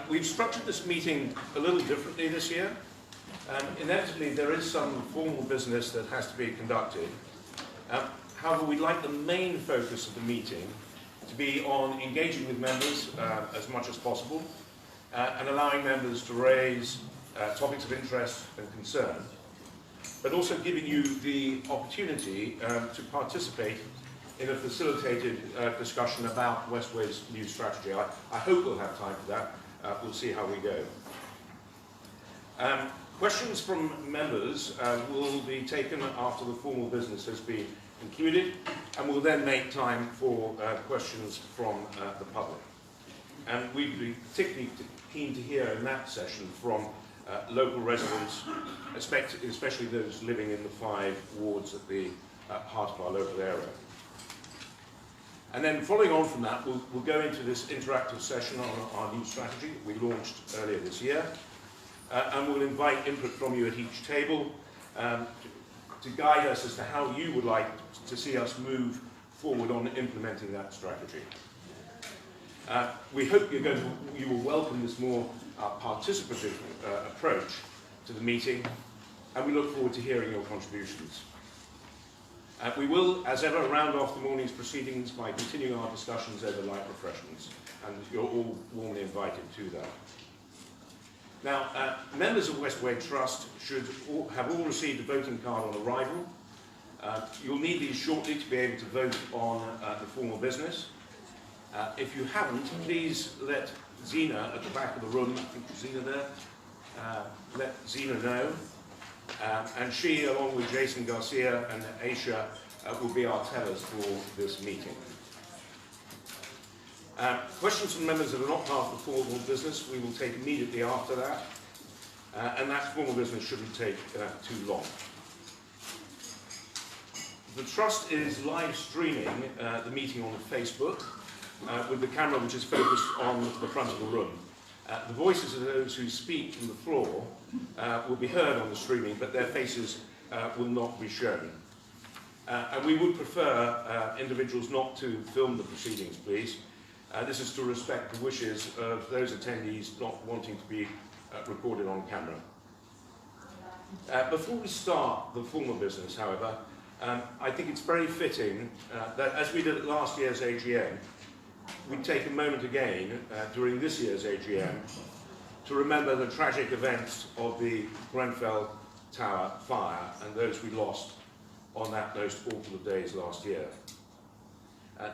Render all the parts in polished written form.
We've structured this meeting a little differently this year. Inevitably, there is some formal business that has to be conducted. However, we'd like the main focus of the meeting to be on engaging with members as much as possible and allowing members to raise topics of interest and concern, but also giving you the opportunity to participate in a facilitated discussion about Westway's new strategy. I hope we'll have time for that. We'll see how we go. Questions from members will be taken after the formal business has been concluded, and we'll then make time for questions from the public. And we'd be particularly keen to hear in that session from local residents, especially those living in the 5 wards at the heart of our local area. And then following on from that, we'll go into this interactive session on our new strategy that we launched earlier this year. And we'll invite input from you at each table to guide us as to how you would like to see us move forward on implementing that strategy. We hope you will welcome this more participative approach to the meeting, and we look forward to hearing your contributions. We will, as ever, round off the morning's proceedings by continuing our discussions over light refreshments, and you're all warmly invited to that. Now, members of Westway Trust should have all received a voting card on arrival. You'll need these shortly to be able to vote on the formal business. If you haven't, please let Zena at the back of the room, I think Zena there, let Zena know. And she, along with Jason Garcia and Aisha, will be our tellers for this meeting. Questions from members that are not part of the formal business we will take immediately after that, and that formal business shouldn't take too long. The Trust is live streaming the meeting on Facebook with the camera which is focused on the front of the room. The voices of those who speak from the floor will be heard on the streaming, but their faces will not be shown. And we would prefer individuals not to film the proceedings, please. This is to respect the wishes of those attendees not wanting to be recorded on camera. Before we start the formal business, however, I think it's very fitting that, as we did at last year's AGM, we take a moment again during this year's AGM to remember the tragic events of the Grenfell Tower fire and those we lost on that most awful of days last year.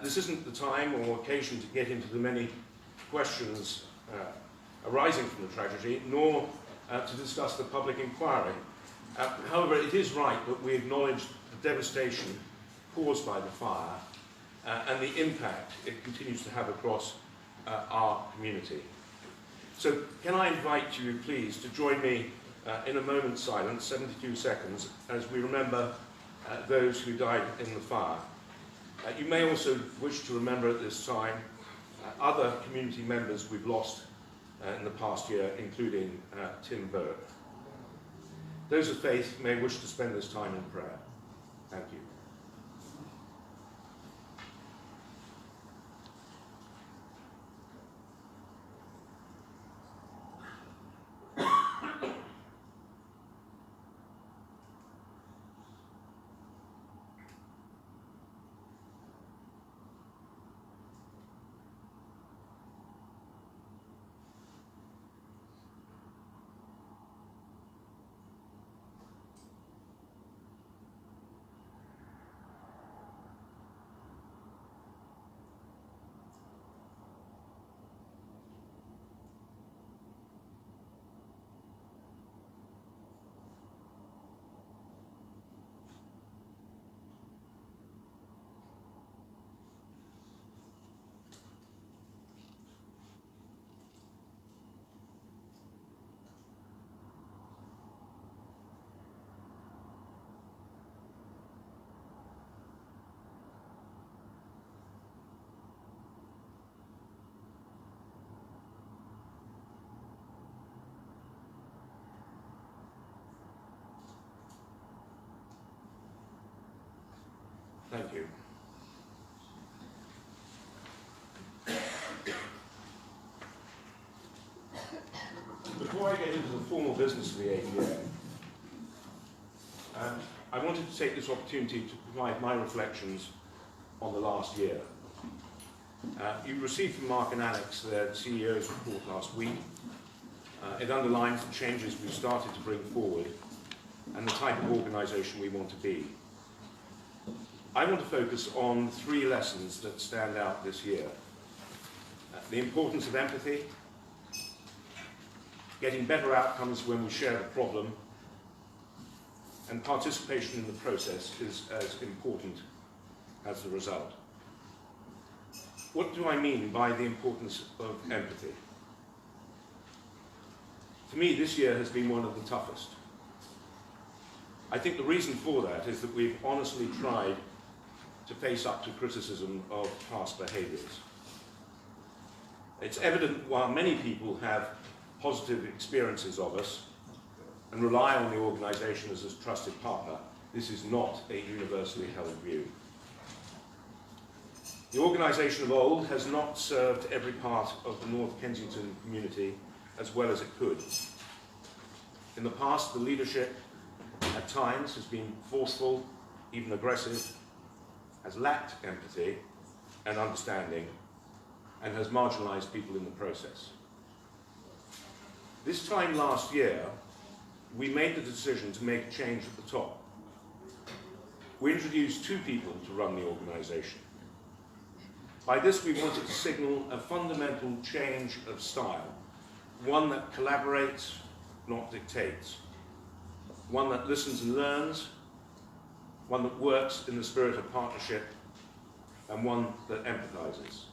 This isn't the time or occasion to get into the many questions arising from the tragedy, nor to discuss the public inquiry. However, it is right that we acknowledge the devastation caused by the fire and the impact it continues to have across our community. So can I invite you, please, to join me in a moment's silence, 72 seconds, as we remember those who died in the fire. You may also wish to remember at this time other community members we've lost in the past year, including Tim Burke. Those of faith may wish to spend this time in prayer. Thank you. Thank you. formal business of the AGM, I wanted to take this opportunity to provide my reflections on the last year. You received from Mark and Alex their CEO's report last week. It underlines the changes we've started to bring forward and the type of organisation we want to be. I want to focus on 3 lessons that stand out this year. The importance of empathy, getting better outcomes when we share the problem, and participation in the process is as important as the result. What do I mean by the importance of empathy? For me, this year has been one of the toughest. I think the reason for that is that we've honestly tried to face up to criticism of past behaviours. It's evident while many people have positive experiences of us and rely on the organisation as a trusted partner, this is not a universally held view. The organisation of old has not served every part of the North Kensington community as well as it could. In the past, the leadership at times has been forceful, even aggressive, has lacked empathy and understanding, and has marginalised people in the process. This time last year, we made the decision to make a change at the top. We introduced 2 people to run the organisation. By this, we wanted to signal a fundamental change of style, one that collaborates, not dictates, one that listens and learns, one that works in the spirit of partnership, and one that empathises.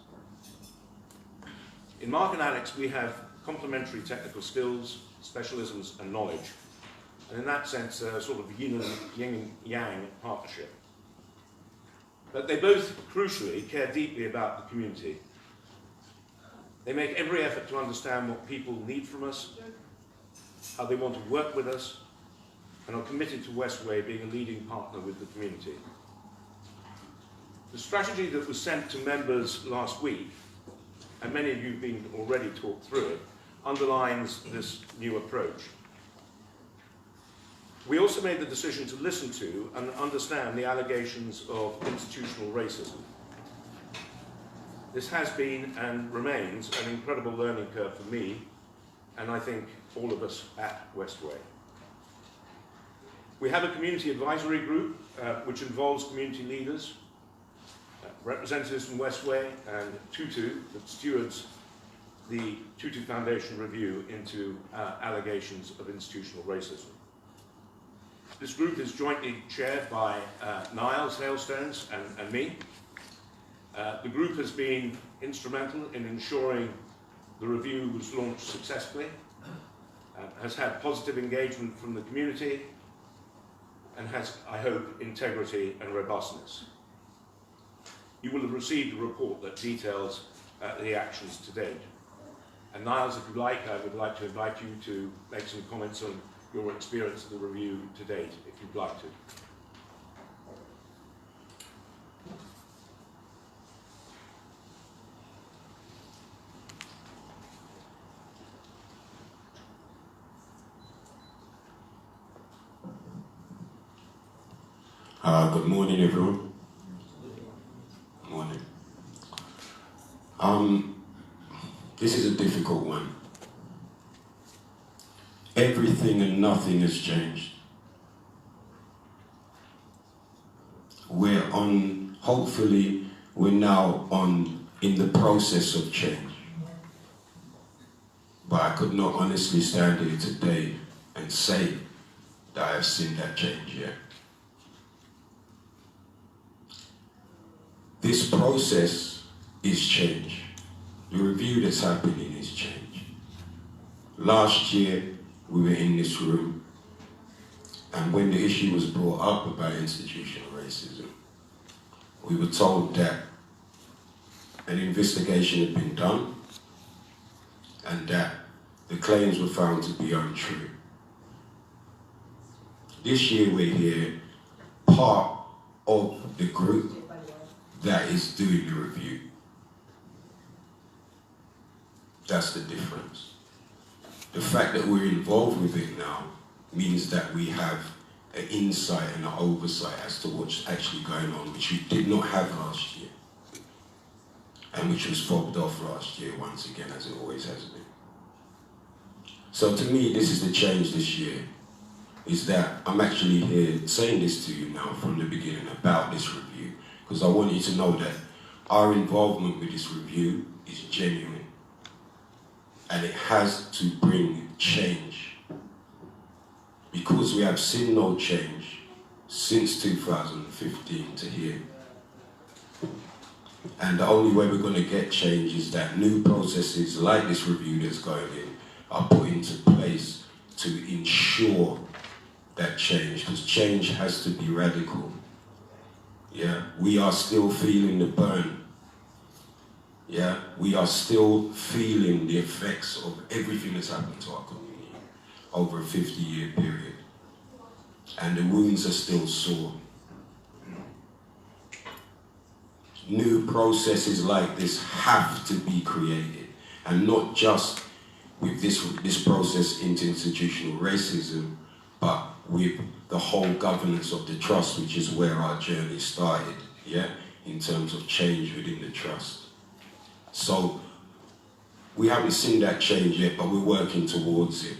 In Mark and Alex, we have complementary technical skills, specialisms, and knowledge, and in that sense, a sort of yin and yang partnership. But they both, crucially, care deeply about the community. They make every effort to understand what people need from us, how they want to work with us, and are committed to Westway being a leading partner with the community. The strategy that was sent to members last week, and many of you have been already talked through it, underlines this new approach. We also made the decision to listen to and understand the allegations of institutional racism. This has been and remains an incredible learning curve for me, and I think all of us at Westway. We have a community advisory group which involves community leaders, representatives from Westway, and Tutu that stewards the Tutu Foundation review into allegations of institutional racism. This group is jointly chaired by Niles Hailstones and me. The group has been instrumental in ensuring the review was launched successfully, has had positive engagement from the community, and has, I hope, integrity and robustness. You will have received a report that details the actions to date. And Niles, if you like, I would like to invite you to make some comments on your experience of the review to date, if you'd like to. Good morning, everyone. Good morning. This is a difficult one. Everything and nothing has changed. Hopefully, we're now in the process of change. But I could not honestly stand here today and say that I have seen that change yet. This process is change. The review that's happening is change. Last year, we were in this room, and when the issue was brought up about institutional racism, we were told that an investigation had been done and that the claims were found to be untrue. This year we're here, part of the group that is doing the review. That's the difference. The fact that we're involved with it now means that we have an insight and an oversight as to what's actually going on, which we did not have last year, and which was fobbed off last year once again, as it always has been. So to me, this is the change this year, is that I'm actually here saying this to you now from the beginning about this review, because I want you to know that our involvement with this review is genuine, and it has to bring change. Because we have seen no change since 2015 to here. And the only way we're going to get change is that new processes like this review that's going in are put into place to ensure that change, because change has to be radical. Yeah, we are still feeling the burn. Yeah, we are still feeling the effects of everything that's happened to our community over a 50-year period. And the wounds are still sore. New processes like this have to be created, and not just with this process into institutional racism, but with the whole governance of the trust, which is where our journey started, yeah, in terms of change within the trust. So we haven't seen that change yet, but we're working towards it.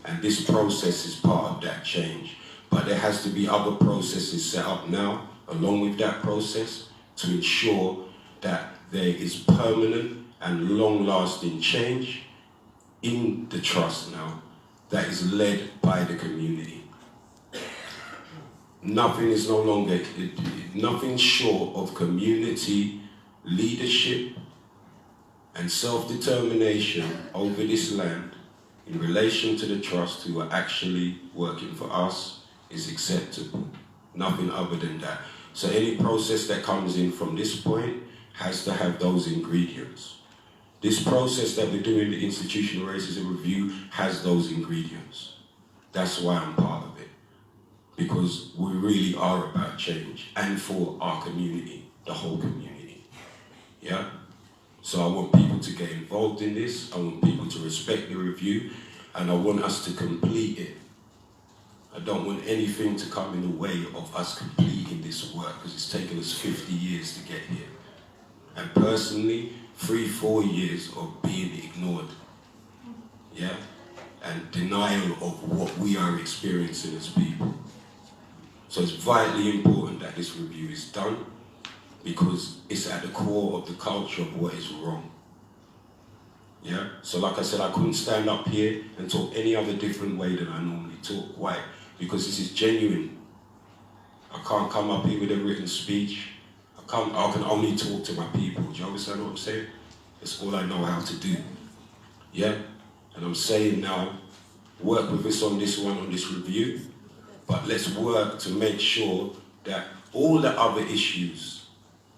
And this process is part of that change. But there has to be other processes set up now, along with that process, to ensure that there is permanent and long-lasting change in the trust now that is led by the community. Nothing is no longer, nothing short of community leadership and self-determination over this land in relation to the trust, who are actually working for us, is acceptable. Nothing other than that. So any process that comes in from this point has to have those ingredients. This process that we're doing, the Institutional Racism Review, has those ingredients. That's why I'm part of it. Because we really are about change, and for our community, the whole community. Yeah? So I want people to get involved in this, I want people to respect the review, and I want us to complete it. I don't want anything to come in the way of us completing this work, because it's taken us 50 years to get here. And personally, 3-4 years of being ignored. Yeah? And denial of what we are experiencing as people. So it's vitally important that this review is done, because it's at the core of the culture of what is wrong. Yeah? So like I said, I couldn't stand up here and talk any other different way than I normally talk. Why? Because this is genuine. I can't come up here with a written speech. I can only talk to my people. Do you understand what I'm saying? It's all I know how to do. Yeah? And I'm saying now, work with us on this one, on this review, but let's work to make sure that all the other issues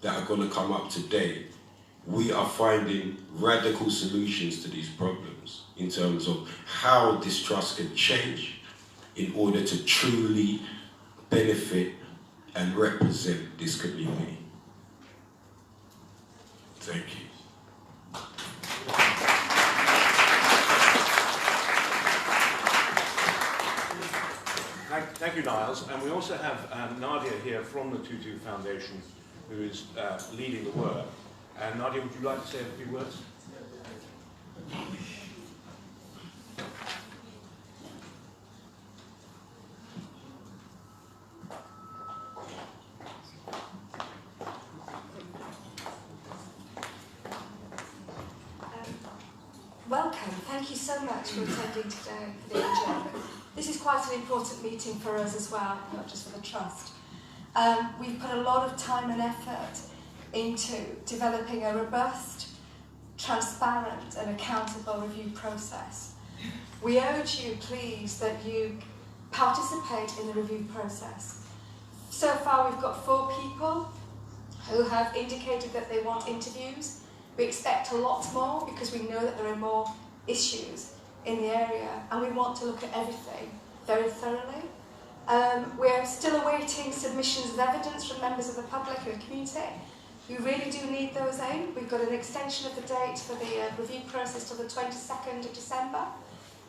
that are going to come up today, we are finding radical solutions to these problems in terms of how this trust can change in order to truly benefit and represent this community. Thank you. Thank you, Niles. And we also have Nadia here from the Tutu Foundation, who is leading the work. And Nadia, would you like to say a few words? Welcome. Thank you so much for attending today for the AGM. This is quite an important meeting for us as well, not just for the Trust. We've put a lot of time and effort into developing a robust, transparent and accountable review process. We urge you, please, that you participate in the review process. So far we've got 4 people who have indicated that they want interviews. We expect a lot more because we know that there are more issues in the area, and we want to look at everything very thoroughly. We're still awaiting submissions of evidence from members of the public and the community. We really do need those in. We've got an extension of the date for the review process till the 22nd of December.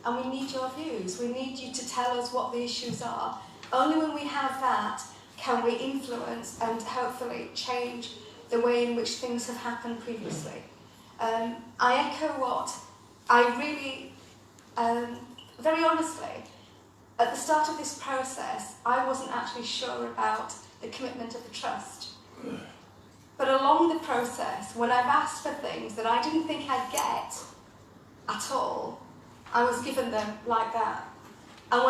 and we need your views. We need you to tell us what the issues are. Only when we have that can we influence and hopefully change the way in which things have happened previously. I echo what I really, very honestly, at the start of this process, I wasn't actually sure about the commitment of the trust. But along the process, when I've asked for things that I didn't think I'd get at all, I was given them like that. And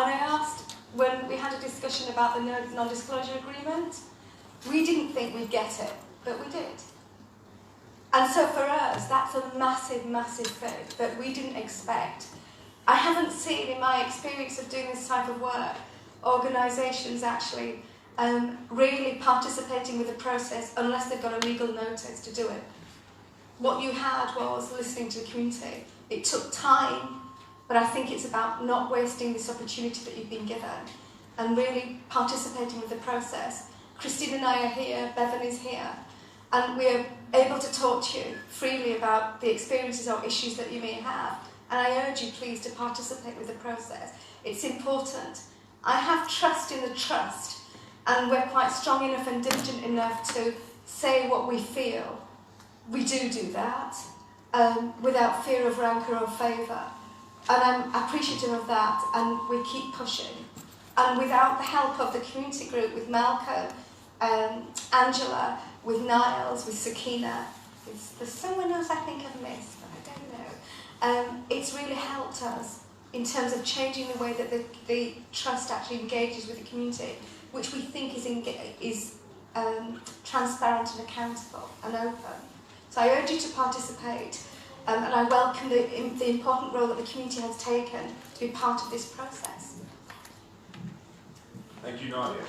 when we had a discussion about the non-disclosure agreement, we didn't think we'd get it, but we did. And so for us, that's a massive, massive thing that we didn't expect. I haven't seen, in my experience of doing this type of work, organisations actually really participating with the process unless they've got a legal notice to do it. What you had was listening to the community. It took time, but I think it's about not wasting this opportunity that you've been given and really participating with the process. Christine and I are here, Bevan is here, and we're able to talk to you freely about the experiences or issues that you may have. And I urge you, please, to participate with the process. It's important. I have trust in the trust, and we're quite strong enough and diligent enough to say what we feel. We do that without fear of rancour or favour. And I'm appreciative of that, and we keep pushing. And without the help of the community group, with Malcolm, Angela, with Niles, with Sakina, there's someone else I think I've missed, but I don't know. It's really helped us in terms of changing the way that the trust actually engages with the community, which we think is transparent and accountable and open. So I urge you to participate, and I welcome the important role that the community has taken to be part of this process. Thank you, Nadia.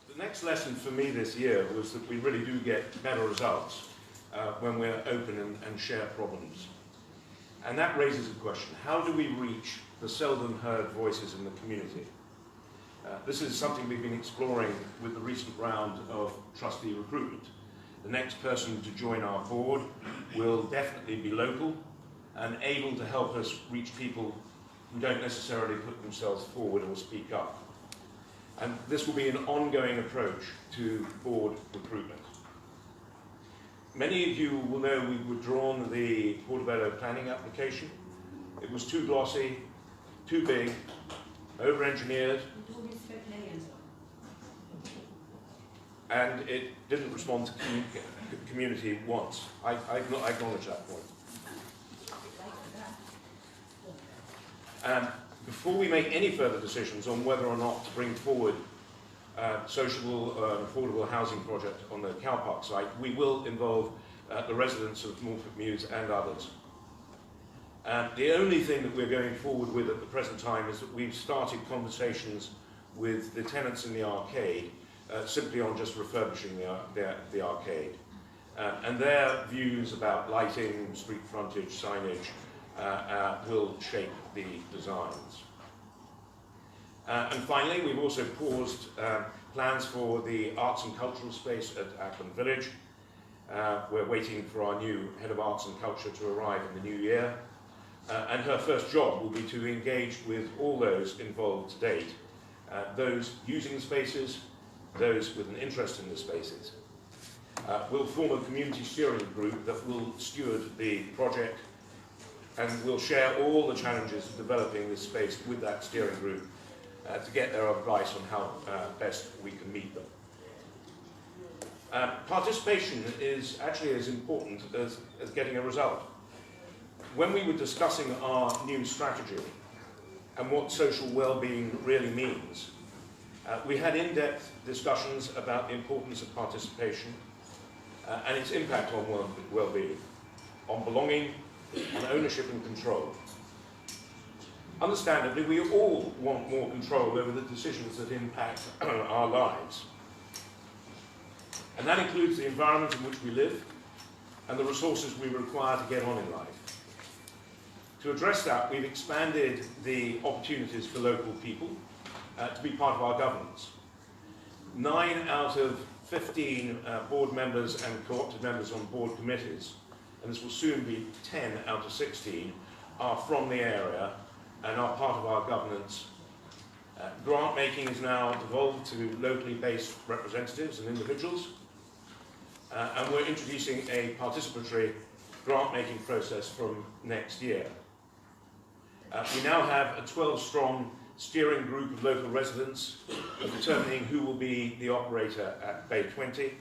The next lesson for me this year was that we really do get better results when we're open and share problems. And that raises a question: how do we reach the seldom heard voices in the community? This is something we've been exploring with the recent round of trustee recruitment. The next person to join our board will definitely be local and able to help us reach people who don't necessarily put themselves forward or speak up. And this will be an ongoing approach to board recruitment. Many of you will know we've withdrawn the Portobello planning application. It was too glossy, too big, over-engineered, and it didn't respond to community wants. I acknowledge that point. Before we make any further decisions on whether or not to bring forward sociable affordable housing project on the car park site, we will involve the residents of Morford Mews and others. The only thing that we're going forward with at the present time is that we've started conversations with the tenants in the arcade simply on just refurbishing the arcade. And their views about lighting, street frontage, signage will shape the designs. And finally, we've also paused plans for the arts and cultural space at Ackland Village. We're waiting for our new head of arts and culture to arrive in the new year. And her first job will be to engage with all those involved to date, those using the spaces, those with an interest in the spaces. We'll form a community steering group that will steward the project, and we'll share all the challenges of developing this space with that steering group to get their advice on how best we can meet them. Participation is actually as important as getting a result. When we were discussing our new strategy and what social well-being really means, we had in-depth discussions about the importance of participation and its impact on well-being, on belonging, on ownership and control. Understandably, we all want more control over the decisions that impact our lives. And that includes the environment in which we live and the resources we require to get on in life. To address that, we've expanded the opportunities for local people to be part of our governance. 9 out of 15 board members and co-opted members on board committees, and this will soon be 10 out of 16, are from the area and are part of our governance. Grant making is now devolved to locally based representatives and individuals, and we're introducing a participatory grant making process from next year. We now have a 12-strong steering group of local residents determining who will be the operator at Bay 20,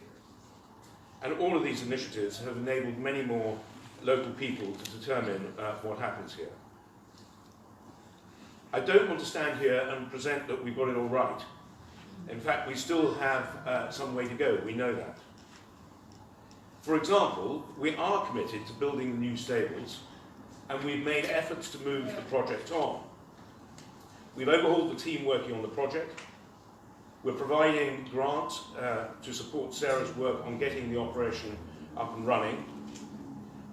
and all of these initiatives have enabled many more local people to determine what happens here. I don't want to stand here and present that we've got it all right. In fact, we still have some way to go, we know that. For example, we are committed to building the new stables, and we've made efforts to move the project on. We've overhauled the team working on the project. We're providing grants to support Sarah's work on getting the operation up and running,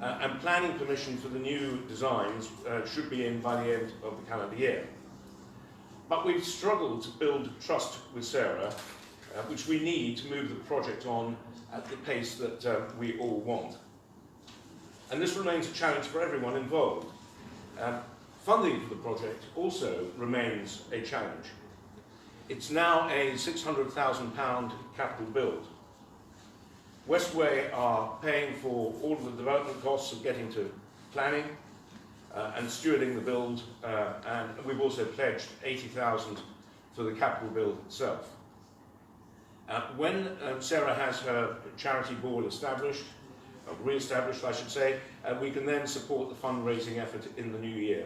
and planning permission for the new designs should be in by the end of the calendar year. But we've struggled to build trust with Sarah, which we need to move the project on at the pace that we all want. And this remains a challenge for everyone involved. Funding for the project also remains a challenge. It's now a £600,000 capital build. Westway are paying for all of the development costs of getting to planning and stewarding the build, and we've also pledged £80,000 for the capital build itself. When Sarah has her charity board established, re-established I should say, we can then support the fundraising effort in the new year.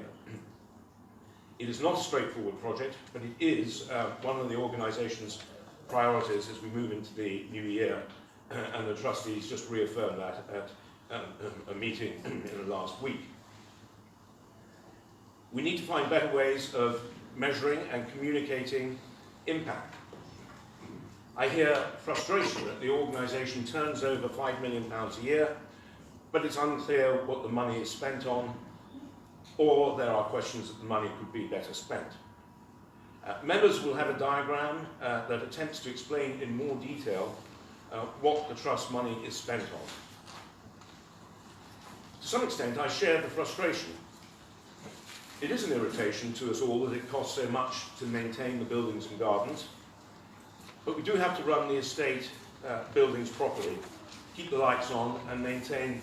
It is not a straightforward project, but it is one of the organisation's priorities as we move into the new year, and the trustees just reaffirmed that at a meeting in the last week. We need to find better ways of measuring and communicating impact. I hear frustration that the organisation turns over £5 million a year, but it's unclear what the money is spent on, or there are questions that the money could be better spent. Members will have a diagram that attempts to explain in more detail what the trust money is spent on. To some extent, I share the frustration. It is an irritation to us all that it costs so much to maintain the buildings and gardens, but we do have to run the estate buildings properly, keep the lights on and maintain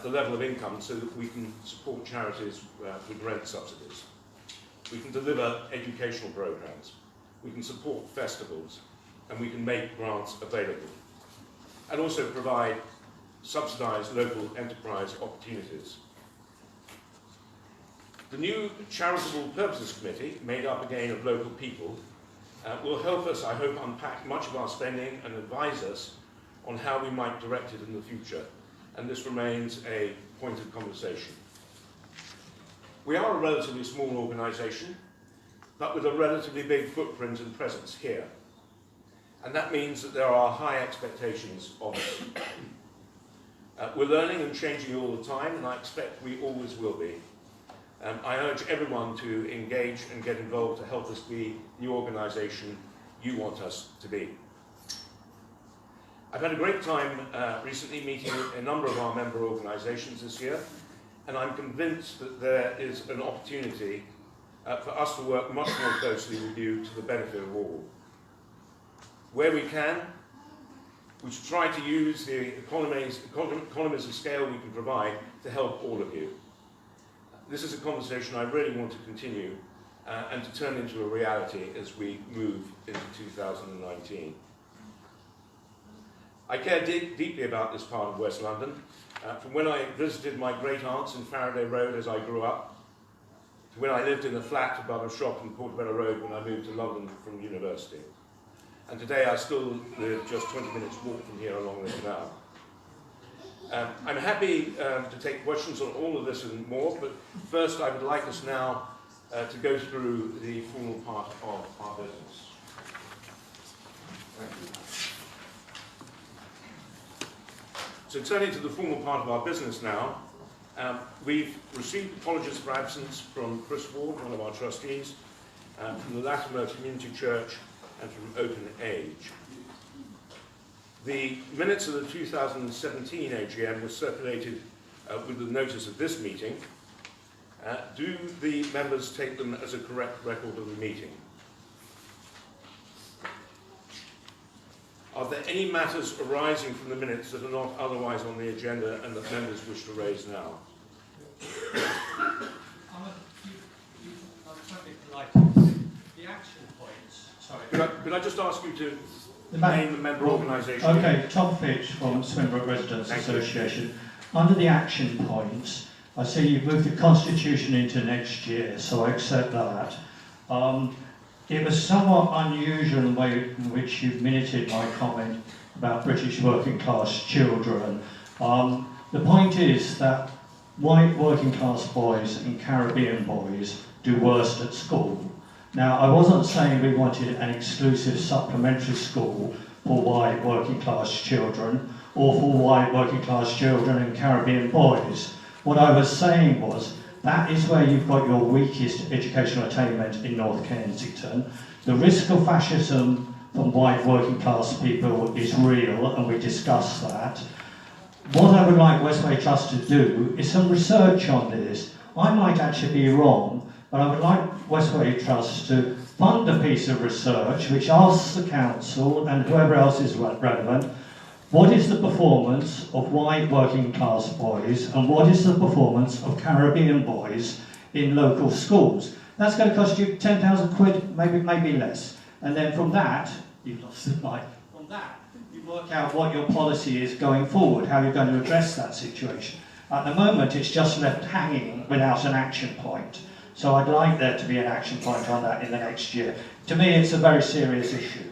the level of income so that we can support charities with rent subsidies. We can deliver educational programs, we can support festivals, and we can make grants available, and also provide subsidised local enterprise opportunities. The new Charitable Purposes Committee, made up again of local people, will help us, I hope, unpack much of our spending and advise us on how we might direct it in the future, and this remains a point of conversation. We are a relatively small organisation, but with a relatively big footprint and presence here, and that means that there are high expectations of us. We're learning and changing all the time, and I expect we always will be. I urge everyone to engage and get involved to help us be the organisation you want us to be. I've had a great time recently meeting a number of our member organisations this year, and I'm convinced that there is an opportunity for us to work much more closely with you to the benefit of all. Where we can, we should try to use the economies of scale we can provide to help all of you. This is a conversation I really want to continue and to turn into a reality as we move into 2019. I care deeply about this part of West London, from when I visited my great aunts in Faraday Road as I grew up, to when I lived in a flat above a shop in Portobello Road when I moved to London from university. And today I still live just 20 minutes walk from here along the canal. I'm happy to take questions on all of this and more, but first I would like us now to go through the formal part of our business. Thank you. So turning to the formal part of our business now, we've received apologies for absence from Chris Ward, one of our trustees, from the Latimer Community Church and from Open Age. The minutes of the 2017 AGM were circulated with the notice of this meeting. Do the members take them as a correct record of the meeting? Are there any matters arising from the minutes that are not otherwise on the agenda and that members wish to raise now? The action points. Sorry. Could I just ask you to name the member organisation? Okay, Tom Fitch from Swinbrook Residents Association. Under the action points, I see you've moved the Constitution into next year, so I accept that. It was somewhat unusual in the way in which you've minuted my comment about British working class children. The point is that white working class boys and Caribbean boys do worst at school. Now, I wasn't saying we wanted an exclusive supplementary school for white working class children or for white working class children and Caribbean boys. What I was saying was that is where you've got your weakest educational attainment in North Kensington. The risk of fascism from white working class people is real, and we discussed that. What I would like Westway Trust to do is some research on this. I might actually be wrong, but I would like Westway Trust to fund a piece of research which asks the council and whoever else is relevant, what is the performance of white working class boys and what is the performance of Caribbean boys in local schools? That's going to cost you 10,000 quid, maybe less. And then from that, you've lost the mic. From that, you work out what your policy is going forward, how you're going to address that situation. At the moment, it's just left hanging without an action point. So I'd like there to be an action point on that in the next year. To me, it's a very serious issue.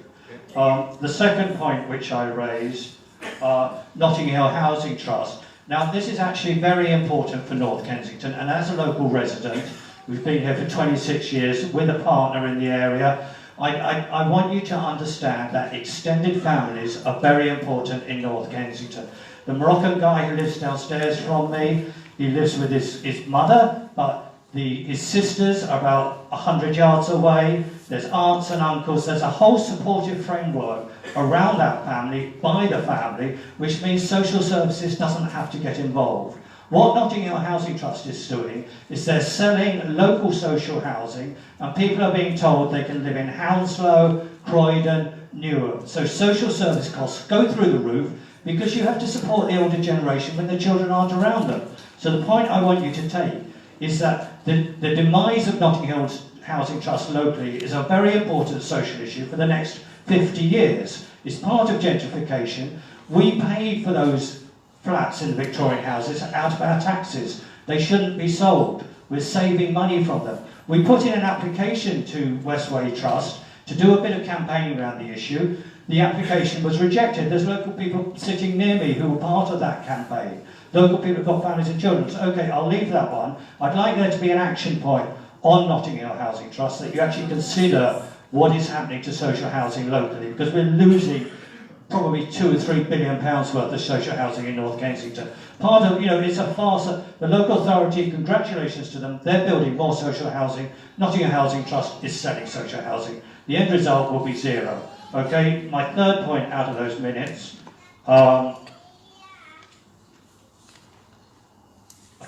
The second point which I raised, Notting Hill Housing Trust. Now, this is actually very important for North Kensington, and as a local resident, we've been here for 26 years with a partner in the area. I want you to understand that extended families are very important in North Kensington. The Moroccan guy who lives downstairs from me, he lives with his mother, but his sisters are about 100 yards away. There's aunts and uncles. There's a whole supportive framework around that family, by the family, which means social services doesn't have to get involved. What Notting Hill Housing Trust is doing is they're selling local social housing, and people are being told they can live in Hounslow, Croydon, Newark. So social service costs go through the roof because you have to support the older generation when the children aren't around them. So the point I want you to take is that the demise of Notting Hill Housing Trust locally is a very important social issue for the next 50 years. It's part of gentrification. We pay for those flats in the Victorian houses out of our taxes. They shouldn't be sold. We're saving money from them. We put in an application to Westway Trust to do a bit of campaigning around the issue. The application was rejected. There's local people sitting near me who were part of that campaign. Local people have got families and children. So, okay, I'll leave that one. I'd like there to be an action point on Notting Hill Housing Trust that you actually consider what is happening to social housing locally, because we're losing probably £2 or £3 billion worth of social housing in North Kensington. Part of, it's a farce. The local authority, congratulations to them, they're building more social housing. Notting Hill Housing Trust is selling social housing. The end result will be zero. Okay, my third point out of those minutes, I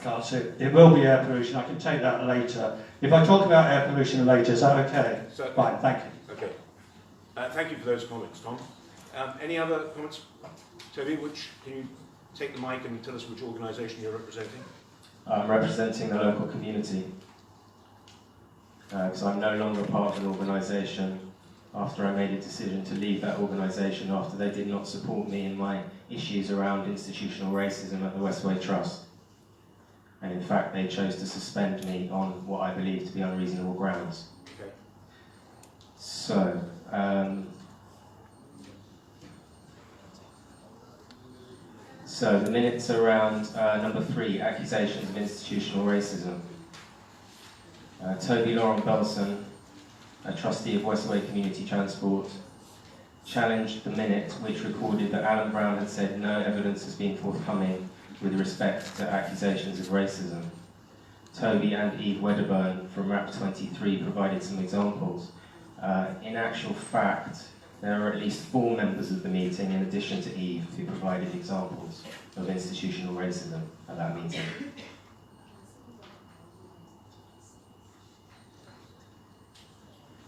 can't see it. It will be air pollution. I can take that later. If I talk about air pollution later, is that okay? So, fine, thank you. Okay. Thank you for those comments, Tom. Any other comments? Toby, can you take the mic and tell us which organisation you're representing? I'm representing the local community. Because I'm no longer part of an organisation after I made a decision to leave that organisation after they did not support me in my issues around institutional racism at the Westway Trust. And in fact, they chose to suspend me on what I believe to be unreasonable grounds. Okay. So, the minutes around number 3, accusations of institutional racism. Toby Lauren Belson, a trustee of Westway Community Transport, challenged the minute which recorded that Alan Brown had said no evidence has been forthcoming with respect to accusations of racism. Toby and Eve Wedderburn from RAP 23 provided some examples. In actual fact, there are at least 4 members of the meeting, in addition to Eve, who provided examples of institutional racism at that meeting.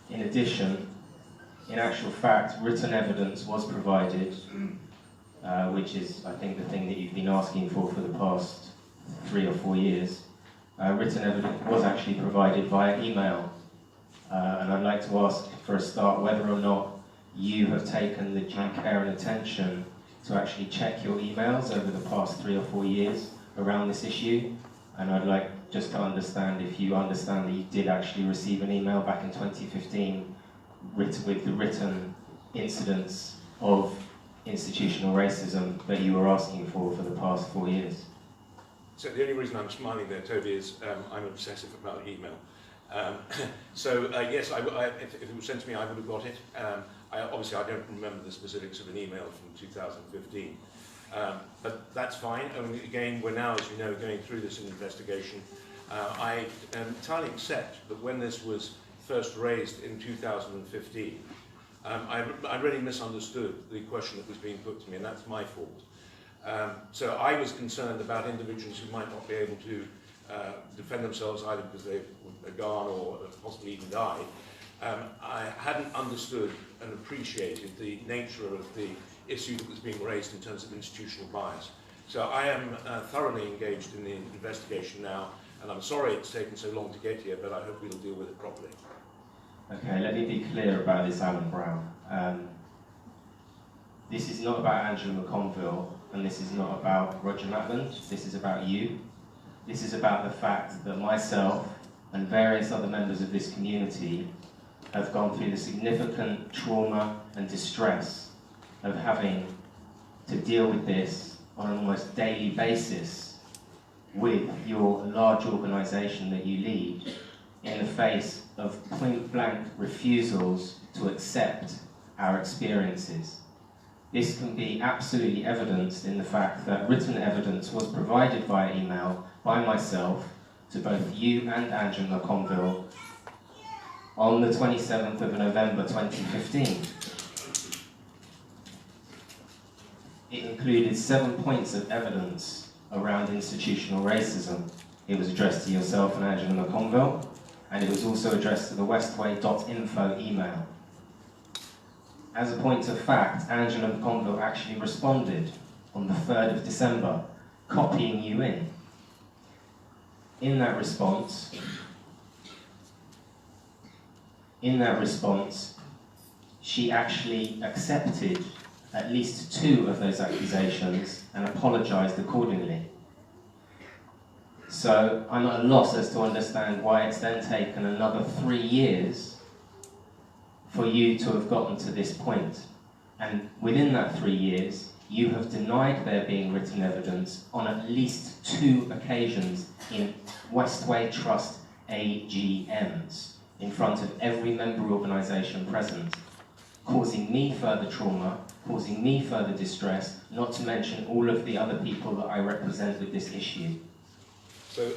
In addition, in actual fact, written evidence was provided, which is, I think, the thing that you've been asking for the past 3 or 4 years. Written evidence was actually provided via email. And I'd like to ask, for a start, whether or not you have taken the due care and attention to actually check your emails over the past 3 or 4 years around this issue. And I'd like just to understand if you understand that you did actually receive an email back in 2015 with the written incidents of institutional racism that you were asking for the past 4 years. So the only reason I'm smiling there, Toby, is I'm obsessive about email. Yes, if it was sent to me, I would have got it. Obviously, I don't remember the specifics of an email from 2015. But that's fine. I mean, again, we're now, as you know, going through this investigation. I entirely accept that when this was first raised in 2015, I really misunderstood the question that was being put to me, and that's my fault. So I was concerned about individuals who might not be able to defend themselves either because they've gone or possibly even died. I hadn't understood and appreciated the nature of the issue that was being raised in terms of institutional bias. So I am thoroughly engaged in the investigation now, and I'm sorry it's taken so long to get here, but I hope we'll deal with it properly. Okay, let me be clear about this, Alan Brown. This is not about Angela McConville, and this is not about Roger Maitland. This is about you. This is about the fact that myself and various other members of this community have gone through the significant trauma and distress of having to deal with this on an almost daily basis with your large organisation that you lead in the face of point-blank refusals to accept our experiences. This can be absolutely evidenced in the fact that written evidence was provided via email by myself to both you and Angela McConville on the 27th of November 2015. It included 7 points of evidence around institutional racism. It was addressed to yourself and Angela McConville, and it was also addressed to the westway.info email. As a point of fact, Angela McConville actually responded on the 3rd of December, copying you in. In that response, she actually accepted at least 2 of those accusations and apologised accordingly. So I'm at a loss as to understand why it's then taken another 3 years for you to have gotten to this point. And within that 3 years, you have denied there being written evidence on at least 2 occasions in Westway Trust AGMs in front of every member organisation present, causing me further trauma, causing me further distress, not to mention all of the other people that I represent with this issue. So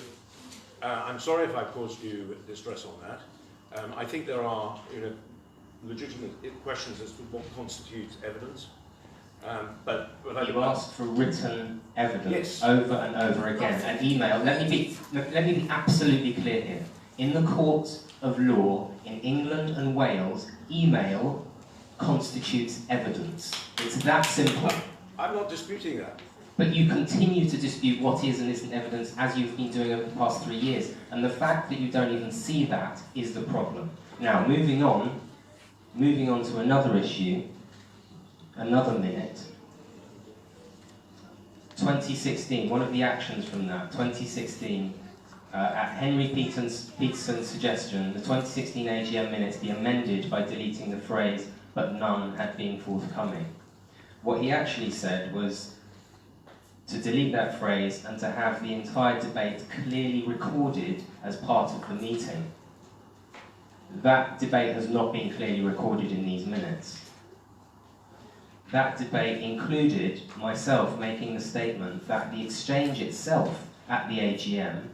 I'm sorry if I've caused you distress on that. I think there are legitimate questions as to what constitutes evidence. But you asked for written evidence, yes, over and over again. An email. Let me be absolutely clear here. In the court of law in England and Wales, email constitutes evidence. It's that simple. I'm not disputing that. But you continue to dispute what is and isn't evidence, as you've been doing over the past 3 years. And the fact that you don't even see that is the problem. Now, moving on to another issue, another minute. 2016, one of the actions from that, 2016, at Henry Peterson's suggestion, the 2016 AGM minutes be amended by deleting the phrase, "but none had been forthcoming." What he actually said was to delete that phrase and to have the entire debate clearly recorded as part of the meeting. That debate has not been clearly recorded in these minutes. That debate included myself making the statement that the exchange itself at the AGM,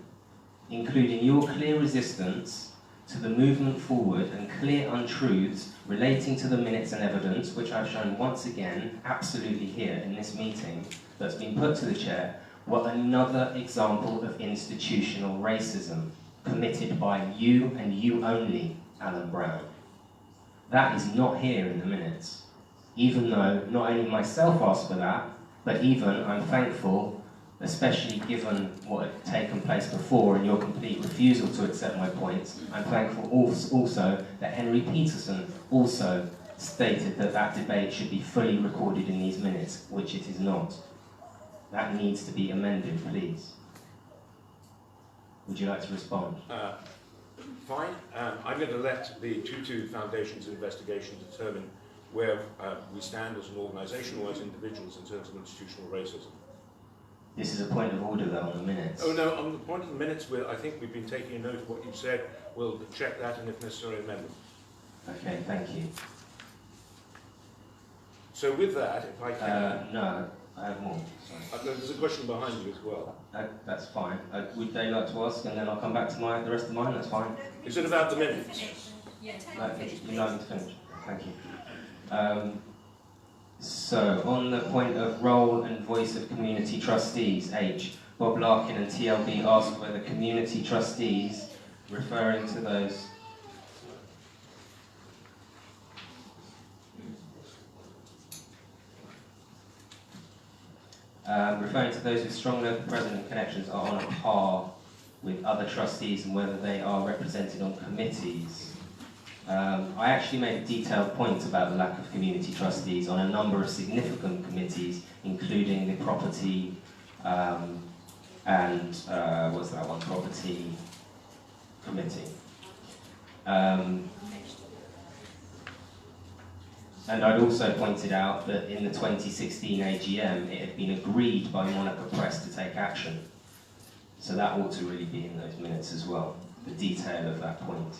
including your clear resistance to the movement forward and clear untruths relating to the minutes and evidence, which I've shown once again, absolutely here in this meeting, that's been put to the chair, were another example of institutional racism committed by you and you only, Alan Brown. That is not here in the minutes, even though not only myself asked for that, but even I'm thankful, especially given what had taken place before and your complete refusal to accept my points, I'm thankful also that Henry Peterson also stated that that debate should be fully recorded in these minutes, which it is not. That needs to be amended, please. Would you like to respond? Fine. I'm going to let the Tutu Foundation's investigation determine where we stand as an organisation or as individuals in terms of institutional racism. This is a point of order, though, on the minutes. Oh, no, on the point of the minutes, I think we've been taking a note of what you've said. We'll check that and, if necessary, amend them. Okay, thank you. So with that, if I can... No, I have more. Sorry. There's a question behind you as well. That's fine. Would they like to ask, and then I'll come back to the rest of mine? That's fine. Is it about the minutes? You'd like me to finish? Thank you. So, on the point of role and voice of community trustees, H, Bob Larkin and TLB asked whether community trustees, referring to those... referring to those with strong local presence and connections are on a par with other trustees and whether they are represented on committees. I actually made a detailed point about the lack of community trustees on a number of significant committees, including the property and what's that one, property committee. And I'd also pointed out that in the 2016 AGM, it had been agreed by Monica Press to take action. So that ought to really be in those minutes as well, the detail of that point.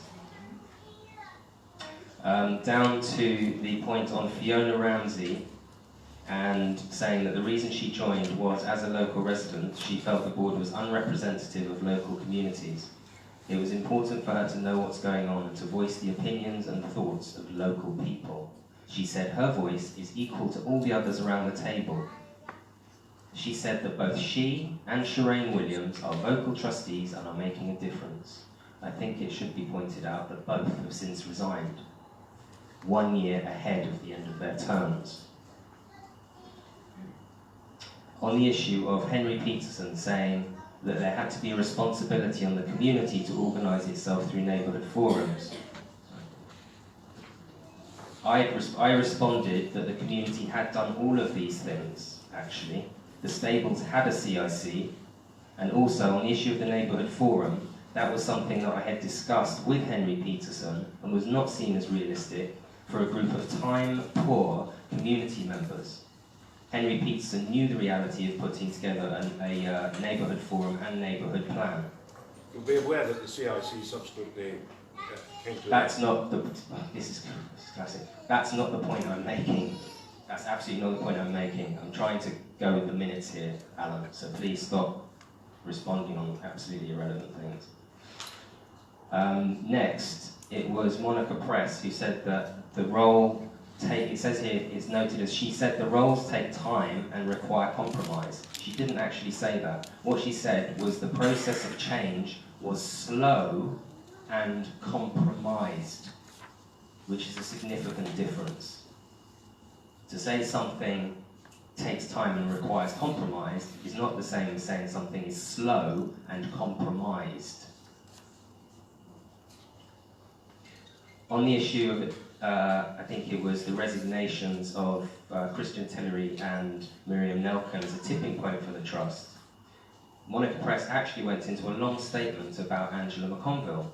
Down to the point on Fiona Ramsey and saying that the reason she joined was, as a local resident, she felt the board was unrepresentative of local communities. It was important for her to know what's going on and to voice the opinions and thoughts of local people. She said her voice is equal to all the others around the table. She said that both she and Shireen Williams are vocal trustees and are making a difference. I think it should be pointed out that both have since resigned, 1 year ahead of the end of their terms. On the issue of Henry Peterson saying that there had to be a responsibility on the community to organise itself through neighbourhood forums, I responded that the community had done all of these things, actually. The stables had a CIC, and also on the issue of the neighbourhood forum, that was something that I had discussed with Henry Peterson and was not seen as realistic for a group of time-poor community members. Henry Peterson knew the reality of putting together a neighbourhood forum and neighbourhood plan. You'll be aware that the CIC subsequently came to... That's not the... This is classic. That's not the point I'm making. That's absolutely not the point I'm making. I'm trying to go with the minutes here, Alan, so please stop responding on absolutely irrelevant things. Next, it was Monica Press who said that the role... it says here, it's noted as she said the roles take time and require compromise. She didn't actually say that. What she said was the process of change was slow and compromised, which is a significant difference. To say something takes time and requires compromise is not the same as saying something is slow and compromised. On the issue of I think it was the resignations of Christian Tillery and Miriam Nelken as a tipping point for the Trust. Monica Press actually went into a long statement about Angela McConville.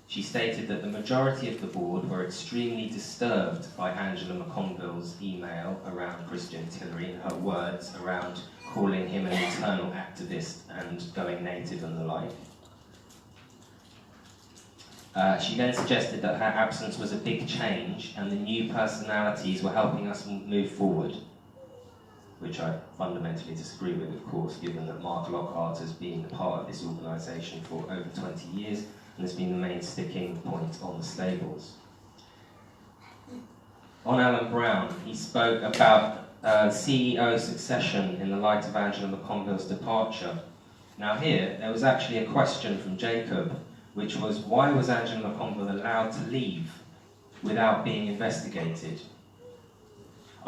She stated that the majority of the board were extremely disturbed by Angela McConville's email around Christian Tillery and her words around calling him an internal activist and going native and the like. She then suggested that her absence was a big change and the new personalities were helping us move forward, which I fundamentally disagree with, of course, given that Mark Lockhart has been part of this organisation for over 20 years and has been the main sticking point on the stables. On Alan Brown, he spoke about CEO succession in the light of Angela McConville's departure. Now here, there was actually a question from Jacob, which was, why was Angela McConville allowed to leave without being investigated?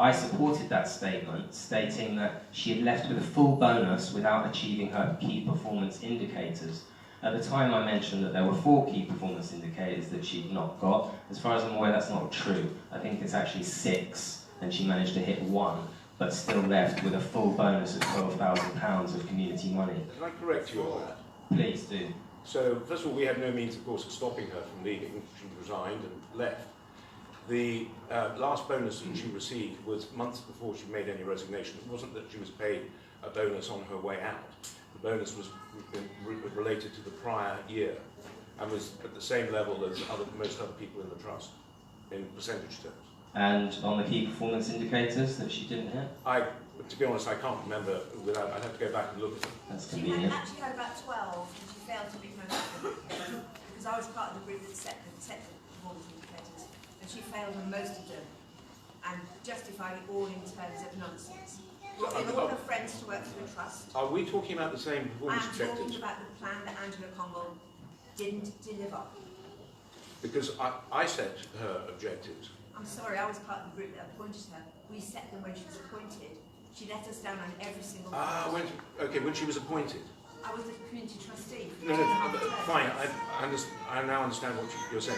I supported that statement, stating that she had left with a full bonus without achieving her key performance indicators. At the time I mentioned that there were 4 key performance indicators that she'd not got. As far as I'm aware, that's not true. I think it's actually 6, and she managed to hit 1, but still left with a full bonus of £12,000 of community money. Can I correct you on that? Please do. So, first of all, we had no means, of course, of stopping her from leaving. She resigned and left. The last bonus that she received was months before she made any resignation. It wasn't that she was paid a bonus on her way out. The bonus was related to the prior year and was at the same level as most other people in the trust, in percentage terms. And on the key performance indicators that she didn't hit? To be honest, I can't remember without, I'd have to go back and look at them. That's She convenient. actually had about 12 and she failed to meet most of them. Because I was part of the group that set the performance indicators. And she failed on most of them and justified it all in terms of nonsense. Getting all her friends to work for the trust. Are we talking about the same performance I'm objectives? talking about the plan that Angela Conwell didn't deliver. Because I set her objectives. I'm sorry, I was part of the group that appointed her. We set them when she was appointed. She let us down on every single one. When she was appointed. I was the community trustee. No, fine. I now understand what you're saying.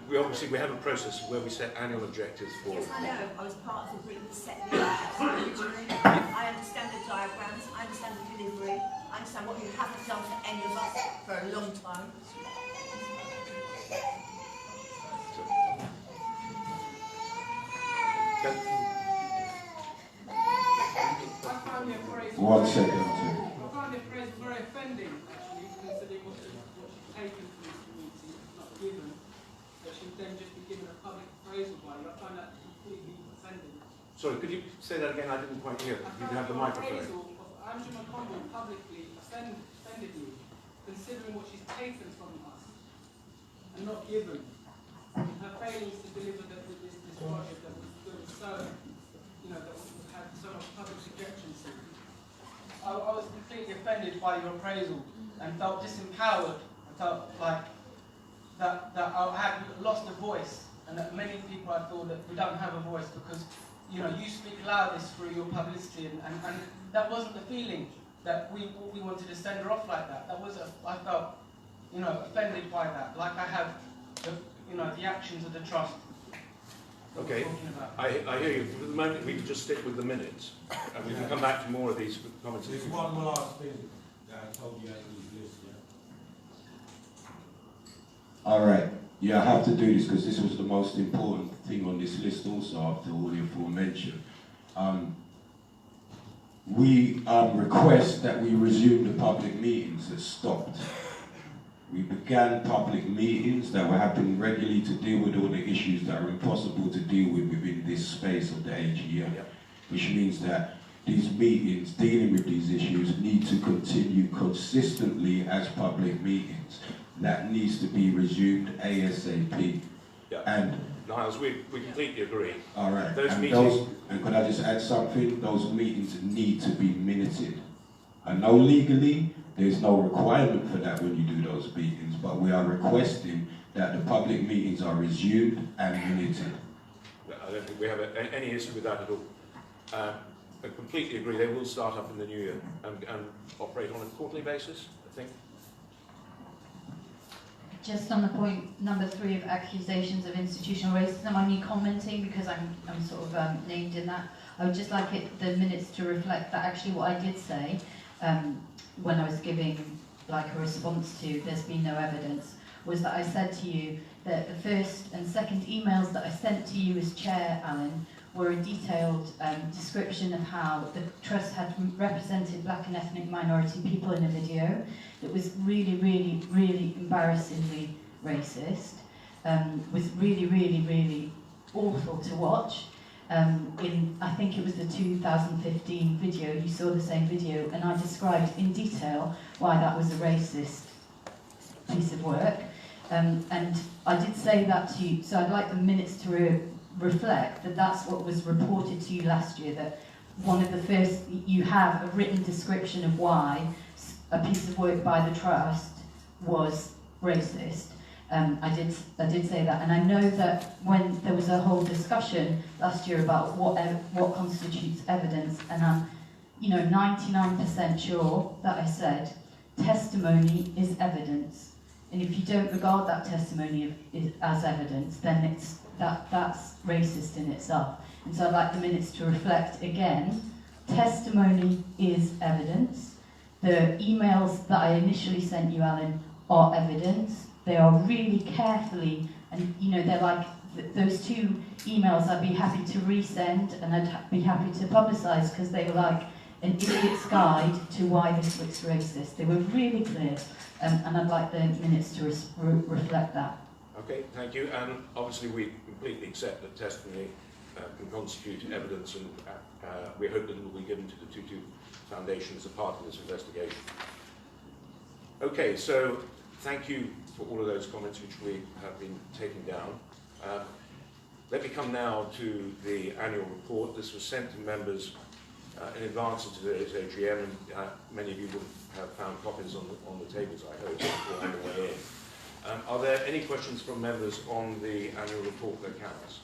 We have a process where we set annual objectives for. Yes, I know. I was part of the group that set the objectives originally. I understand the diagrams. I understand the delivery. I understand what you haven't done for any of us for a long time. One second. I find the phrase very offending, actually, considering what she's taken from this community, not given, that she would then just be given a public appraisal by you. I find that completely offending. Sorry, could you say that again? I didn't quite hear. You didn't have the microphone. Appraisal of Angela McConville publicly offended me, considering what she's taken from us and not given. Her failings to deliver this project that was so, that we had so much public objection to. I was completely offended by your appraisal and felt disempowered and felt like that I had lost a voice, and that many people I thought that we don't have a voice because you speak loudest through your publicity, and that wasn't the feeling that we wanted to send her off like that. That was I felt offended by that, like I have the actions of the trust. Okay, I hear you. For the moment, we can just stick with the minutes, and we can come back to more of these comments. There's one last thing that I told you on this list, yeah? All right. Yeah, I have to do this because this was the most important thing on this list also after all the aforementioned. We request that we resume the public meetings that stopped. We began public meetings that were happening regularly to deal with all the issues that are impossible to deal with within this space of the AGM, which means that these meetings dealing with these issues need to continue consistently as public meetings. That needs to be resumed ASAP. Yeah. And Niles, we completely agree. all right. And could I just add something? Those meetings need to be minuted. I know legally there's no requirement for that when you do those meetings, but we are requesting that the public meetings are resumed and minuted. I don't think we have any issue with that at all. I completely agree. They will start up in the new year and operate on a quarterly basis, I think. Just on the point number 3 of accusations of institutional racism, I'm only commenting because I'm sort of named in that. I would just like the minutes to reflect that actually what I did say when I was giving like a response to there's been no evidence was that I said to you that the first and second emails that I sent to you as chair, Alan, were a detailed description of how the trust had represented black and ethnic minority people in a video that was really, really, really embarrassingly racist, was really, really, really awful to watch. I think it was the 2015 video, you saw the same video, and I described in detail why that was a racist piece of work. And I did say that to you, so I'd like the minutes to reflect that that's what was reported to you last year, that one of the first, you have a written description of why a piece of work by the Trust was racist. I did say that, and I know that when there was a whole discussion last year about what constitutes evidence, and I'm 99% sure that I said testimony is evidence, and if you don't regard that testimony as evidence, then that's racist in itself. And so I'd like the minutes to reflect again, testimony is evidence. The emails that I initially sent you, Alan, are evidence. They are really carefully, and they're like those two emails I'd be happy to resend, and I'd be happy to publicise, because they were like an idiot's guide to why this looks racist. They were really clear, and I'd like the minutes to reflect that. Okay, thank you. And obviously we completely accept that testimony can constitute evidence, and we hope that it will be given to the Tutu Foundation as a part of this investigation. Okay, so thank you for all of those comments which we have been taking down. Let me come now to the annual report. This was sent to members in advance of today's AGM, and many of you would have found copies on the tables, I hope, or on the way in. Are there any questions from members on the annual report of accounts?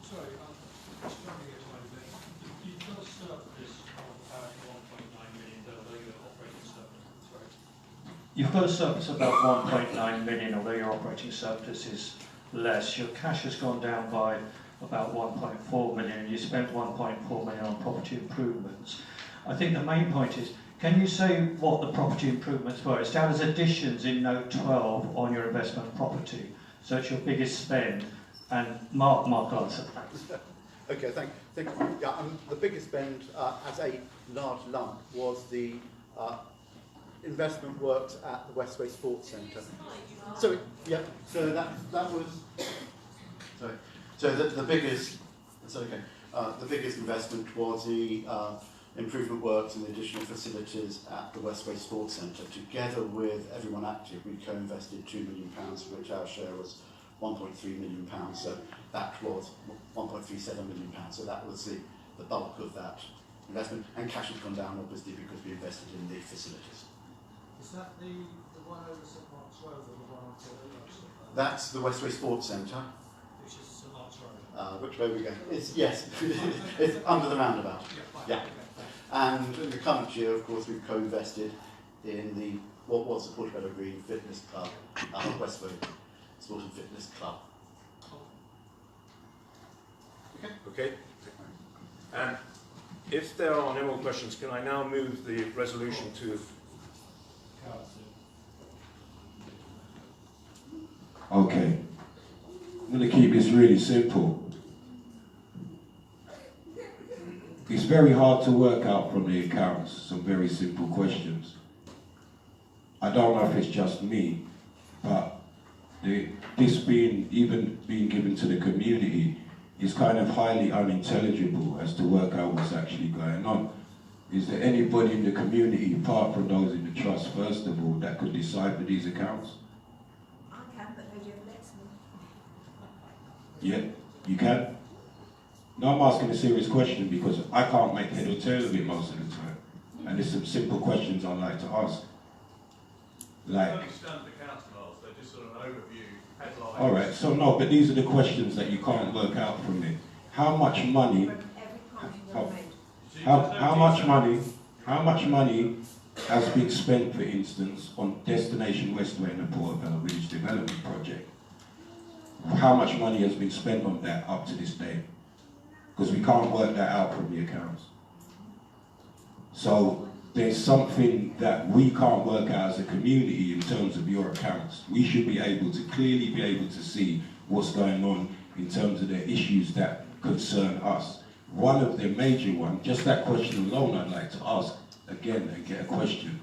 Sorry, I'm just trying to get my thing. You've got a surplus of about 1.9 million, although your operating surplus. Sorry. You've got a surplus of about 1.9 million, although your operating surplus is less. Your cash has gone down by about 1.4 million, and you spent 1.4 million on property improvements. I think the main point is, can you say what the property improvements were? It's down as additions in note 12 on your investment property. So it's your biggest spend. And Mark answer. Okay, thank you. Yeah, the biggest spend as a large lump was the investment works at the Westway Sports Centre. So yeah, so that was sorry. So the biggest. It's okay. The biggest investment was the improvement works and the additional facilities at the Westway Sports Centre. Together with everyone active, we co-invested £2 million, for which our share was £1.3 million. So that was £1.37 million. So that was the bulk of that investment. And cash has gone down, obviously, because we invested in the facilities. Is that the one over St Mark's Road or the one on Port? That's the Westway Sports Centre. Which is St Mark's Road. Which way we go? Yes, it's under the roundabout. Yeah. And in the current year, of course, we've co-invested in what was the Portobello Green Fitness Club, Westway Sport and Fitness Club. Okay. And if there are no more questions, can I now move the resolution to... Okay. I'm going to keep this really simple. It's very hard to work out from the accounts some very simple questions. I don't know if it's just me, but this being given to the community is kind of highly unintelligible as to work out what's actually going on. Is there anybody in the community, apart from those in the trust, first of all, that could decipher these accounts? I can, but nobody ever lets me. Yeah, you can? No, I'm asking a serious question because I can't make head or tail of it most of the time. And there's some simple questions I'd like to ask. Like, I understand the council files, they're just sort of an overview, headline. all right, so no, but these are the questions that you can't work out from me. How much money, how much money has been spent, for instance, on Destination Westway and the Portobello Village Development Project? How much money has been spent on that up to this day? Because we can't work that out from the accounts. So there's something that we can't work out as a community in terms of your accounts. We should be able to clearly be able to see what's going on in terms of the issues that concern us. One of the major ones, just that question alone I'd like to ask again and get a question.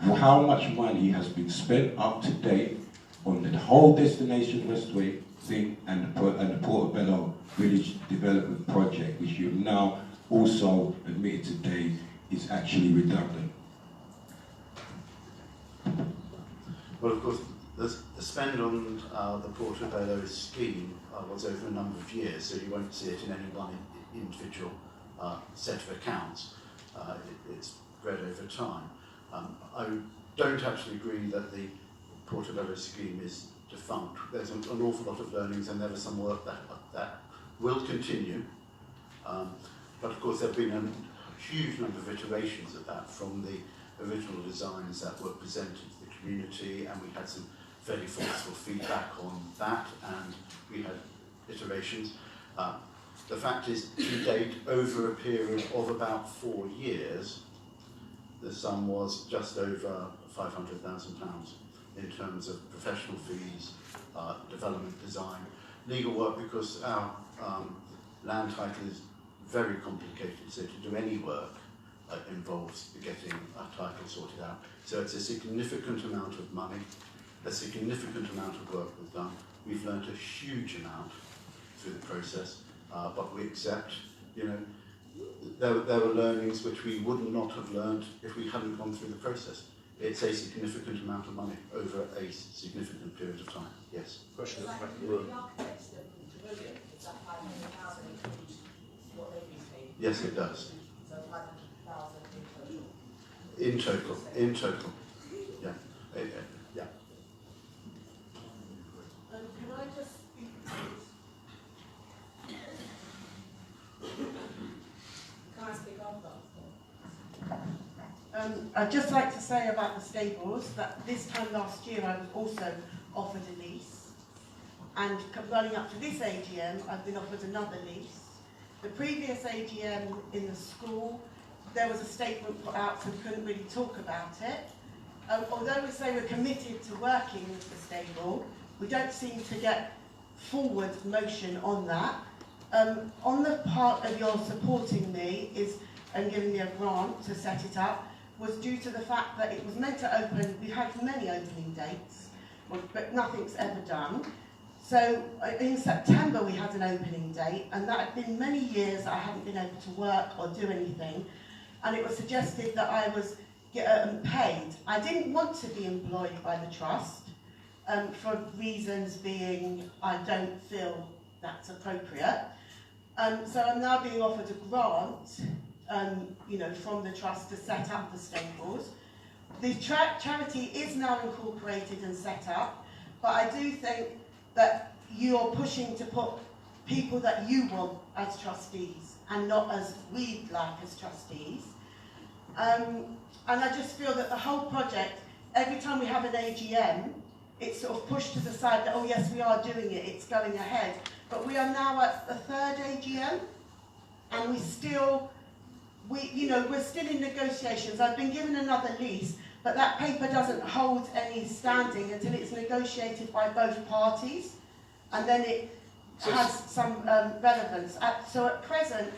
How much money has been spent up to date on the whole Destination Westway thing and the Portobello Village Development Project, which you've now also admitted today is actually redundant? Well, of course, the spend on the Portobello scheme was over a number of years, so you won't see it in any one individual set of accounts. It's spread over time. I don't actually agree that the Portobello scheme is defunct. There's an awful lot of learnings and there is some work that will continue. But of course there have been a huge number of iterations of that, from the original designs that were presented to the community, and we had some fairly forceful feedback on that, and we had iterations. The fact is, to date, over a period of about 4 years, the sum was just over £500,000 in terms of professional fees, development design, legal work, because our land title is very complicated, so to do any work involves getting a title sorted out. So it's a significant amount of money, a significant amount of work was done. We've learned a huge amount through the process, but we accept, you know, there were learnings which we would not have learned if we hadn't gone through the process. It's a significant amount of money over a significant period of time. Yes. Question at the back of the room. Yes, it does. So 500,000 in total. In total. Yeah. Yeah. Can I just speak, please? Can I speak after? I'd just like to say about the stables that this time last year I was also offered a lease, and running up to this AGM I've been offered another lease. The previous AGM in the school, there was a statement put out, so we couldn't really talk about it. Although we say we're committed to working with the stable, we don't seem to get forward motion on that. On the part of your supporting me and giving me a grant to set it up, was due to the fact that it was meant to open. We had many opening dates, but nothing's ever done. So in September we had an opening date, and that had been many years that I hadn't been able to work or do anything, and it was suggested that I was paid. I didn't want to be employed by the trust, for reasons being I don't feel that's appropriate. So I'm now being offered a grant, you know, from the trust to set up the stables. The charity is now incorporated and set up, but I do think that you're pushing to put people that you want as trustees and not as we'd like as trustees. And I just feel that the whole project, every time we have an AGM, it's sort of pushed to the side that, oh yes, we are doing it, it's going ahead. But we are now at the 3rd AGM, and we're still in negotiations. I've been given another lease, but that paper doesn't hold any standing until it's negotiated by both parties, and then it has some relevance. So at present,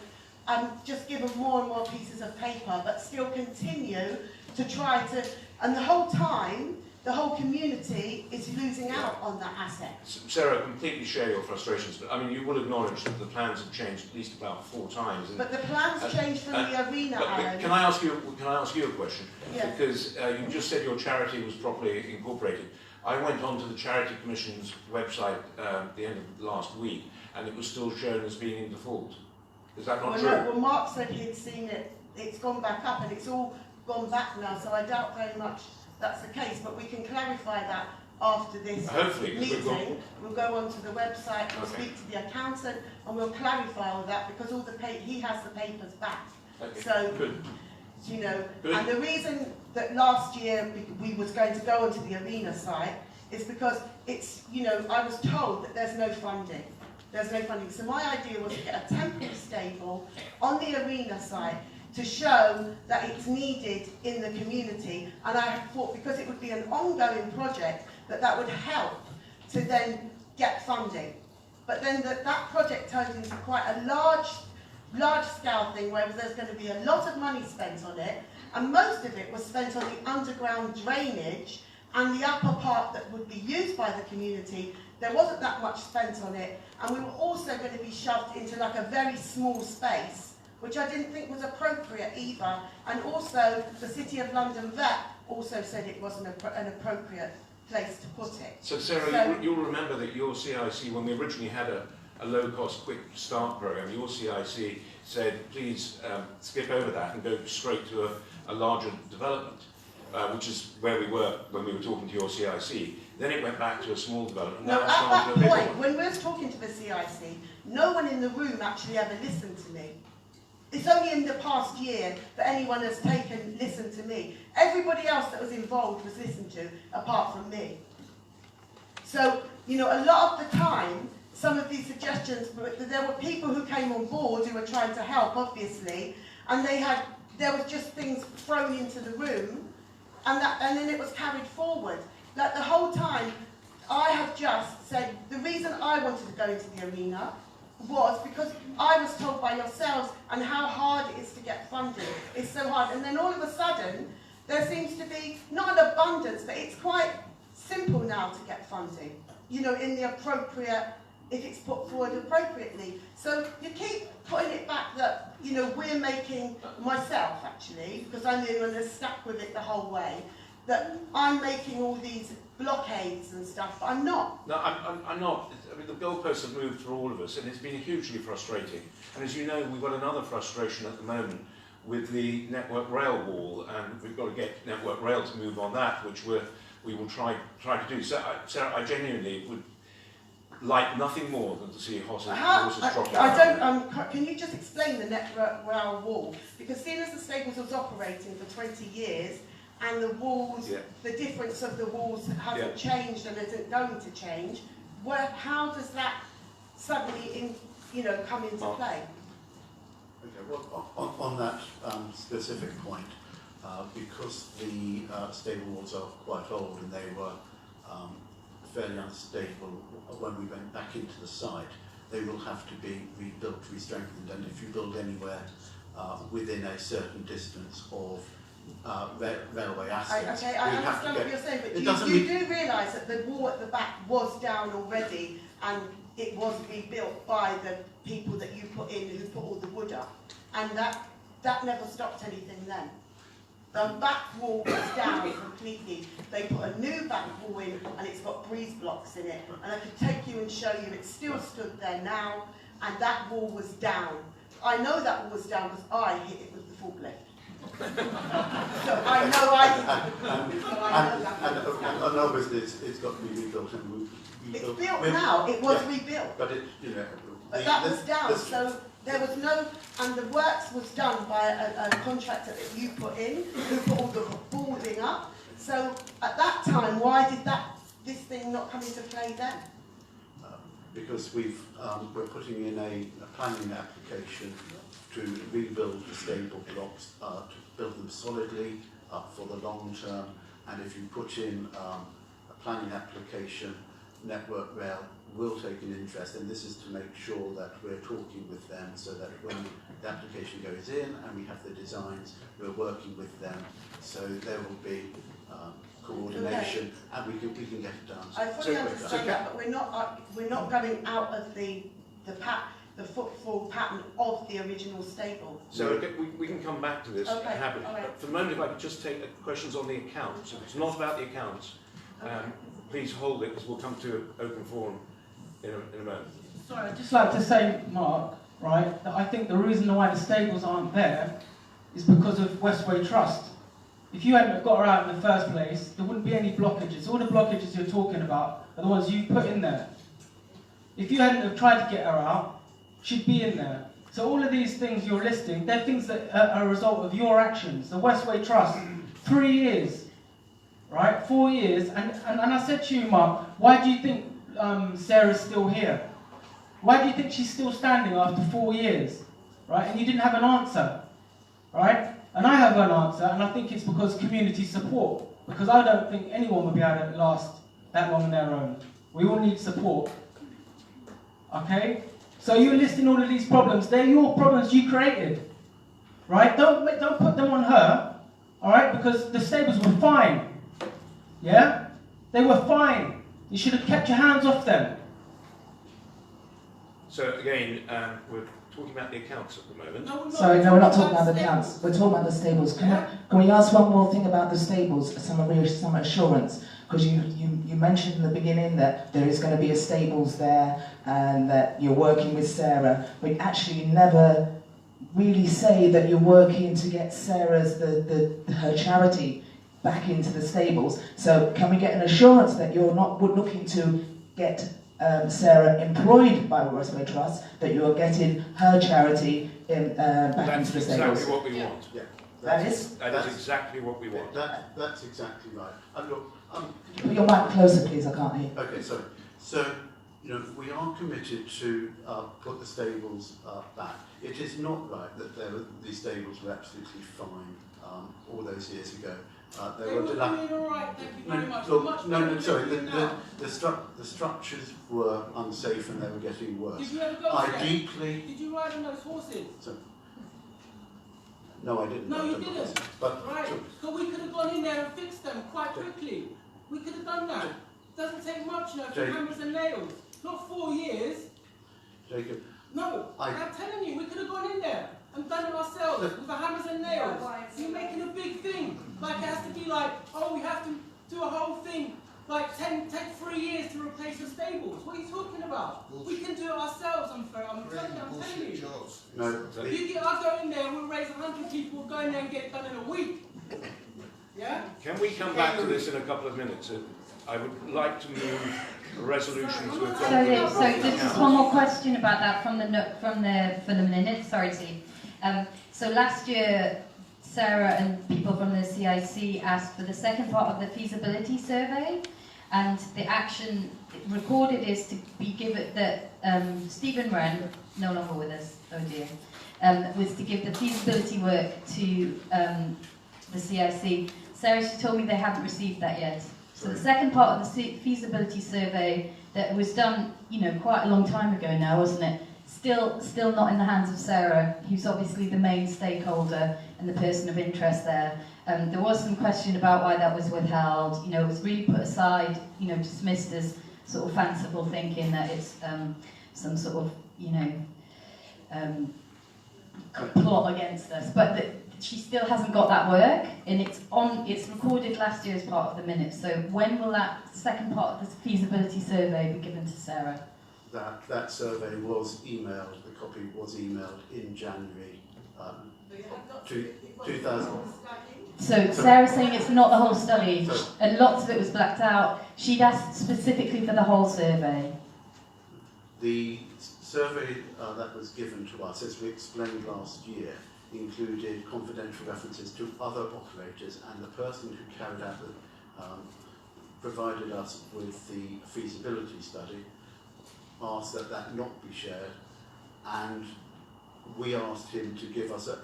I'm just given more and more pieces of paper, but still continue to try to, and the whole time, the whole community is losing out on that asset. Sarah, I completely share your frustrations, but I mean, you will acknowledge that the plans have changed at least about 4 times. And, but the plans changed from the arena, Alan. Can I ask you a question? Yes. Because you just said your charity was properly incorporated. I went onto the Charity Commission's website at the end of last week, and it was still shown as being in default. Is that not true? No, well, Mark said he'd seen it. It's gone back up, and it's all gone back now. So I doubt very much that's the case, but we can clarify that after this meeting. We'll go onto the website, we'll speak to the accountant, and we'll clarify all that, because all he has the papers back. Okay. So, good. You know, Good. and the reason that last year we was going to go onto the arena site is because it's, you know, I was told that there's no funding. There's no funding. So my idea was to get a temporary stable on the arena site to show that it's needed in the community, and I thought because it would be an ongoing project that would help to then get funding. But then that project turned into quite a large scale thing where there's going to be a lot of money spent on it, and most of it was spent on the underground drainage and the upper part that would be used by the community. There wasn't that much spent on it, and we were also going to be shoved into like a very small space, which I didn't think was appropriate either. And also, the City of London Vet also said it wasn't an appropriate place to put it. So Sarah, you'll remember that your CIC, when we originally had a low-cost quick start program, your CIC said, please skip over that and go straight to a larger development, which is where we were when we were talking to your CIC. Then it went back to a small development. No, Now at it's gone that to a big point, one. when we were talking to the CIC, no one in the room actually ever listened to me. It's only in the past year that anyone has listened to me. Everybody else that was involved was listened to, apart from me. So, you know, a lot of the time, some of these suggestions, there were people who came on board who were trying to help, obviously, and there was just things thrown into the room, and then it was carried forward. Like the whole time, I have just said, the reason I wanted to go into the arena was because I was told by yourselves and how hard it is to get funding. It's so hard. And then all of a sudden, there seems to be not an abundance, but it's quite simple now to get funding, you know, in the appropriate, if it's put forward appropriately. So you keep putting it back that, you know, we're making, myself actually, because I'm the one that's stuck with it the whole way, that I'm making all these blockades and stuff, but I'm not. No, I'm not. I mean, the goalposts have moved for all of us, and it's been hugely frustrating. And as you know, we've got another frustration at the moment with the Network Rail wall, and we've got to get Network Rail to move on that, which we will try to do. So, Sarah, I genuinely would like nothing more than to see horses trotting around. Can you just explain the Network Rail wall? Because seeing as the stables was operating for 20 years, and the walls, the difference of the walls hasn't changed and isn't going to change, how does that suddenly, come into play? Okay, well, on that specific point, because the stable walls are quite old and they were fairly unstable when we went back into the site, they will have to be rebuilt, re-strengthened, and if you build anywhere within a certain distance of railway assets. Okay, I understand what you're saying, but you do realise that the wall at the back was down already and it was rebuilt by the people that you put in who put all the wood up, and that never stopped anything then. The back wall was down completely. They put a new back wall in and it's got breeze blocks in it, and I could take you and show you it still stood there now, and that wall was down. I know that wall was down because I hit it with the forklift. So I know I did. And obviously it's got to be rebuilt and rebuilt. It's built now, it was rebuilt. But it, you know... But that was down, so there was no... And the works was done by a contractor that you put in, who put all the boarding up. So at that time, why did this thing not come into play then? Because we're putting in a planning application to rebuild the stable blocks, to build them solidly for the long term, and if you put in a planning application, Network Rail will take an interest, and this is to make sure that we're talking with them so that when the application goes in and we have the designs, we're working with them, so there will be coordination, and we can get it done. I fully understand that, but we're not going out of the footfall pattern of the original stable. So we can come back to this habit. Right. For the moment, if I could just take questions on the accounts. If it's not about the accounts, please hold it, because we'll come to open forum in a moment. Sorry, I'd just like to say, Mark, right, that I think the reason why the stables aren't there is because of Westway Trust. If you hadn't got her out in the first place, there wouldn't be any blockages. All the blockages you're talking about are the ones you put in there. If you hadn't have tried to get her out, she'd be in there. So all of these things you're listing, they're things that are a result of your actions. The Westway Trust, 3 years, right? 4 years. And I said to you, Mark, why do you think Sarah's still here? Why do you think she's still standing after 4 years, right? And you didn't have an answer, right? And I have an answer, and I think it's because community support. Because I don't think anyone will be able to last that long on their own. We all need support. Okay? So you're listing all of these problems. They're your problems you created, right? Don't put them on her, all right? Because the stables were fine, yeah? They were fine. You should have kept your hands off them. So again, we're talking about the accounts at the moment. No, we're not. Sorry, no, we're not talking about the stables. accounts. We're talking about the stables. Yeah. Can we ask one more thing about the stables? Some assurance, because you mentioned in the beginning that there is going to be a stables there and that you're working with Sarah, but actually you never really say that you're working to get Sarah's her charity back into the stables. So can we get an assurance that you're not looking to get Sarah employed by Westway Trust, that you are getting her charity back into the stables? That's exactly what we want. Yeah. That is exactly what we want. That's exactly right. And look, Put your mic closer, please. I can't hear. okay, sorry. So, you know, we are committed to put the stables back. It is not right that the stables were absolutely fine all those years ago. They were doing all right, thank you very much. Sorry. The structures were unsafe and they were getting worse. Did you ever go there? Did you ride on those horses? No, I didn't. No, you didn't. But right. So we could have gone in there and fixed them quite quickly. We could have done that. It doesn't take much, you know, for hammers and nails. Not 4 years. Jacob. No, I'm telling you, we could have gone in there and done it ourselves with the hammers and nails. You're making a big thing. Like it has to be like, oh, we have to do a whole thing. Like take 3 years to replace the stables. What are you talking about? We can do it ourselves. I'm telling you. No. I'll go in there and we'll raise 100 people, go in there and get it done in a week. Yeah? Can we come back to this in a couple of minutes? I would like to move a resolution to adopt. So there's just one more question about that from the minutes. Sorry, Steve. So last year, Sarah and people from the CIC asked for the second part of the feasibility survey, and the action recorded is to be given that Stephen Wren, no longer with us, oh dear, was to give the feasibility work to the CIC. Sarah, she told me they haven't received that yet. So the second part of the feasibility survey that was done, you know, quite a long time ago now, wasn't it? Still not in the hands of Sarah, who's obviously the main stakeholder and the person of interest there. There was some question about why that was withheld. You know, it was really put aside, you know, dismissed as sort of fanciful thinking that it's some sort of, you know, plot against us. But she still hasn't got that work, and it's recorded last year as part of the minutes. So when will that second part of the feasibility survey be given to Sarah? That survey was emailed, the copy was emailed in January 2000. So Sarah's saying it's not the whole study, and lots of it was blacked out. She'd asked specifically for the whole survey. The survey that was given to us, as we explained last year, included confidential references to other operators, and the person who carried out provided us with the feasibility study asked that not be shared, and we asked him to give us a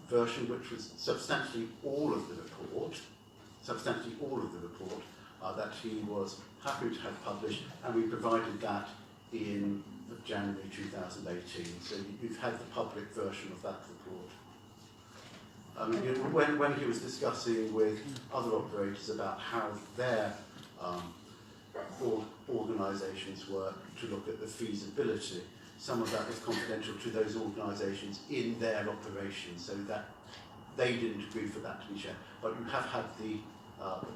version which was substantially all of the report that he was happy to have published, and we provided that in January 2018. So you've had the public version of that report. When he was discussing with other operators about how their organisations work to look at the feasibility, some of that was confidential to those organisations in their operations, so that they didn't agree for that to be shared. But you have had the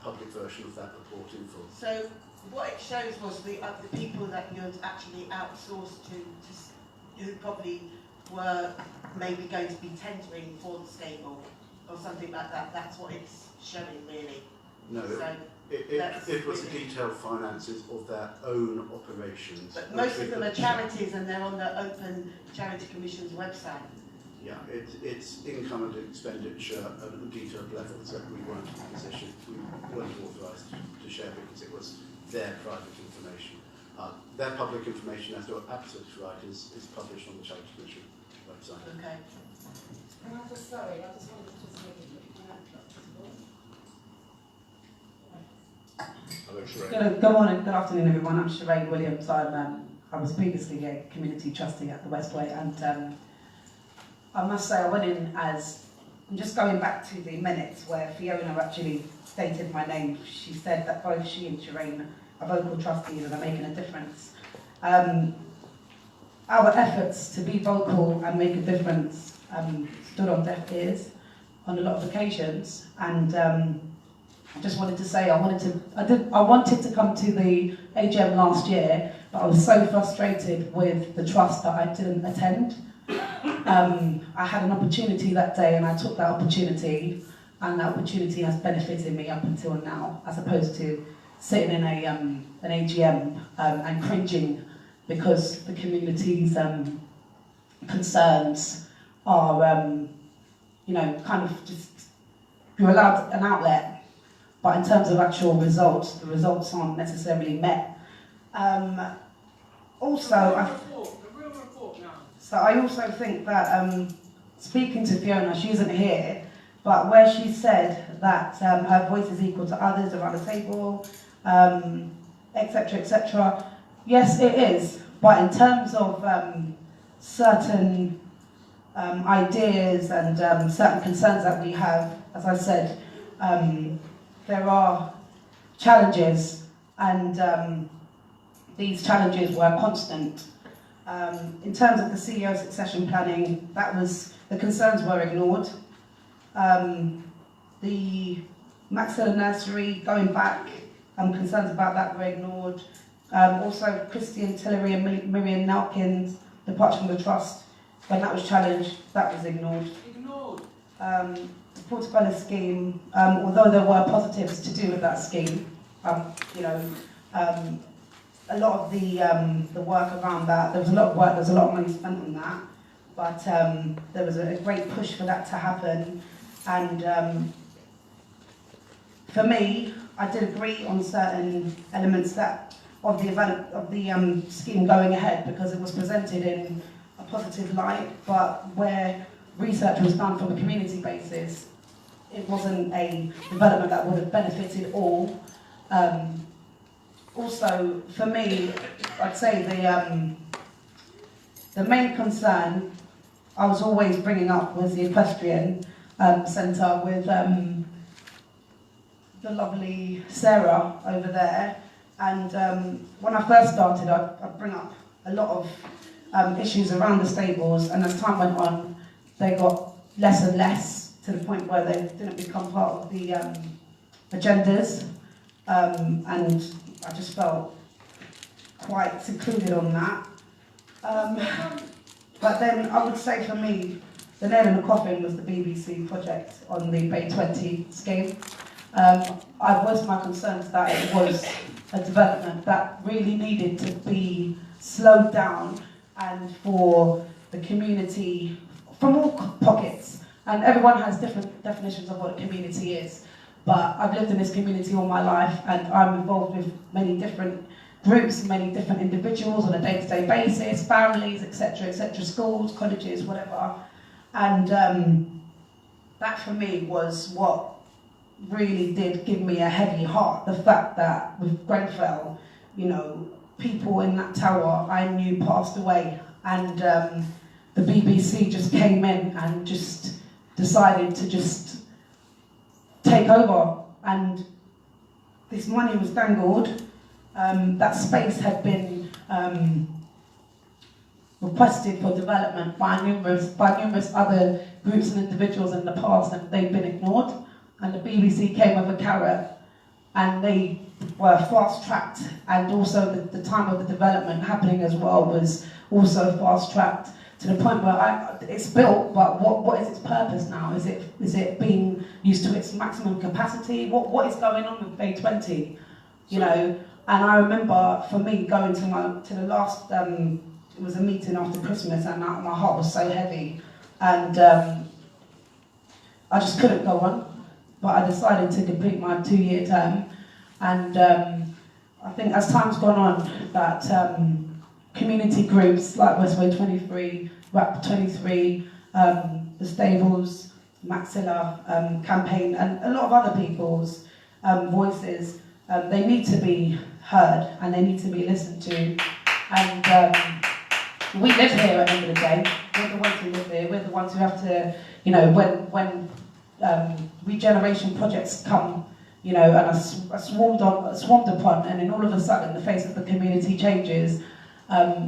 public version of that report in full. So what it shows was the people that you'd actually outsourced to who probably were maybe going to be tendering for the stable or something like that. That's what it's showing, really. No, so it was the detailed finances of their own operations. But most of them are charities, and they're on the Open Charity Commission's website. Yeah, it's income and expenditure at detailed levels that we weren't in a position, we weren't authorised to share because it was their private information. Their public information, as you're absolutely right, is published on the Charity Commission website. Okay. And I'm just sorry, I just wanted to make it Good morning, good afternoon everyone. I'm Sheree Williams. I was previously a community trustee at the Westway, and I must say I went in as, I'm just going back to the minutes where Fiona actually stated my name. She said that both she and Sheree are vocal trustees and are making a difference. our efforts to be vocal and make a difference stood on deaf ears on a lot of occasions, and I just wanted to say I wanted to come to the AGM last year, but I was so frustrated with the trust that I didn't attend. I had an opportunity that day and I took that opportunity, and that opportunity has benefited me up until now, as opposed to sitting in an AGM and cringing because the community's concerns are, you know, kind of just, you're allowed an outlet, but in terms of actual results, the results aren't necessarily met. So I also think that, speaking to Fiona, she isn't here, but where she said that her voice is equal to others around the table, etc., etc., yes, it is, but in terms of certain ideas and certain concerns that we have, as I said, there are challenges, and these challenges were constant. In terms of the CEO succession planning, the concerns were ignored. The Maxilla Nursery, going back, concerns about that were ignored. Also, Christian Tillery and Miriam Nelkins' departure from the trust, when that was challenged, that was ignored. The Portobello scheme, although there were positives to do with that scheme, you know, a lot of the work around that, there was a lot of work, there was a lot of money spent on that, but there was a great push for that to happen, and for me, I did agree on certain elements of the scheme going ahead, because it was presented in a positive light, but where research was done from a community basis, it wasn't a development that would have benefited all. Also, for me, I'd say the main concern I was always bringing up was the equestrian centre with the lovely Sarah over there. And when I first started, I'd bring up a lot of issues around the stables, and as time went on, they got less and less, to the point where they didn't become part of the agendas, and I just felt quite secluded on that. But then I would say, for me, the nail in the coffin was the BBC project on the Bay 20 scheme. I voiced my concerns that it was a development that really needed to be slowed down, and for the community from all pockets, and everyone has different definitions of what a community is, but I've lived in this community all my life, and I'm involved with many different groups, many different individuals on a day-to-day basis, families, etc., schools, colleges, whatever, and that for me was what really did give me a heavy heart, the fact that with Grenfell, you know, people in that tower I knew passed away, and the BBC just came in and just decided to just take over, and this money was dangled. That space had been requested for development by numerous other groups and individuals in the past, and they've been ignored. And the BBC came with a carrot, and they were fast-tracked, and also the time of the development happening as well was also fast-tracked, to the point where it's built, but what is its purpose now? Is it being used to its maximum capacity? What is going on with Bay 20? You know, and I remember, for me, going to the last, it was a meeting after Christmas, and my heart was so heavy, and I just couldn't go on. But I decided to complete my 2-year term, and I think as time's gone on, that community groups like Westway 23, WAP 23, the Stables, Maxilla campaign, and a lot of other people's voices, they need to be heard and they need to be listened to. And we live here at the end of the day. We're the ones who live here. We're the ones who have to, you know, when regeneration projects come, you know, and are swarmed upon, and then all of a sudden the face of the community changes.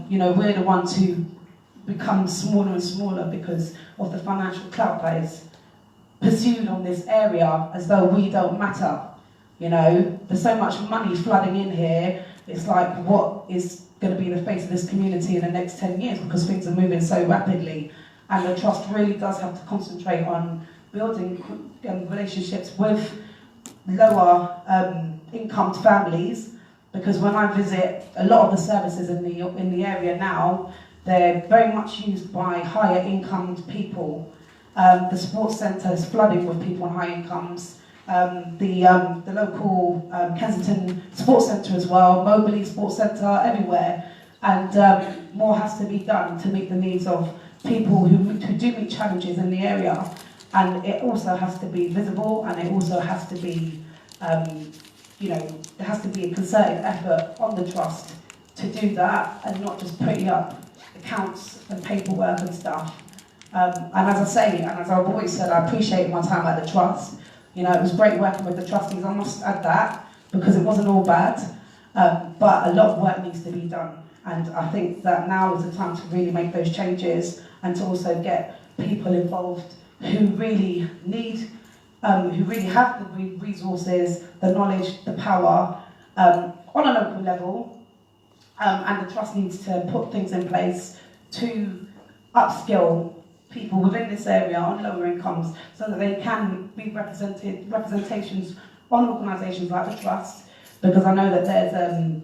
you know, we're the ones who become smaller and smaller because of the financial clout that is pursued on this area, as though we don't matter. You know, there's so much money flooding in here. It's like, what is going to be the face of this community in the next 10 years, because things are moving so rapidly, and the trust really does have to concentrate on building relationships with lower income families, because when I visit a lot of the services in the area now, they're very much used by higher income people. The sports centre is flooding with people on high incomes. The local Kensington Sports Centre as well, Mobley Sports Centre, everywhere. And more has to be done to meet the needs of people who do meet challenges in the area. And it also has to be visible, and it also has to be, you know, there has to be a concerted effort on the trust to do that, and not just putting up accounts and paperwork and stuff. And as I say, and as I've always said, I appreciate my time at the trust. You know, it was great working with the trustees, I must add that, because it wasn't all bad. But a lot of work needs to be done. And I think that now is the time to really make those changes, and to also get people involved who really need, who really have the resources, the knowledge, the power, on a local level. And the trust needs to put things in place to upskill people within this area on lower incomes, so that they can be representations on organisations like the trust, because I know that there's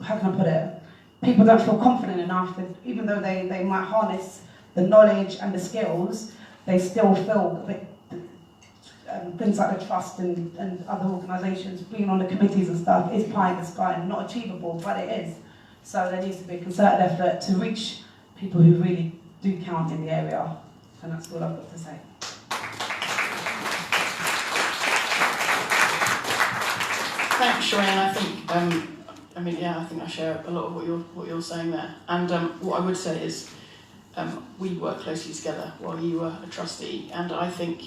how can I put it? People don't feel confident enough that, even though they might harness the knowledge and the skills, they still feel a bit, things like the trust and other organisations, being on the committees and stuff, is pie in the sky and not achievable, but it is. So there needs to be a concerted effort to reach people who really do count in the area. And that's all I've got to say. Thanks, Shireen. I think, I think I share a lot of what you're saying there. And what I would say is, we worked closely together while you were a trustee, and I think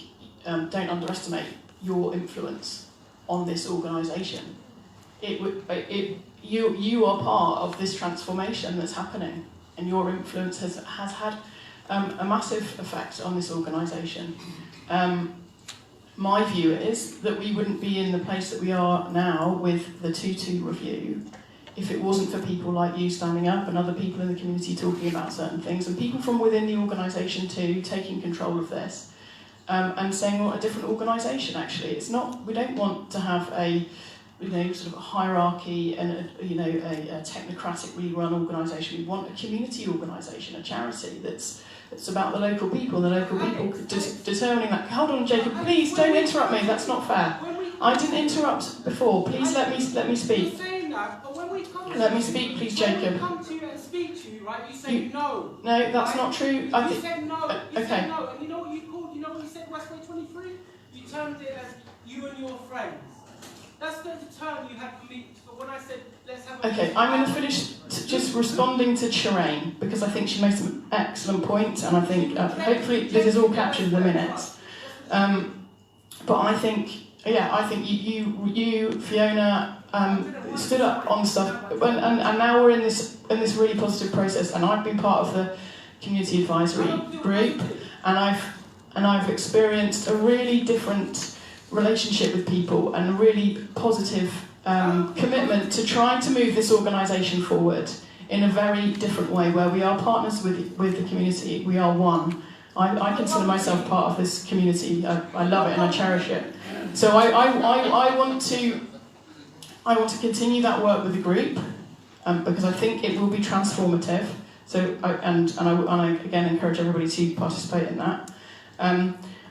don't underestimate your influence on this organisation. You are part of this transformation that's happening, and your influence has had a massive effect on this organisation. My view is that we wouldn't be in the place that we are now with the 2-2 review if it wasn't for people like you standing up, and other people in the community talking about certain things, and people from within the organisation too taking control of this, and saying, well, a different organisation actually. It's not, we don't want to have a sort of a hierarchy and a technocratically run organisation. We want a community organisation, a charity that's about the local people determining that. Hold on, Jacob, please don't interrupt me. That's not fair. I didn't interrupt before. Please let me speak. Let me speak, please, Jacob. When we come to you and speak to you, right? You say no. No, that's not true. You said no. You said no. And you know what you called? You know what you said, Westway 23? You termed it as you and your friends. That's the term you have leaked. But when I said let's have a... Okay, I'm going to finish just responding to Shireen, because I think she made some excellent points, and I think hopefully this is all captured in the minutes. But I think you Fiona, stood up on stuff, and now we're in this really positive process, and I've been part of the community advisory group, and I've experienced a really different relationship with people, and a really positive commitment to trying to move this organisation forward in a very different way, where we are partners with the community. We are one. I consider myself part of this community. I love it and I cherish it. So I want to continue that work with the group, because I think it will be transformative. So I again encourage everybody to participate in that.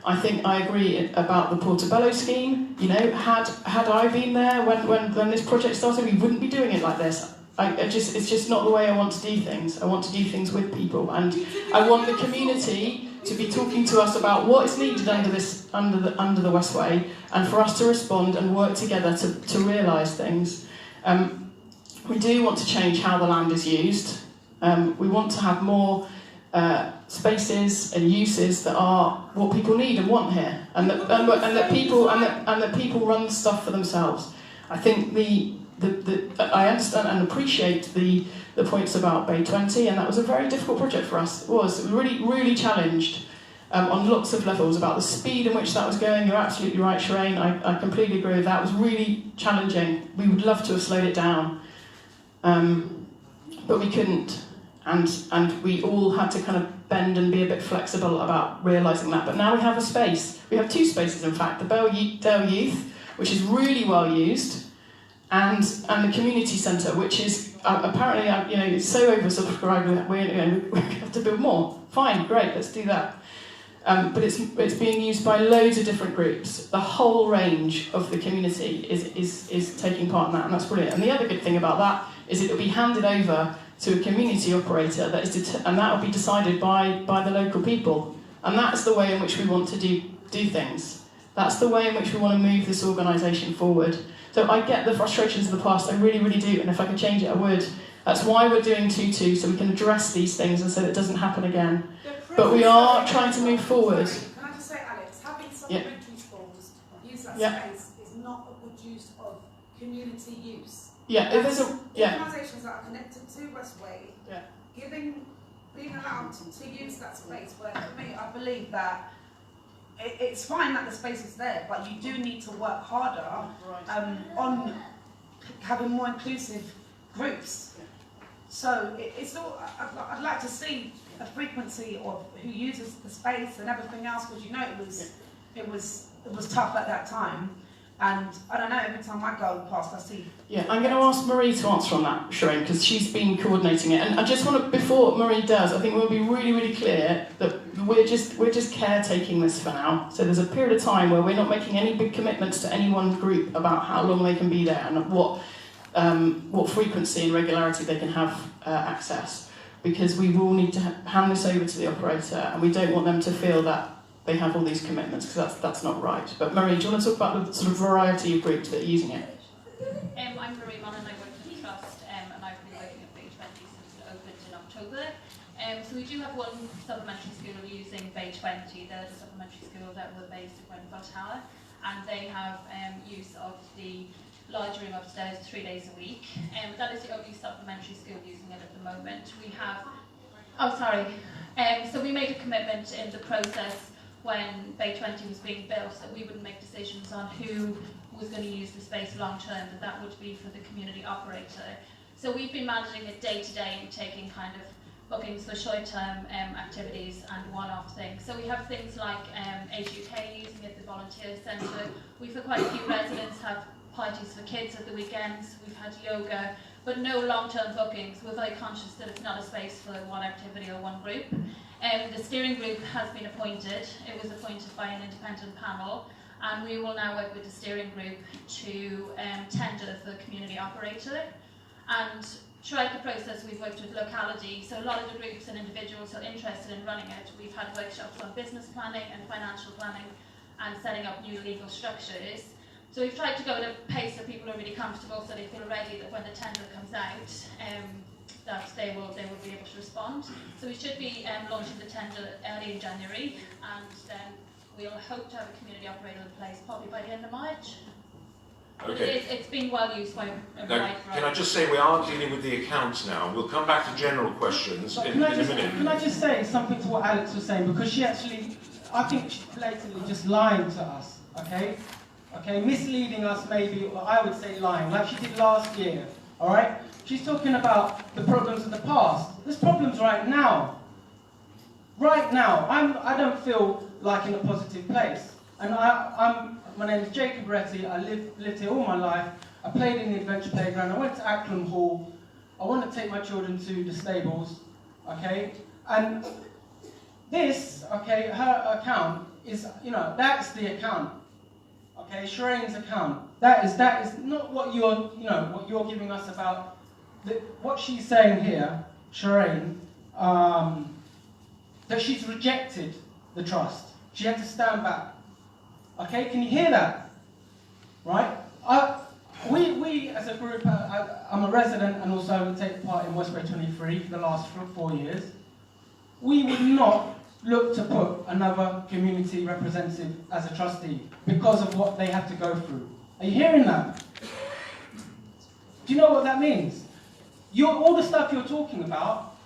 I think I agree about the Portobello scheme. You know, had I been there when this project started, we wouldn't be doing it like this. It's just not the way I want to do things. I want to do things with people, and I want the community to be talking to us about what is needed under the Westway, and for us to respond and work together to realise things. We do want to change how the land is used. We want to have more spaces and uses that are what people need and want here, and that people run stuff for themselves. I think I understand and appreciate the points about Bay 20, and that was a very difficult project for us. It was really, really challenged on lots of levels about the speed in which that was going. You're absolutely right, Shireen. I completely agree with that. It was really challenging. We would love to have slowed it down, but we couldn't. And we all had to kind of bend and be a bit flexible about realising that. But now we have a space. We have two spaces, in fact. The Dale Youth, which is really well used, and the community centre, which is apparently, it's so oversubscribed. We have to build more. Fine, great, let's do that. But it's being used by loads of different groups. The whole range of the community is taking part in that, and that's brilliant. And the other good thing about that is it will be handed over to a community operator and that will be decided by the local people. And that's the way in which we want to do things. That's the way in which we want to move this organisation forward. So I get the frustrations of the past, I really, really do, and if I could change it, I would. That's why we're doing 2-2, so we can address these things and so that it doesn't happen again. But we are trying to move forward. Can I just say, Alex, having supplementary schools use that space is not a good use of community use. Yeah, if there's organisations that are connected to Westway, being allowed to use that space, where for me, I believe that it's fine that the space is there, but you do need to work harder on having more inclusive groups. So it's all, I'd like to see a frequency of who uses the space and everything else, because it was tough at that time. And I don't know, every time I go past, I see. Yeah, I'm going to ask Marie to answer on that, Shireen, because she's been coordinating it. And I just want to, before Marie does, I think we'll be really, really clear that we're just caretaking this for now. So there's a period of time where we're not making any big commitments to any one group about how long they can be there and what frequency and regularity they can have access. Because we will need to hand this over to the operator, and we don't want them to feel that they have all these commitments, because that's not right. But Marie, do you want to talk about the sort of variety of groups that are using it? I'm Marie Mann and I work for the Trust, and I've been working at Bay 20 since it opened in October. So we do have one supplementary school using Bay 20. They're the supplementary school that were based at Grenfell Tower, and they have use of the large room upstairs 3 days a week. That is the only supplementary school using it at the moment. We have, so we made a commitment in the process when Bay 20 was being built that we wouldn't make decisions on who was going to use the space long term, that would be for the community operator. So we've been managing it day to day and taking kind of bookings for short term activities and one-off things. So we have things like Age UK using it, the volunteer centre. We've had quite a few residents have parties for kids at the weekends. We've had yoga, but no long-term bookings. We're very conscious that it's not a space for one activity or one group. The steering group has been appointed. It was appointed by an independent panel, and we will now work with the steering group to tender for the community operator. And throughout the process, we've worked with locality, so a lot of the groups and individuals are interested in running it. We've had workshops on business planning and financial planning and setting up new legal structures. So we've tried to go at a pace that people are really comfortable, so they feel ready that when the tender comes out, that they will be able to respond. So we should be launching the tender early in January, and then we'll hope to have a community operator in place probably by the end of March. Okay. It's been well used by a Now, can I just say we are dealing with the accounts now. We'll come back to general questions in a minute. Can I just say something to what Alex was saying? Because she actually, I think she's blatantly just lying to us, okay? Okay, misleading us maybe, or I would say lying, like she did last year, all right? She's talking about the problems of the past. There's problems right now. Right now. I don't feel like in a positive place. And my name is Jacob Retty. I lived here all my life. I played in the Adventure Playground. I went to Acklam Hall. I want to take my children to the stables, okay? And this, okay, her account is, that's the account. Okay, Shireen's account. That is not what you're giving us about. What she's saying here, Shireen, that she's rejected the trust. She had to stand back. Okay, can you hear that? Right? We as a group, I'm a resident and also take part in Westway 23 for the last 4 years. We would not look to put another community representative as a trustee because of what they have to go through. Are you hearing that? Do you know what that means? All the stuff you're talking about,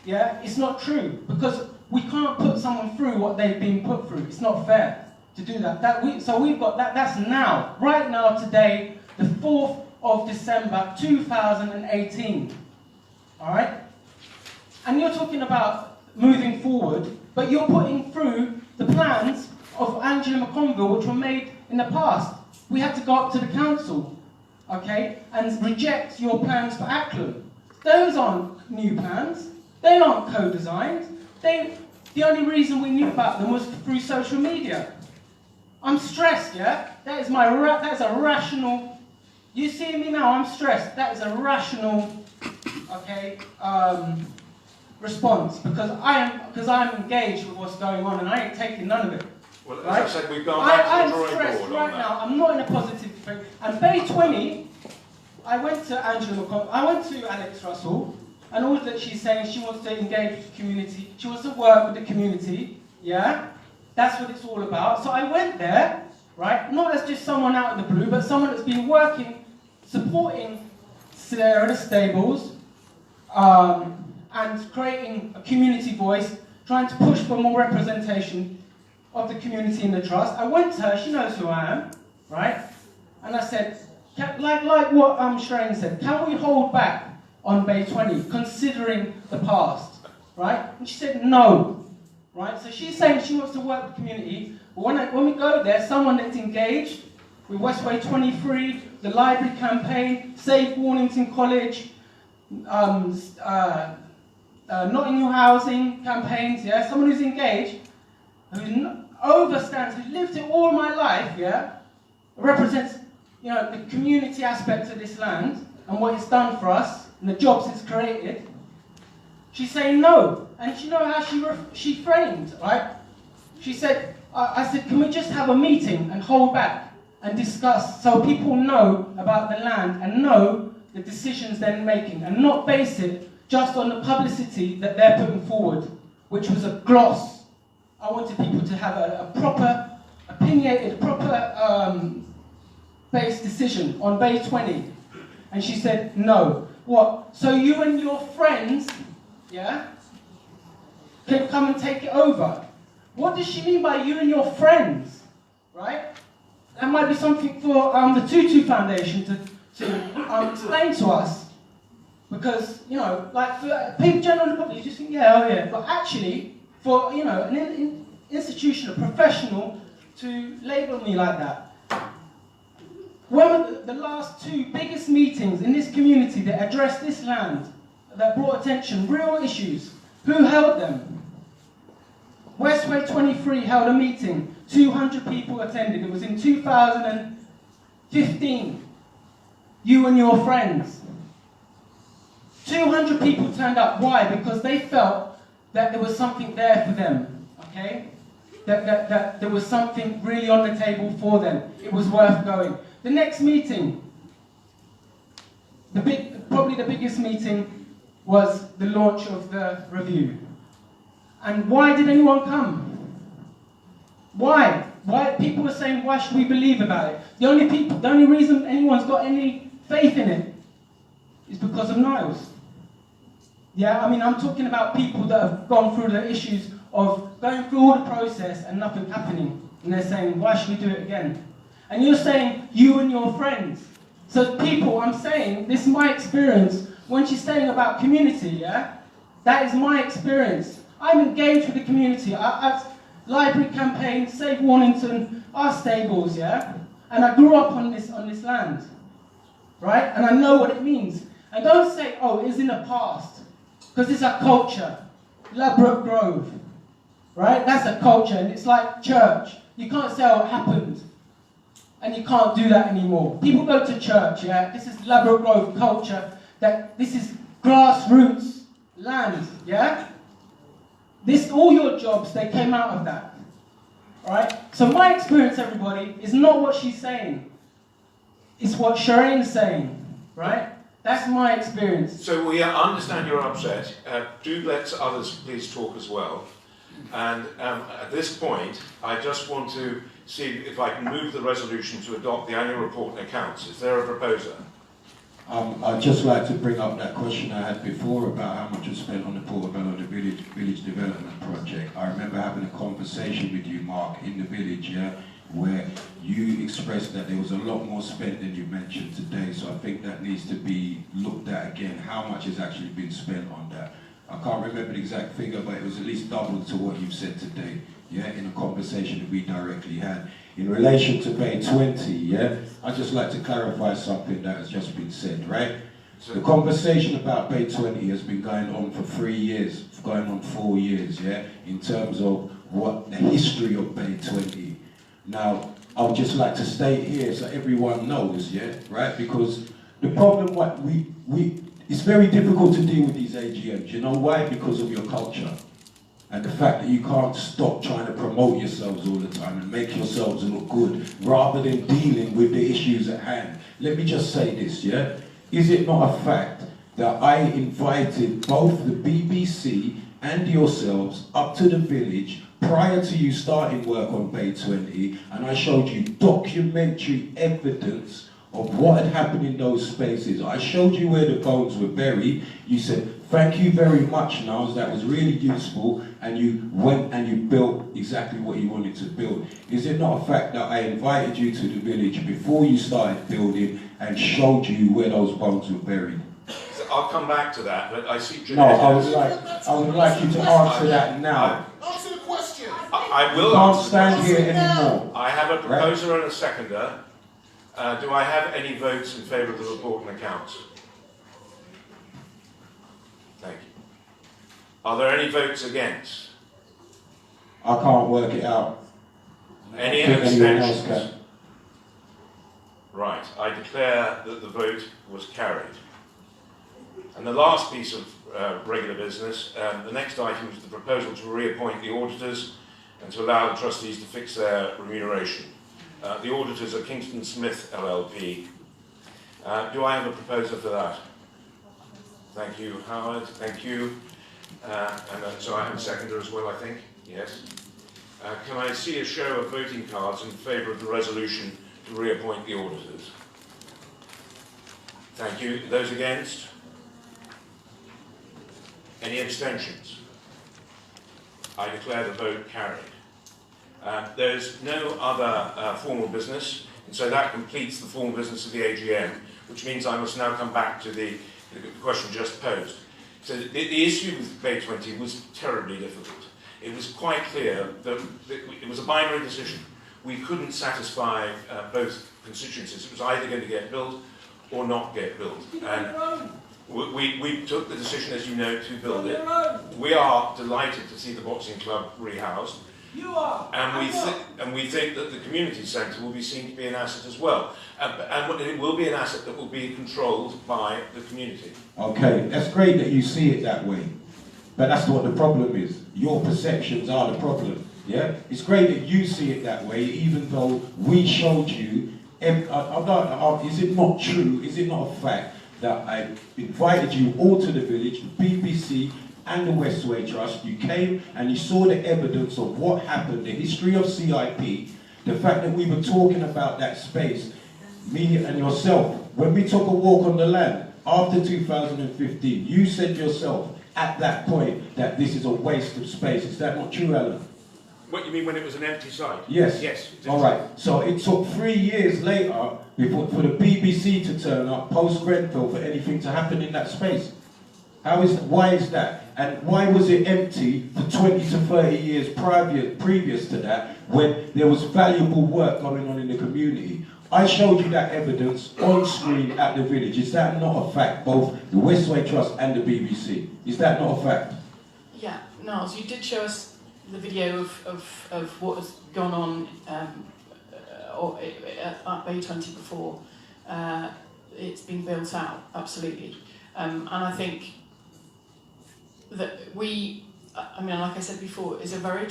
yeah, it's not true, because we can't put someone through what they've been put through. It's not fair to do that. So we've got that. That's now, right now, today, the 4th of December 2018. All right? And you're talking about moving forward, but you're putting through the plans of Angela McConville, which were made in the past. We had to go up to the council, okay, and reject your plans for Acklam. Those aren't new plans. They aren't co-designed. The only reason we knew about them was through social media. I'm stressed, yeah? That's a rational... You see me now, I'm stressed. That is a rational, okay, response, because I'm engaged with what's going on and I ain't taking none of it. Well, as right? I said, we've gone back to the drawing board on that. I'm stressed right now. I'm not in a positive thing. And Bay 20, I went to Angela McConville, I went to Alex Russell, and all that she's saying, she wants to engage with the community, she wants to work with the community, yeah? That's what it's all about. So I went there, right? Not as just someone out of the blue, but someone that's been working, supporting Sarah, the stables, and creating a community voice, trying to push for more representation of the community in the trust. I went to her, she knows who I am, right? And I said, like what Shireen said, can we hold back on Bay 20, considering the past, right? And she said no, right? So she's saying she wants to work with the community, but when we go there, someone that's engaged with Westway 23, the library campaign, Save Warnington College, Notting Hill housing campaigns, yeah? Someone who's engaged, who overstands, who lived it all my life, yeah? Represents, you know, the community aspect of this land and what it's done for us and the jobs it's created. She's saying no. And you know how she framed, right? She said, I said, can we just have a meeting and hold back and discuss so people know about the land and know the decisions they're making and not base it just on the publicity that they're putting forward, which was a gloss. I wanted people to have a proper, opinionated, proper based decision on Bay 20. And she said, no. What? So you and your friends, yeah, can come and take it over? What does she mean by you and your friends, right? That might be something for the Tutu Foundation to explain to us. Because, you know, like for people generally public, you just think, yeah, oh yeah. But actually, for, you know, an institution, a professional, to label me like that. When were the last two biggest meetings in this community that addressed this land, that brought attention, real issues? Who held them? Westway 23 held a meeting. 200 people attended. It was in 2015. You and your friends. 200 people turned up. Why? Because they felt that there was something there for them. Okay? That there was something really on the table for them. It was worth going. The next meeting, probably the biggest meeting, was the launch of the review. And why did anyone come? Why? Why? People were saying, why should we believe about it? The only reason anyone's got any faith in it is because of Niles. Yeah, I mean, I'm talking about people that have gone through the issues of going through all the process and nothing happening. And they're saying, why should we do it again? And you're saying, you and your friends. So people, I'm saying, this is my experience. When she's saying about community, yeah? That is my experience. I'm engaged with the community. I've library campaign, Save Warnington, our stables, yeah? And I grew up on this land, right? And I know what it means. And don't say, oh, it's in the past, because it's a culture. Ladbroke Grove, right? That's a culture, and it's like church. You can't say, oh, it happened. And you can't do that anymore. People go to church, yeah? This is Ladbroke Grove culture, that this is grassroots land, yeah? All your jobs, they came out of that, right? So my experience, everybody, is not what she's saying. It's what Shireen's saying, right? That's my experience. So we understand you're upset. Do let others please talk as well. And at this point, I just want to see if I can move the resolution to adopt the annual report and accounts. Is there a proposer? I'd just like to bring up that question I had before about how much was spent on the Portobello village development project. I remember having a conversation with you, Mark, in the village, yeah, where you expressed that there was a lot more spent than you mentioned today. So I think that needs to be looked at again. How much has actually been spent on that? I can't remember the exact figure, but it was at least double to what you've said today, yeah, in a conversation that we directly had. In relation to Bay 20, yeah, I'd just like to clarify something that has just been said, right? So the conversation about Bay 20 has been going on for 3 years, going on 4 years, yeah, in terms of what the history of Bay 20. Now, I would just like to state here so everyone knows, yeah, right? Because the problem, what it's very difficult to deal with these AGMs. You know why? Because of your culture. And the fact that you can't stop trying to promote yourselves all the time and make yourselves look good, rather than dealing with the issues at hand. Let me just say this, yeah? Is it not a fact that I invited both the BBC and yourselves up to the village prior to you starting work on Bay 20, and I showed you documentary evidence of what had happened in those spaces? I showed you where the bones were buried. You said, thank you very much, Niles, that was really useful, and you went and you built exactly what you wanted to build. Is it not a fact that I invited you to the village before you started building and showed you where those bones were buried? So I'll come back to that, but I see... No, I would like you to answer that now. Answer the question. I will. You can't stand here anymore. I have a proposer and a seconder. Do I have any votes in favour of the report and accounts? Thank you. Are there any votes against? I can't work it out. Any I think anyone else abstentions? can. Right, I declare that the vote was carried. And the last piece of regular business, the next item is the proposal to reappoint the auditors and to allow the trustees to fix their remuneration. The auditors are Kingston Smith LLP. Do I have a proposer for that? Thank you, Howard. Thank you. So I have a seconder as well, I think. Yes. Can I see a show of voting cards in favour of the resolution to reappoint the auditors? Thank you. Those against? Any abstentions? I declare the vote carried. There's no other formal business, and so that completes the formal business of the AGM, which means I must now come back to the question just posed. So the issue with Bay 20 was terribly difficult. It was quite clear that it was a binary decision. We couldn't satisfy both constituencies. It was either going to get built or not get built. And we took the decision, as you know, to build it. We are delighted to see the boxing club rehoused. You are. And we think that the community centre will be seen to be an asset as well. And it will be an asset that will be controlled by the community. Okay, that's great that you see it that way. But that's what the problem is. Your perceptions are the problem. Yeah? It's great that you see it that way, even though we showed you. Is it not true? Is it not a fact that I invited you all to the village, the BBC and the Westway Trust? You came and you saw the evidence of what happened, the history of CIP, the fact that we were talking about that space, me and yourself. When we took a walk on the land after 2015, you said yourself at that point that this is a waste of space. Is that not true, Alan? What, you mean when it was an empty site? Yes. Yes. All right. So it took 3 years later for the BBC to turn up post-Grenfell for anything to happen in that space. Why is that? And why was it empty for 20 to 30 years previous to that, when there was valuable work going on in the community? I showed you that evidence on screen at the village. Is that not a fact, both the Westway Trust and the BBC? Is that not a fact? Yeah, Niles, you did show us the video of what has gone on at Bay 20 before it's been built out, absolutely. And I think that I mean, like I said before, it's a very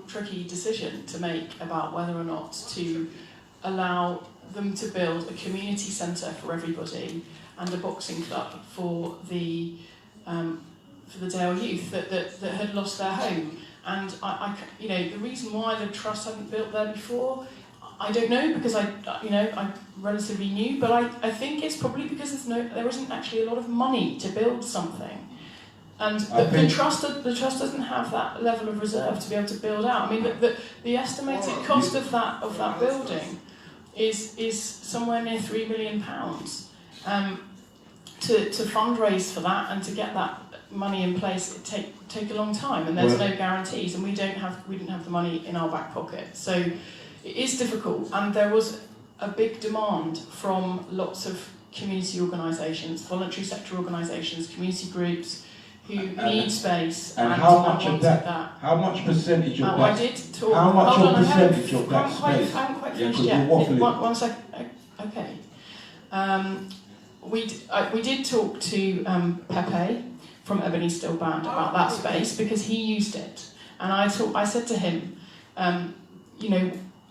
tricky decision to make about whether or not to allow them to build a community centre for everybody and a boxing club for the Dale youth that had lost their home. And you know, the reason why the trust hadn't built there before, I don't know, because I'm relatively new, but I think it's probably because there isn't actually a lot of money to build something. And the trust doesn't have that level of reserve to be able to build out. I mean, the estimated cost of that building is somewhere near £3 million. To fundraise for that and to get that money in place, it take a long time, and there's no guarantees, and we didn't have the money in our back pocket. So it is difficult, and there was a big demand from lots of community organisations, voluntary sector organisations, community groups who need space. And how much of that? How much percentage of that? I did talk. How much hold on, percentage of that space? I haven't quite Yeah, finished because yet. you're waffling. One second. Okay. We did talk to Pepe from Ebony Still Band about that space, because he used it, and I said to him,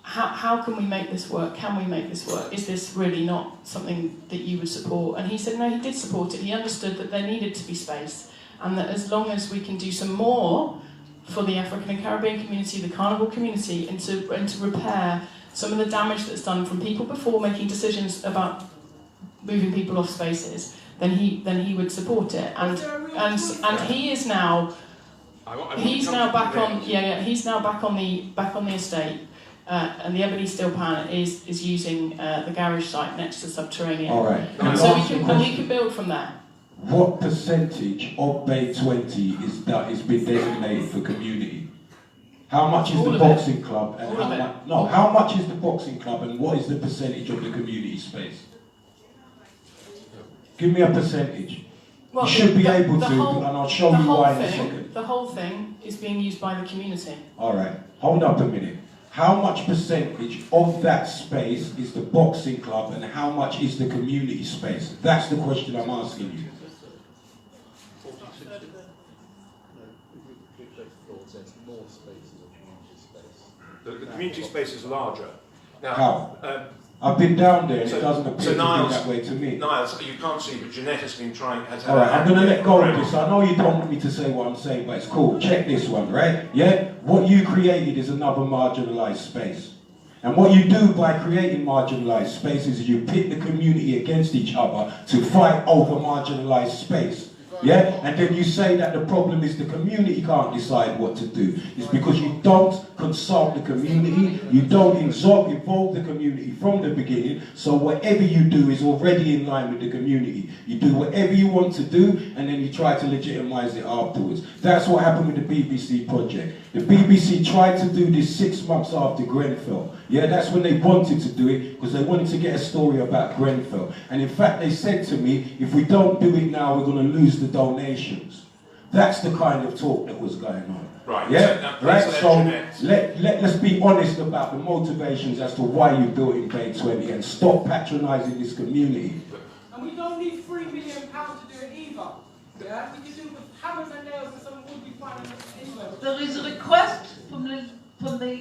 how can we make this work? Can we make this work? Is this really not something that you would support? And he said no, he did support it. He understood that there needed to be space, and that as long as we can do some more for the African and Caribbean community, the carnival community, and to repair some of the damage that's done from people before making decisions about moving people off spaces, then he would support it. And he is now he's now back on the estate. And the Ebony Steel Pan is using the garage site next to Subterranean. All right. And so we can build from there. What percentage of Bay 20 is been designated for community? How much is the boxing club? And how much is the boxing club, and what is the percentage of the community space? Give me a percentage. Well, you should be able to, and I'll show you why in a second. The whole thing is being used by the community. All right. Hold up a minute. How much percentage of that space is the boxing club, and how much is the community space? That's the question I'm asking you. The community space is larger. Now, how? I've been down there, and it doesn't appear to be Niles, that way to me. Niles, you can't see, but Jeanette has been trying. All right, I'm going to let go of this. I know you don't want me to say what I'm saying, but it's cool. Check this one, right? Yeah? What you created is another marginalised space. And what you do by creating marginalised spaces is you pit the community against each other to fight over marginalised space. Yeah? And then you say that the problem is the community can't decide what to do. It's because you don't consult the community, you don't involve the community from the beginning, so whatever you do is already in line with the community. You do whatever you want to do, and then you try to legitimise it afterwards. That's what happened with the BBC project. The BBC tried to do this 6 months after Grenfell. Yeah, that's when they wanted to do it, because they wanted to get a story about Grenfell. And in fact, they said to me, if we don't do it now, we're going to lose the donations. That's the kind of talk that was going on. Right. Yeah. Right. So let's be honest about the motivations as to why you built in Bay 20, and stop patronising this community. And we don't need £3 million to do it either. Yeah, we can do it with hammers and nails, and someone would be fine anyway. There is a request from the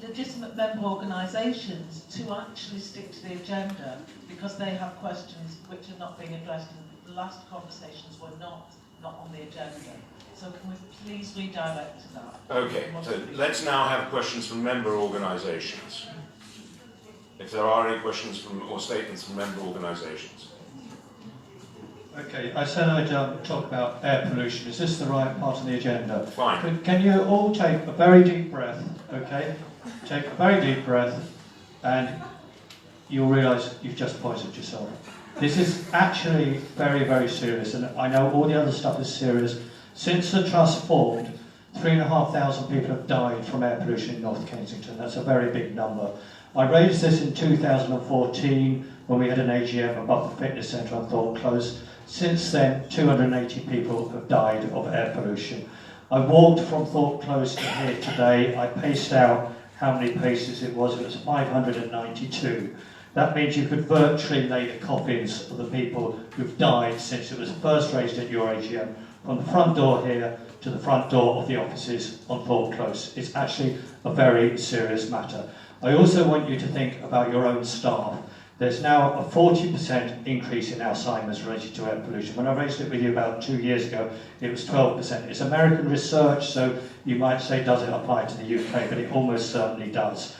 legitimate member organisations to actually stick to the agenda, because they have questions which are not being addressed, and the last conversations were not on the agenda. So can we please redirect to that? Okay, so let's now have questions from member organisations. If there are any questions or statements from member organisations. Okay, I said I'd talk about air pollution. Is this the right part of the agenda? Fine. Can you all take a very deep breath, okay? Take a very deep breath, and you'll realise you've just poisoned yourself. This is actually very, very serious, and I know all the other stuff is serious. Since the Trust formed, 3,500 people have died from air pollution in North Kensington. That's a very big number. I raised this in 2014 when we had an AGM above the fitness centre on Thorpe Close. Since then, 280 people have died of air pollution. I walked from Thorpe Close to here today. I paced out how many paces it was. It was 592. That means you could virtually lay the coffins of the people who've died since it was first raised at your AGM, from the front door here to the front door of the offices on Thorpe Close. It's actually a very serious matter. I also want you to think about your own staff. There's now a 40% increase in Alzheimer's related to air pollution. When I raised it with you about 2 years ago, it was 12%. It's American research, so you might say, does it apply to the UK? But it almost certainly does.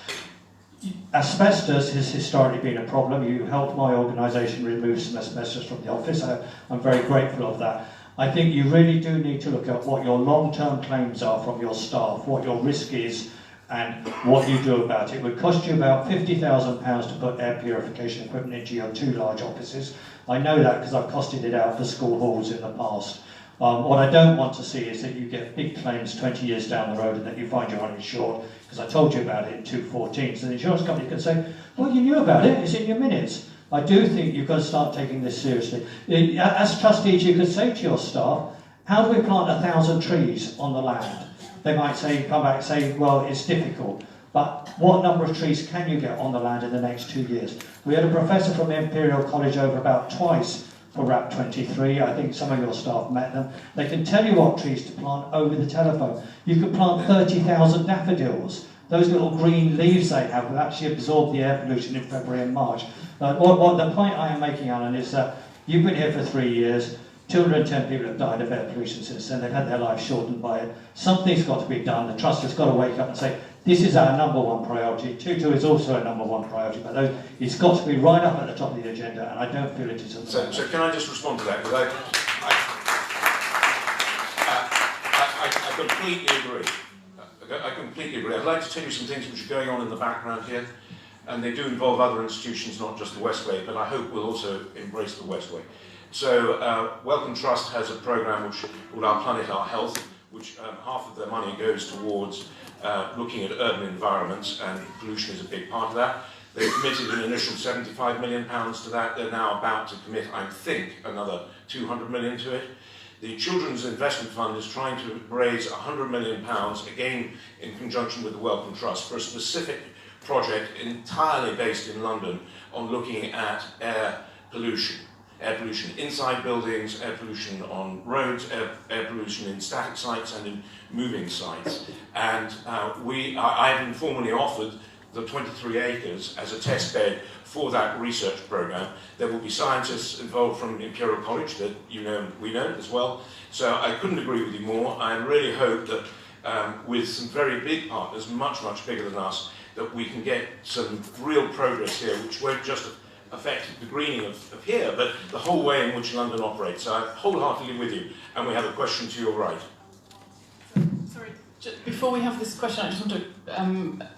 Asbestos has historically been a problem. You helped my organisation remove some asbestos from the office. I'm very grateful of that. I think you really do need to look at what your long-term claims are from your staff, what your risk is, and what you do about it. It would cost you about £50,000 to put air purification equipment into your 2 large offices. I know that because I've costed it out for school halls in the past. What I don't want to see is that you get big claims 20 years down the road and that you find you're uninsured, because I told you about it in 2014. So the insurance company can say, well, you knew about it, it's in your minutes. I do think you've got to start taking this seriously. As trustees, you could say to your staff, how do we plant 1,000 trees on the land? They might say, come back and say, well, it's difficult. But what number of trees can you get on the land in the next 2 years? We had a professor from Imperial College over about twice for RAP 23. I think some of your staff met them. They can tell you what trees to plant over the telephone. You could plant 30,000 daffodils. Those little green leaves they have will actually absorb the air pollution in February and March. What the point I am making, Alan, is that you've been here for 3 years. 210 people have died of air pollution since then. They've had their lives shortened by it. Something's got to be done. The trust has got to wake up and say, this is our #1 priority. 2.2 is also a #1 priority, but it's got to be right up at the top of the agenda, and I don't feel it is at the moment. So can I just respond to that? Because I completely agree. I completely agree. I'd like to tell you some things which are going on in the background here, and they do involve other institutions, not just the Westway, but I hope we'll also embrace the Westway. So Wellcome Trust has a programme called Our Planet, Our Health, which half of their money goes towards looking at urban environments, and pollution is a big part of that. They committed an initial £75 million to that. They're now about to commit, I think, another £200 million to it. The Children's Investment Fund is trying to raise £100 million, again in conjunction with the Wellcome Trust, for a specific project entirely based in London on looking at air pollution. Air pollution inside buildings, air pollution on roads, air pollution in static sites and in moving sites. And I've informally offered the 23 acres as a test bed for that research programme. There will be scientists involved from Imperial College that you know and we know as well. So I couldn't agree with you more. I really hope that with some very big partners, much, much bigger than us, that we can get some real progress here, which won't just affect the greening of here, but the whole way in which London operates. So I'm wholeheartedly with you. And we have a question to your right. Sorry, before we have this question, I just want to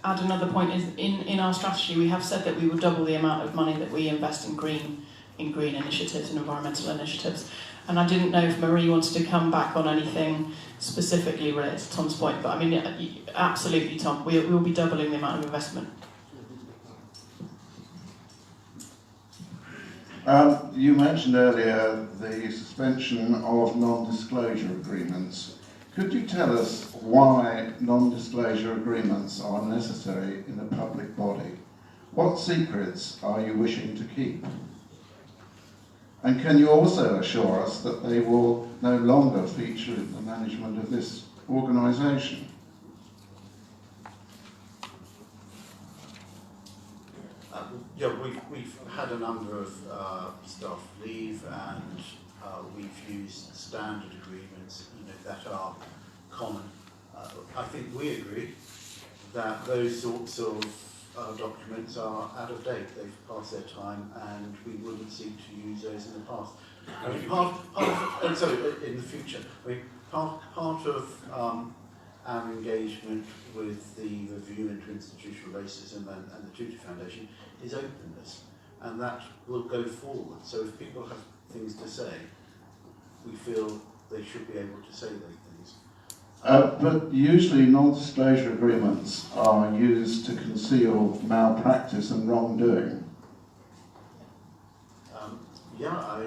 add another point. Is in our strategy, we have said that we will double the amount of money that we invest in green initiatives and environmental initiatives. And I didn't know if Marie wanted to come back on anything specifically related to Tom's point, but I mean, absolutely, Tom, we will be doubling the amount of investment. You mentioned earlier the suspension of non-disclosure agreements. Could you tell us why non-disclosure agreements are necessary in a public body? What secrets are you wishing to keep? And can you also assure us that they will no longer feature in the management of this organisation? Yeah, we've had a number of staff leave, and we've used standard agreements, that are common. I think we agree that those sorts of documents are out of date. They've passed their time, and we wouldn't seek to use those in the past. I mean, in the future. I mean, part of our engagement with the review into institutional racism and the Tutor Foundation is openness, and that will go forward. So if people have things to say, we feel they should be able to say those things. But usually non-disclosure agreements are used to conceal malpractice and wrongdoing. Yeah, I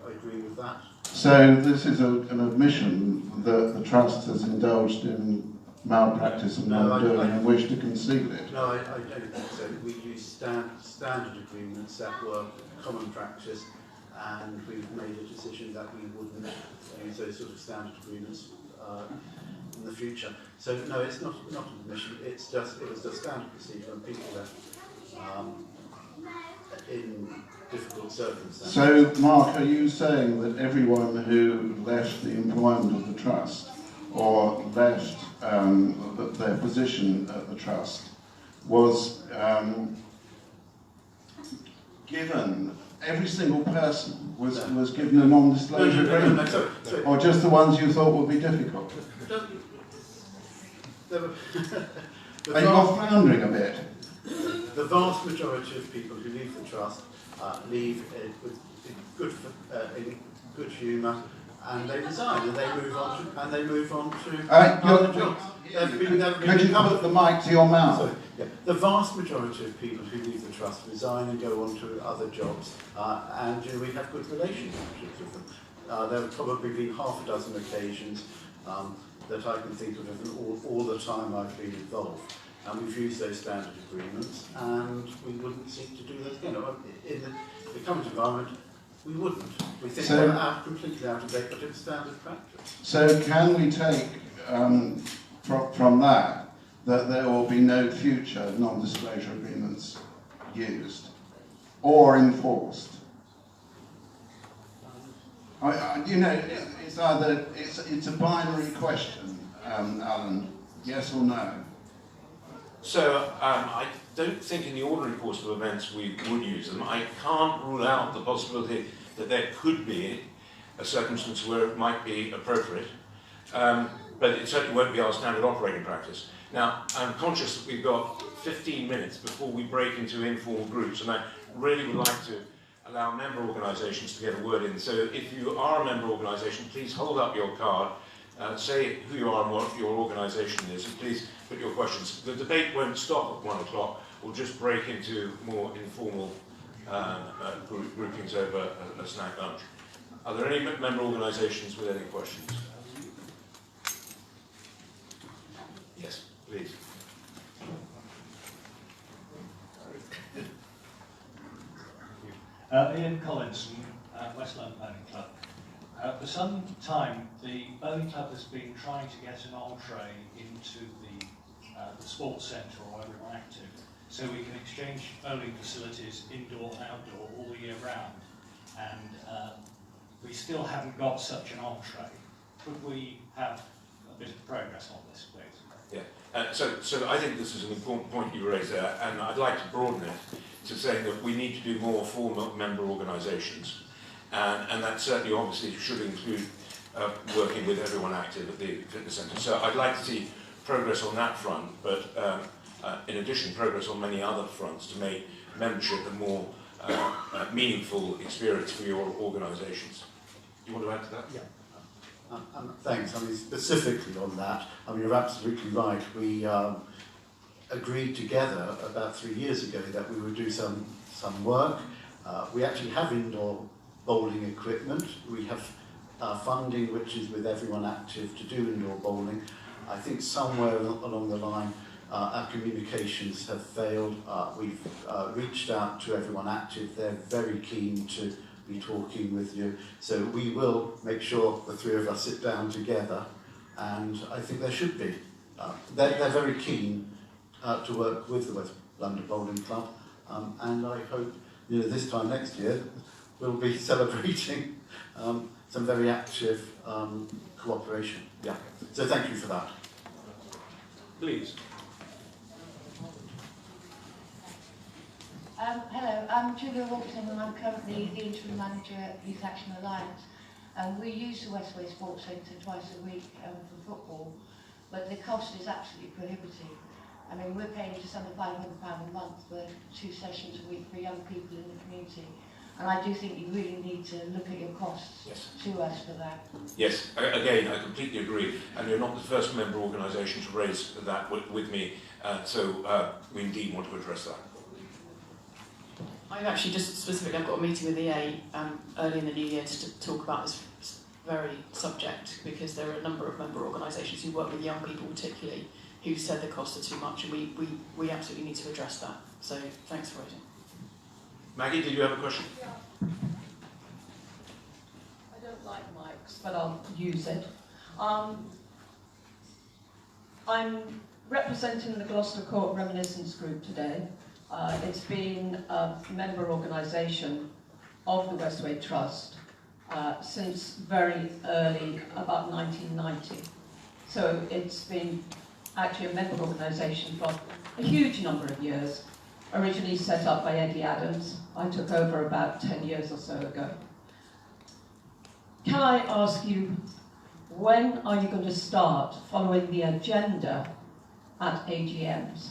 agree with that. So this is an admission that the Trust has indulged in malpractice and wrongdoing and wish to conceal it. No, I don't think so. We use standard agreements that were common practice, and we've made a decision that we wouldn't use those sort of standard agreements in the future. So no, it's not an admission. It was just standard procedure, and people are in difficult circumstances. So, Mark, are you saying that everyone who left the employment of the Trust or left their position at the Trust, was given, every single person was given a non-disclosure agreement? Sorry. Or just the ones you thought would be difficult? Are you not floundering a bit? The vast majority of people who leave the trust leave with in good humour, and they resign, and they move on to other jobs. Could you put the mic to your mouth? Sorry, yeah. The vast majority of people who leave the trust resign and go on to other jobs, and we have good relationships with them. There have probably been half a dozen occasions that I can think of all the time I've been involved. And we've used those standard agreements, and we wouldn't seek to do that again. In the current environment, we wouldn't. We think they're completely out of date, but it's standard practice. So can we take from that there will be no future non-disclosure agreements used or enforced? It's either it's a binary question, Alan. Yes or no? So I don't think in the ordinary course of events we would use them. I can't rule out the possibility that there could be a circumstance where it might be appropriate, but it certainly won't be our standard operating practice. Now, I'm conscious that we've got 15 minutes before we break into informal groups, and I really would like to allow member organisations to get a word in. So if you are a member organisation, please hold up your card, say who you are and what your organisation is, and please put your questions. The debate won't stop at 1 o'clock. We'll just break into more informal groupings over a snack lunch. Are there any member organisations with any questions? Yes, please. Ian Collinson, West London Bowling Club. For some time, the bowling club has been trying to get an entree into the sports centre or everyone active, so we can exchange bowling facilities indoor and outdoor all year round. And we still haven't got such an entree. Could we have a bit of progress on this, please? Yeah. So I think this is an important point you raised there, and I'd like to broaden it to say that we need to do more for member organisations. And that certainly obviously should include working with everyone active at the fitness centre. So I'd like to see progress on that front, but in addition, progress on many other fronts to make membership a more meaningful experience for your organisations. Do you want to add to that? Yeah. Thanks. I mean, specifically on that, I mean, you're absolutely right. We agreed together about 3 years ago that we would do some work. We actually have indoor bowling equipment. We have funding which is with everyone active to do indoor bowling. I think somewhere along the line our communications have failed. We've reached out to everyone active. They're very keen to be talking with you. So we will make sure the three of us sit down together, and I think there should be. They're very keen to work with the West London Bowling Club, and I hope this time next year we'll be celebrating some very active cooperation. Yeah. So thank you for that. Please. Hello, I'm Julia Wilson and I'm currently the interim manager at Youth Action Alliance. We use the Westway Sports Centre twice a week for football, but the cost is absolutely prohibitive. I mean, we're paying just under £500 a month for 2 sessions a week for young people in the community. And I do think you really need to look at your costs to us for that. Yes, again, I completely agree. And you're not the first member organisation to raise that with me, so we indeed want to address that. I've actually just specifically, I've got a meeting with EA early in the new year to talk about this very subject, because there are a number of member organisations who work with young people particularly who said the costs are too much, and we absolutely need to address that. So thanks for raising. Maggie, did you have a question? Yeah. I don't like mics, but I'll use it. I'm representing the Gloucester Court Reminiscence Group today. It's been a member organisation of the Westway Trust since very early, about 1990. So it's been actually a member organisation from a huge number of years, originally set up by Eddie Adams. I took over about 10 years or so ago. Can I ask you, when are you going to start following the agenda at AGMs?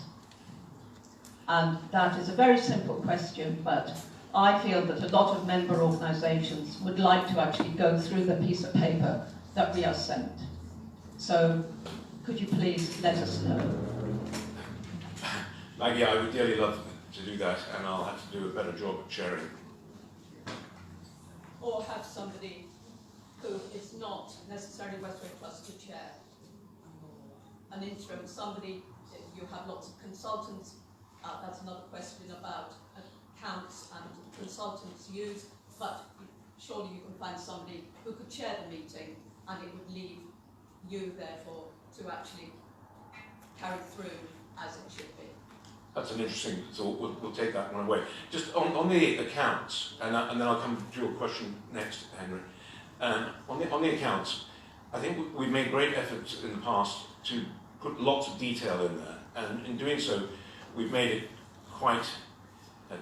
And that is a very simple question, but I feel that a lot of member organisations would like to actually go through the piece of paper that we are sent. So, could you please let us know? Maggie, I would dearly love to do that, and I'll have to do a better job at chairing. Or have somebody who is not necessarily Westway Trust to chair. An interim, somebody, you have lots of consultants, that's another question about accounts and consultants used, but surely you can find somebody who could chair the meeting and it would leave you, therefore, to actually carry through as it should be. That's an interesting thought. We'll take that one away. Just on the accounts, and then I'll come to your question next, Henry. On the accounts, I think we've made great efforts in the past to put lots of detail in there, and in doing so, we've made it quite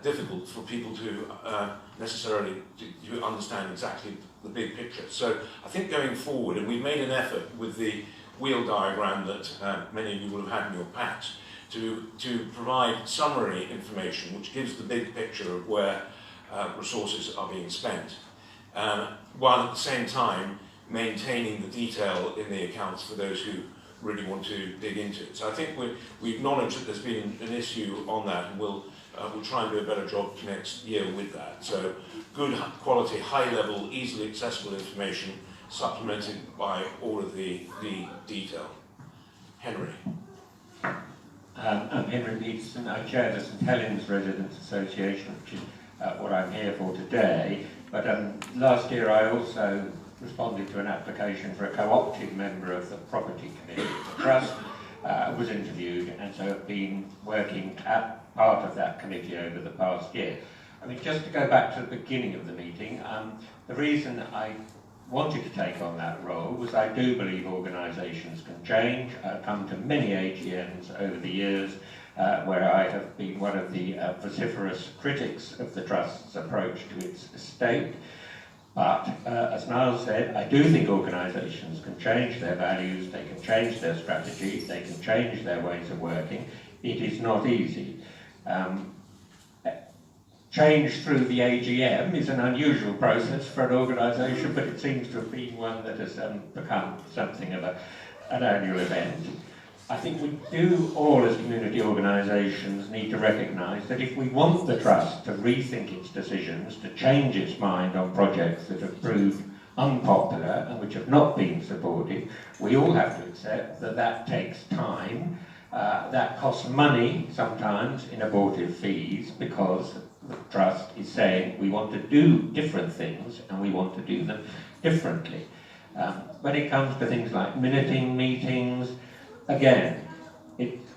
difficult for people to necessarily to understand exactly the big picture. So I think going forward, and we've made an effort with the wheel diagram that many of you will have had in your packs, to provide summary information which gives the big picture of where resources are being spent, while at the same time maintaining the detail in the accounts for those who really want to dig into it. So I think we acknowledge that there's been an issue on that, and we'll try and do a better job next year with that. So good quality, high level, easily accessible information supplemented by all of the detail. Henry. I'm Henry Peterson. I chair the St Helens Residents Association, which is what I'm here for today. But last year I also responded to an application for a co-opted member of the Property Committee of the Trust, was interviewed, and so have been working at part of that committee over the past year. I mean, just to go back to the beginning of the meeting, the reason I wanted to take on that role was I do believe organisations can change. I've come to many AGMs over the years where I have been one of the vociferous critics of the Trust's approach to its estate. But, as Niall said, I do think organisations can change their values, they can change their strategy, they can change their ways of working. It is not easy. Change through the AGM is an unusual process for an organisation, but it seems to have been one that has become something of an annual event. I think we do all as community organisations need to recognise that if we want the Trust to rethink its decisions, to change its mind on projects that have proved unpopular and which have not been supported, we all have to accept that that takes time, that costs money sometimes in abortive fees, because the Trust is saying we want to do different things and we want to do them differently. When it comes to things like minuting meetings, again,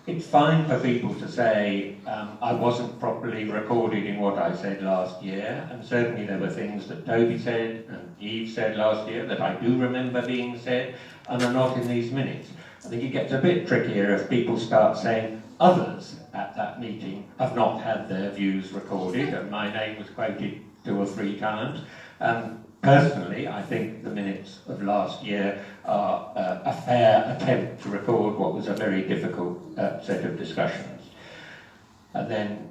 it's fine for people to say I wasn't properly recorded in what I said last year, and certainly there were things that Toby said and Eve said last year that I do remember being said and are not in these minutes. I think it gets a bit trickier if people start saying others at that meeting have not had their views recorded, and my name was quoted 2 or 3 times. Personally, I think the minutes of last year are a fair attempt to record what was a very difficult set of discussions. And then,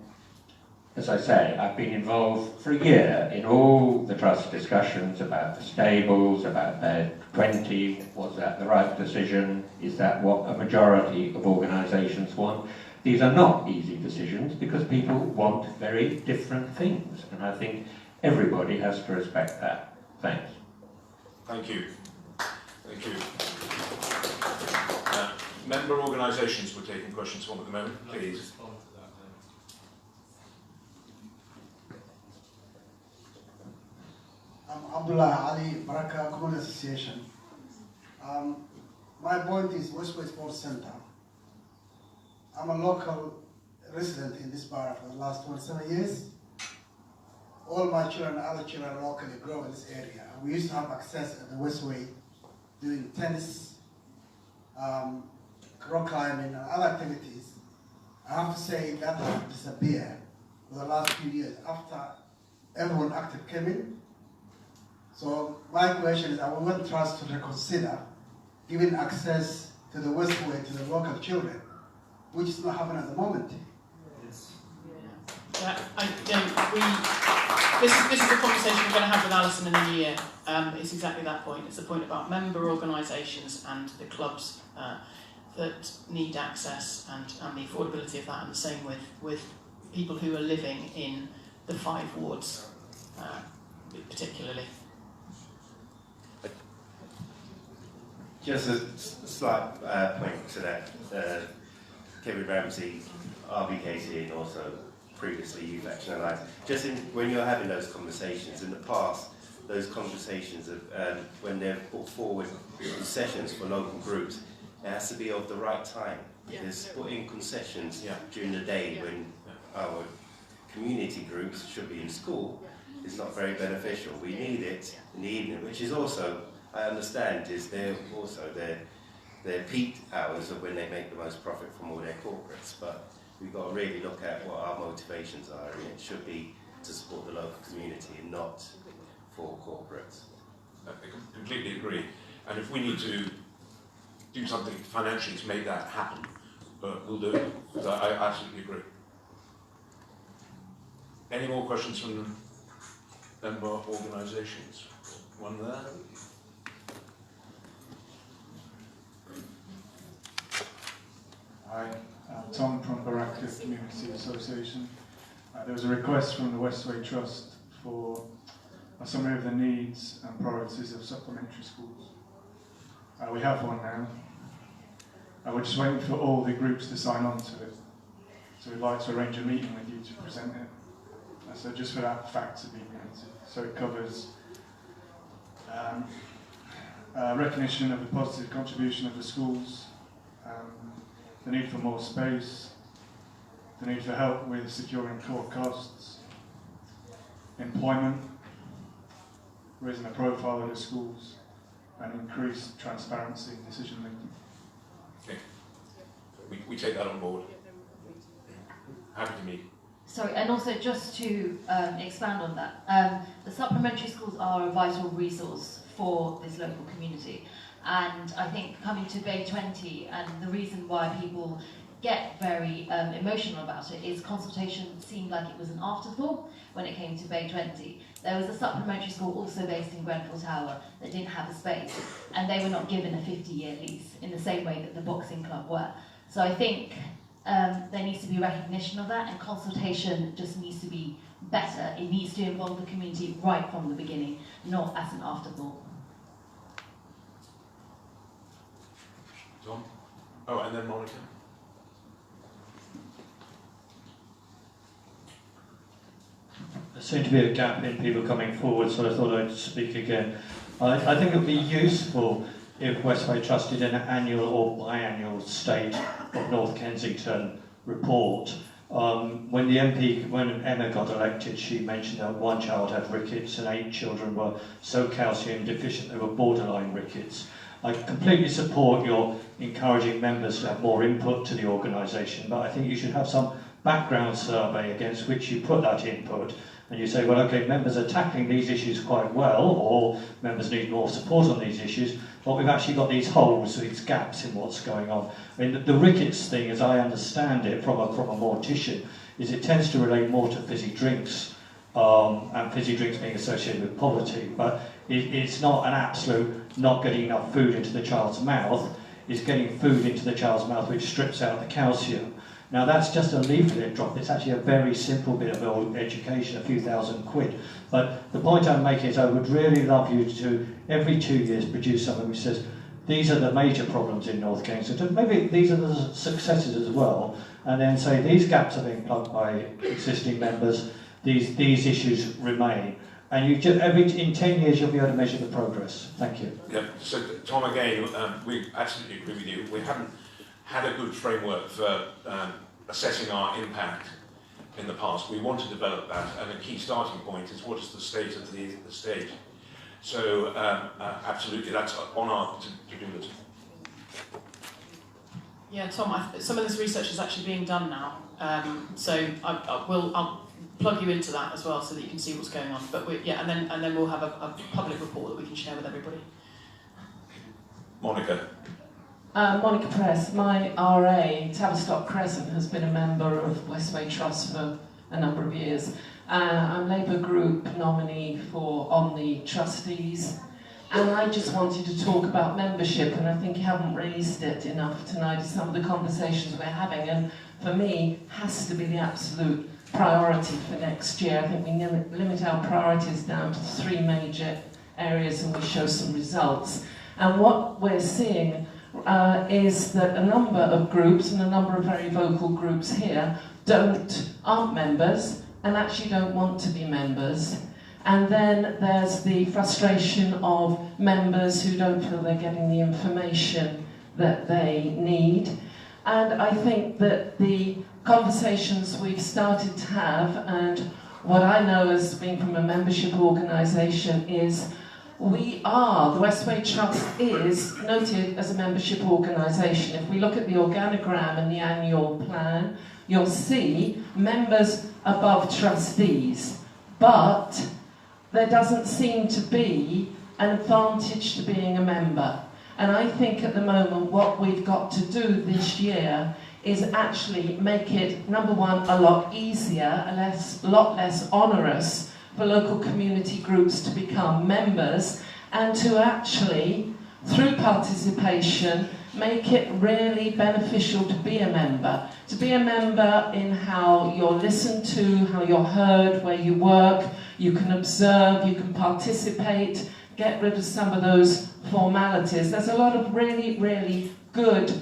as I say, I've been involved for a year in all the Trust discussions about the stables, about bed 20, was that the right decision, is that what a majority of organisations want? These are not easy decisions because people want very different things, and I think everybody has to respect that. Thanks. Thank you. Thank you. Member organisations we're taking questions from at the moment, please. I'm Abdullah Ali, Baraka Community Association. My point is Westway Sports Centre. I'm a local resident in this borough for the last 27 years. All my children and other children locally grow in this area. We used to have access at the Westway doing tennis, rock climbing and other activities. I have to say that has disappeared for the last few years after everyone active came in. So my question is, I want Trust to reconsider giving access to the Westway to the local children, which is not happening at the moment. Yeah, this is a conversation we're going to have with Alison in a year. It's exactly that point. It's the point about member organisations and the clubs that need access and the affordability of that, and the same with people who are living in the 5 wards, particularly. Just a slight point to that. Kevin Ramsey, RBKT, and also previously Youth Action Alliance. Just when you're having those conversations, in the past, those conversations of when they're put forward in sessions for local groups, it has to be of the right time. Because putting concessions during the day when our community groups should be in school is not very beneficial. We need it in the evening, which is also, I understand, is their peak hours of when they make the most profit from all their corporates. But we've got to really look at what our motivations are, and it should be to support the local community and not for corporates. I completely agree. And if we need to do something financially to make that happen, we'll do it. So I absolutely agree. Any more questions from member organisations? One there. Hi, I'm Tom from Baraka Community Association. There was a request from the Westway Trust for a summary of the needs and priorities of supplementary schools. We have one now. We're just waiting for all the groups to sign on to it. So we'd like to arrange a meeting with you to present it. So just for that fact to be granted. So it covers recognition of the positive contribution of the schools, the need for more space, the need for help with securing core costs, employment, raising the profile of the schools, and increased transparency in decision making. Okay. We take that on board. Happy to meet. Sorry, and also just to expand on that, the supplementary schools are a vital resource for this local community. And I think coming to Bay 20, and the reason why people get very emotional about it is consultation seemed like it was an afterthought when it came to Bay 20. There was a supplementary school also based in Grenfell Tower that didn't have a space, and they were not given a 50-year lease in the same way that the boxing club were. So I think there needs to be recognition of that, and consultation just needs to be better. It needs to involve the community right from the beginning, not as an afterthought. Tom? Oh, and then Monica. There seemed to be a gap in people coming forward, so I thought I'd speak again. I think it would be useful if Westway Trust did an annual or biannual State of North Kensington report. When Emma got elected, she mentioned that 1 child had rickets and 8 children were so calcium deficient they were borderline rickets. I completely support your encouraging members to have more input to the organisation, but I think you should have some background survey against which you put that input, and you say, well, okay, members are tackling these issues quite well, or members need more support on these issues, but we've actually got these holes, these gaps in what's going on. I mean, the rickets thing, as I understand it from a mortician, is it tends to relate more to fizzy drinks, and fizzy drinks being associated with poverty, but it's not an absolute not getting enough food into the child's mouth, it's getting food into the child's mouth which strips out the calcium. Now that's just a leaflet drop, it's actually a very simple bit of education, a few £1,000. But the point I'm making is I would really love you to, every 2 years, produce something which says, these are the major problems in North Kensington, maybe these are the successes as well, and then say these gaps are being plugged by existing members, these issues remain. And you just, in 10 years you'll be able to measure the progress. Thank you. Yeah, so Tom, again, we absolutely agree with you. We haven't had a good framework for assessing our impact in the past. We want to develop that, and a key starting point is what is the state of the stage. So absolutely, that's on our to-do list. Yeah, Tom, some of this research is actually being done now, so I'll plug you into that as well so that you can see what's going on. But and then we'll have a public report that we can share with everybody. Monica. Monica Press. My RA, Tavistock Crescent, has been a member of Westway Trust for a number of years. I'm Labour Group nominee on the trustees. And I just wanted to talk about membership, and I think you haven't raised it enough tonight. Some of the conversations we're having, and for me, has to be the absolute priority for next year. I think we limit our priorities down to 3 major areas, and we show some results. And what we're seeing is that a number of groups, and a number of very vocal groups here, aren't members, and actually don't want to be members. And then there's the frustration of members who don't feel they're getting the information that they need. And I think that the conversations we've started to have, and what I know as being from a membership organisation, is the Westway Trust is noted as a membership organisation. If we look at the organogram and the annual plan, you'll see members above trustees. But there doesn't seem to be an advantage to being a member. And I think at the moment what we've got to do this year is actually make it, number one, a lot easier, a lot less onerous for local community groups to become members, and to actually, through participation, make it really beneficial to be a member. To be a member in how you're listened to, how you're heard, where you work, you can observe, you can participate, get rid of some of those formalities. There's a lot of really, really good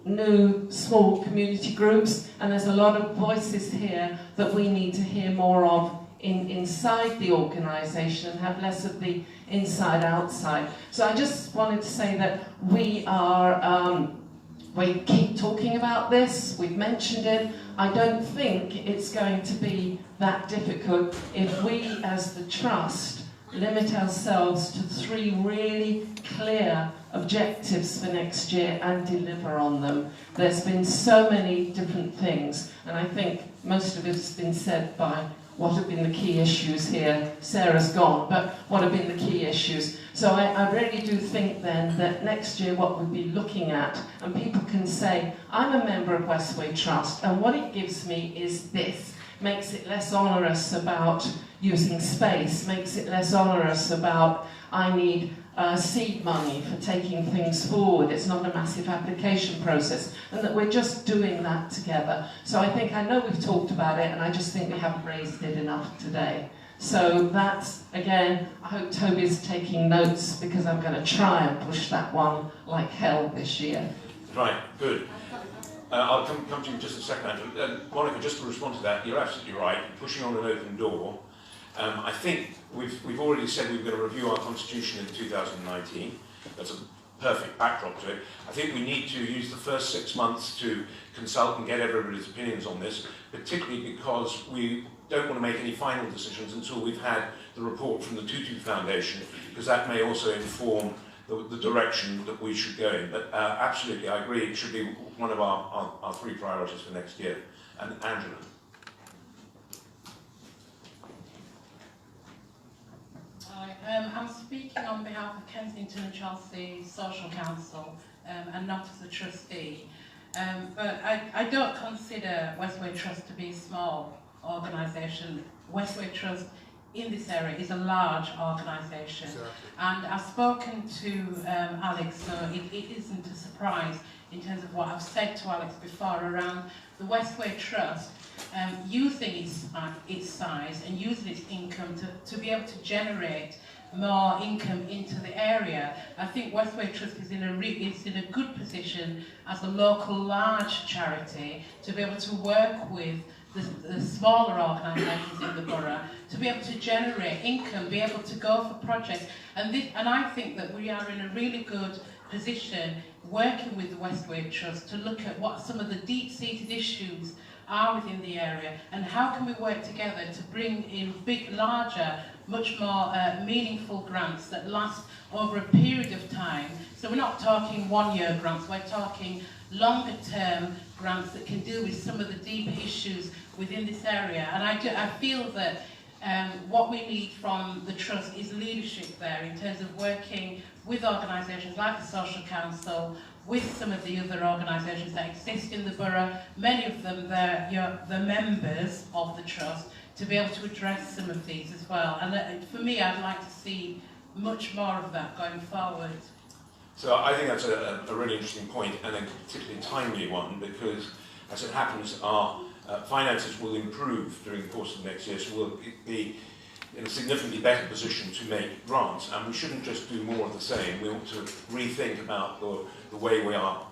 new small community groups, and there's a lot of voices here that we need to hear more of inside the organisation and have less of the inside-outside. So I just wanted to say that we keep talking about this, we've mentioned it. I don't think it's going to be that difficult if we, as the Trust, limit ourselves to 3 really clear objectives for next year and deliver on them. There's been so many different things, and I think most of it has been said by what have been the key issues here. Sarah's gone, but what have been the key issues? So I really do think then that next year what we'll be looking at, and people can say, I'm a member of Westway Trust, and what it gives me is this. Makes it less onerous about using space, makes it less onerous about I need seed money for taking things forward. It's not a massive application process, and that we're just doing that together. So I know we've talked about it, and I just think we haven't raised it enough today. So that's, again, I hope Toby's taking notes, because I'm going to try and push that one like hell this year. Right, good. I'll come to you in just a second, Andrew. Monica, just to respond to that, you're absolutely right, pushing on an open door. I think we've already said we're going to review our constitution in 2019. That's a perfect backdrop to it. I think we need to use the first 6 months to consult and get everybody's opinions on this, particularly because we don't want to make any final decisions until we've had the report from the Tutu Foundation, because that may also inform the direction that we should go in. But absolutely, I agree, it should be one of our 3 priorities for next year. And Angela. I'm speaking on behalf of Kensington and Chelsea Social Council and not as a trustee. But I don't consider Westway Trust to be a small organisation. Westway Trust in this area is a large organisation. Exactly. And I've spoken to Alex, so it isn't a surprise in terms of what I've said to Alex before around the Westway Trust using its size and using its income to be able to generate more income into the area. I think Westway Trust is in a good position as a local large charity to be able to work with the smaller organisations in the borough to be able to generate income, be able to go for projects. And I think that we are in a really good position working with the Westway Trust to look at what some of the deep-seated issues are within the area, and how can we work together to bring in big, larger, much more meaningful grants that last over a period of time. So we're not talking one-year grants, we're talking longer-term grants that can deal with some of the deeper issues within this area. And I feel that what we need from the Trust is leadership there in terms of working with organisations like the Social Council, with some of the other organisations that exist in the borough, many of them they're the members of the Trust, to be able to address some of these as well. And for me, I'd like to see much more of that going forward. So I think that's a really interesting point, and a particularly timely one, because as it happens, our finances will improve during the course of next year, so we'll be in a significantly better position to make grants, and we shouldn't just do more of the same. We ought to rethink about the way we are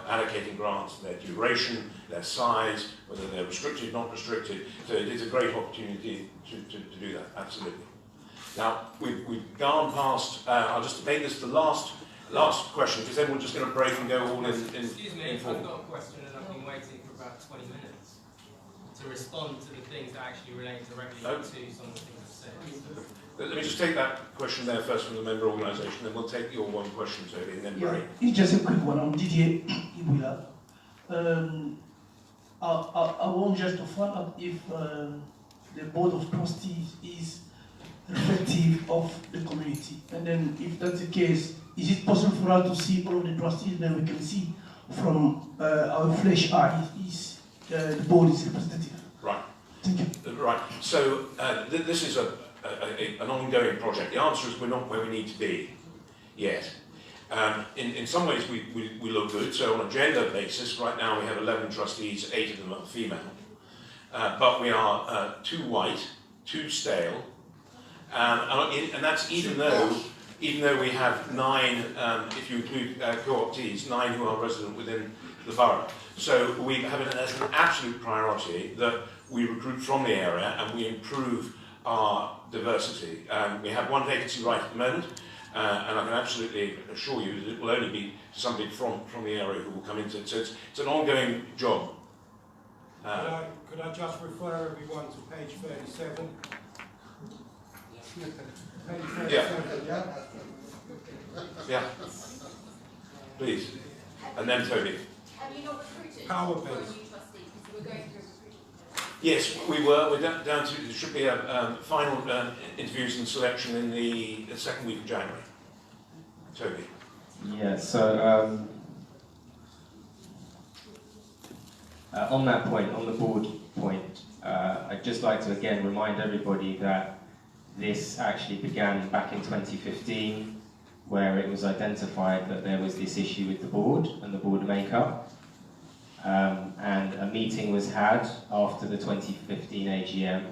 allocating grants, their duration, their size, whether they're restricted, not restricted. So it is a great opportunity to do that, absolutely. Now, we've gone past, I'll just make this the last question, because then we're just going to break and go all in Excuse me, I've form. got a question and I've been waiting for about 20 minutes to respond to the things that actually relate directly to some of the things I've said. Let me just take that question there first from the member organisation, then we'll take your one question, Toby, and then break. It's just a quick one on Didier Iwila. I want just to find out if the Board of Trustees is reflective of the community. And then if that's the case, is it possible for us to see all of the trustees, then we can see from our flesh eye is the board is representative? Right. Thank you. Right. So this is an ongoing project. The answer is we're not where we need to be yet. In some ways we look good. So on a gender basis, right now we have 11 trustees, 8 of them are female. But we are too white, too stale, and that's even though we have 9, if you include co-optees, 9 who are resident within the borough. So we have it as an absolute priority that we recruit from the area and we improve our diversity. We have 1 vacancy right at the moment, and I can absolutely assure you that it will only be somebody from the area who will come into it. So it's an ongoing job. Could I just refer everyone to page 37? Page 37, yeah? Yeah. Please. And then Toby. Have you not recruited Power for a new base. trustee? Because we're going through recruitment. Yes, we were. We're down to, there should be a final interviews and selection in the 2nd week of January. Toby. Yeah, so on that point, on the board point, I'd just like to again remind everybody that this actually began back in 2015, where it was identified that there was this issue with the board and the board makeup. And a meeting was had after the 2015 AGM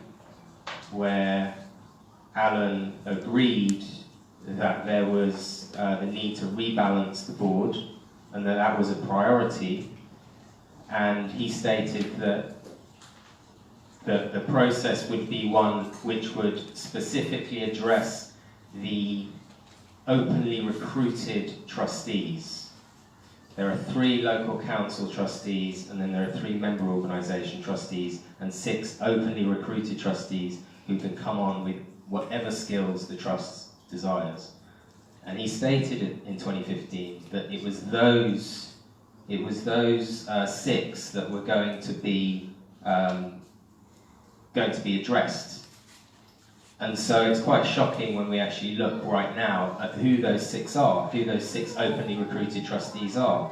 where Alan agreed that there was the need to rebalance the board and that was a priority. And he stated that the process would be one which would specifically address the openly recruited trustees. There are 3 local council trustees, and then there are 3 member organisation trustees, and 6 openly recruited trustees who can come on with whatever skills the trust desires. And he stated in 2015 that it was those 6 that were going to be addressed. And so it's quite shocking when we actually look right now at who those 6 are, who those 6 openly recruited trustees are.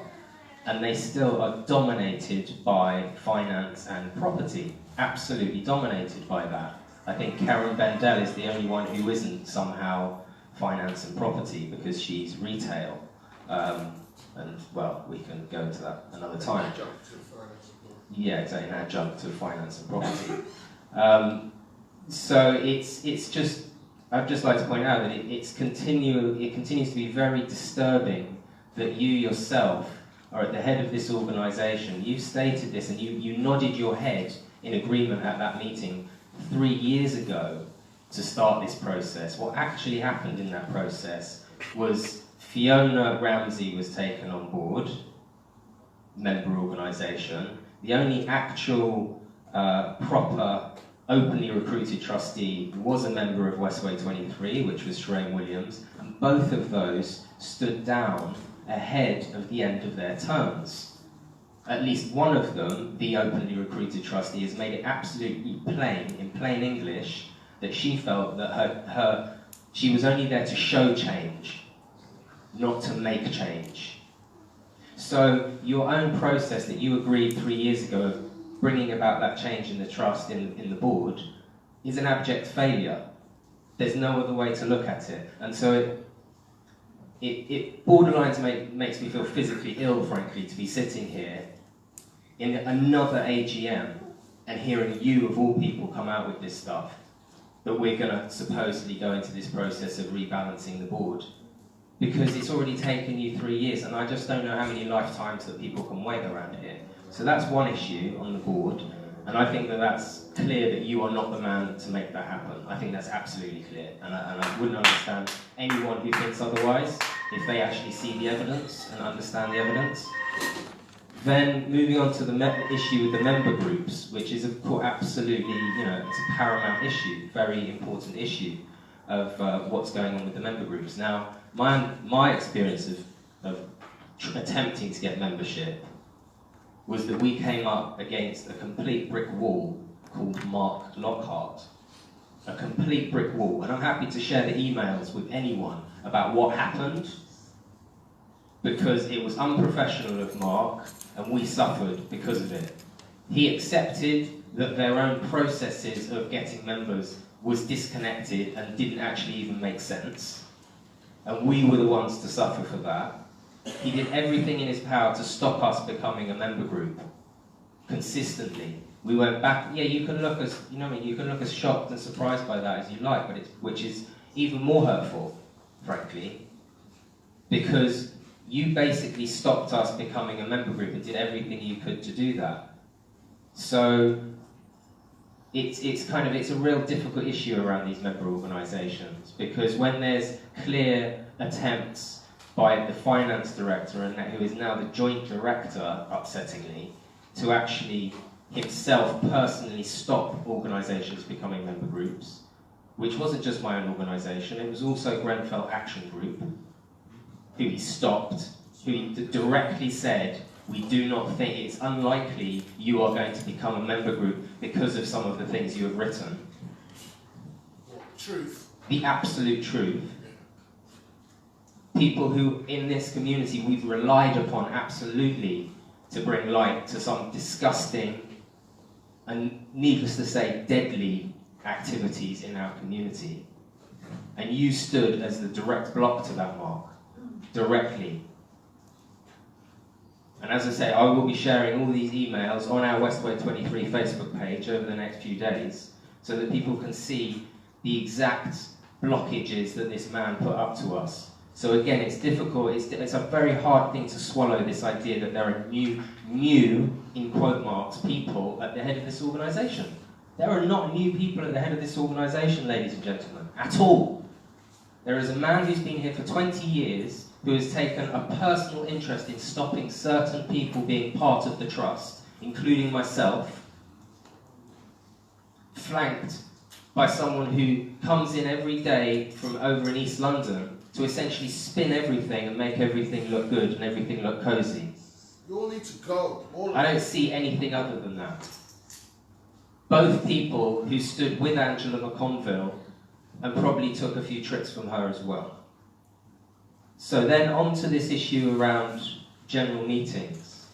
And they still are dominated by finance and property, absolutely dominated by that. I think Karen Bendel is the only one who isn't somehow finance and property because she's retail. And well, we can go into that another time. Yeah, exactly, an adjunct to finance and property. So it's just, I'd just like to point out that it continues to be very disturbing that you yourself are at the head of this organisation. You've stated this and you nodded your head in agreement at that meeting 3 years ago to start this process. What actually happened in that process was Fiona Ramsey was taken on board, member organisation. The only actual proper openly recruited trustee was a member of Westway 23, which was Shireen Williams, and both of those stood down ahead of the end of their terms. At least one of them, the openly recruited trustee, has made it absolutely plain, in plain English, that she felt that she was only there to show change, not to make change. So your own process that you agreed 3 years ago of bringing about that change in the trust, in the board, is an abject failure. There's no other way to look at it. And so it borderlines makes me feel physically ill, frankly, to be sitting here in another AGM and hearing you, of all people, come out with this stuff, that we're going to supposedly go into this process of rebalancing the board. Because it's already taken you 3 years, and I just don't know how many lifetimes that people can wait around here. So that's one issue on the board, and I think that that's clear that you are not the man to make that happen. I think that's absolutely clear, and I wouldn't understand anyone who thinks otherwise if they actually see the evidence and understand the evidence. Then moving on to the issue with the member groups, which is of course absolutely, it's a paramount issue, very important issue of what's going on with the member groups. Now, my experience of attempting to get membership was that we came up against a complete brick wall called Mark Lockhart. A complete brick wall. And I'm happy to share the emails with anyone about what happened, because it was unprofessional of Mark, and we suffered because of it. He accepted that their own processes of getting members was disconnected and didn't actually even make sense. And we were the ones to suffer for that. He did everything in his power to stop us becoming a member group, consistently. We went back, yeah, you can look as, you can look as shocked and surprised by that as you like, but which is even more hurtful, frankly, because you basically stopped us becoming a member group and did everything you could to do that. So it's a real difficult issue around these member organisations, because when there's clear attempts by the finance director, and who is now the joint director, upsettingly, to actually himself personally stop organisations becoming member groups, which wasn't just my own organisation, it was also Grenfell Action Group, who he stopped, who he directly said, we do not think, it's unlikely you are going to become a member group because of some of the things you have written. Truth. The absolute truth. People who, in this community, we've relied upon absolutely to bring light to some disgusting and, needless to say, deadly activities in our community. And you stood as the direct block to that, Mark. Directly. And as I say, I will be sharing all these emails on our Westway 23 Facebook page over the next few days, so that people can see the exact blockages that this man put up to us. So again, it's difficult, it's a very hard thing to swallow, this idea that there are new, in quote marks, people at the head of this organisation. There are not new people at the head of this organisation, ladies and gentlemen, at all. There is a man who's been here for 20 years who has taken a personal interest in stopping certain people being part of the trust, including myself, flanked by someone who comes in every day from over in East London to essentially spin everything and make everything look good and everything look cosy. You all need to go. I don't see anything other than that. Both people who stood with Angela McConville and probably took a few tricks from her as well. So then on to this issue around general meetings,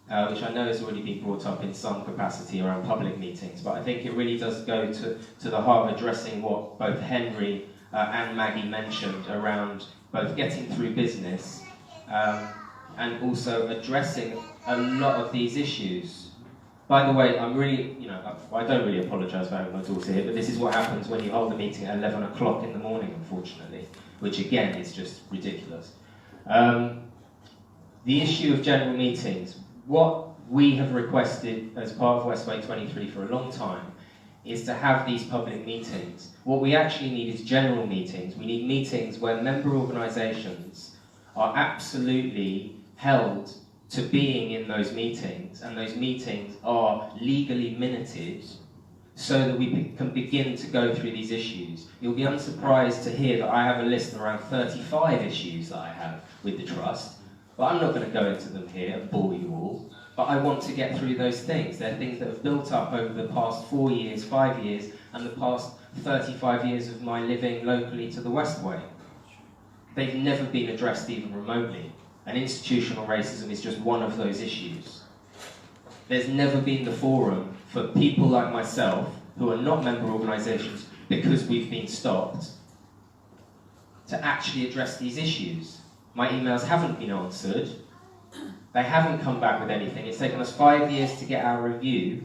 which I know has already been brought up in some capacity around public meetings, but I think it really does go to the heart of addressing what both Henry and Maggie mentioned around both getting through business and also addressing a lot of these issues. By the way, I'm really, I don't really apologise for having my daughter here, but this is what happens when you hold a meeting at 11 o'clock in the morning, unfortunately, which again is just ridiculous. The issue of general meetings, what we have requested as part of Westway 23 for a long time is to have these public meetings. What we actually need is general meetings. We need meetings where member organisations are absolutely held to being in those meetings, and those meetings are legally minuted so that we can begin to go through these issues. You'll be unsurprised to hear that I have a list of around 35 issues that I have with the Trust, but I'm not going to go into them here and bore you all, but I want to get through those things. They're things that have built up over the past 4 years, 5 years, and the past 35 years of my living locally to the Westway. They've never been addressed even remotely, and institutional racism is just one of those issues. There's never been the forum for people like myself, who are not member organisations because we've been stopped, to actually address these issues. My emails haven't been answered. They haven't come back with anything. It's taken us 5 years to get our review.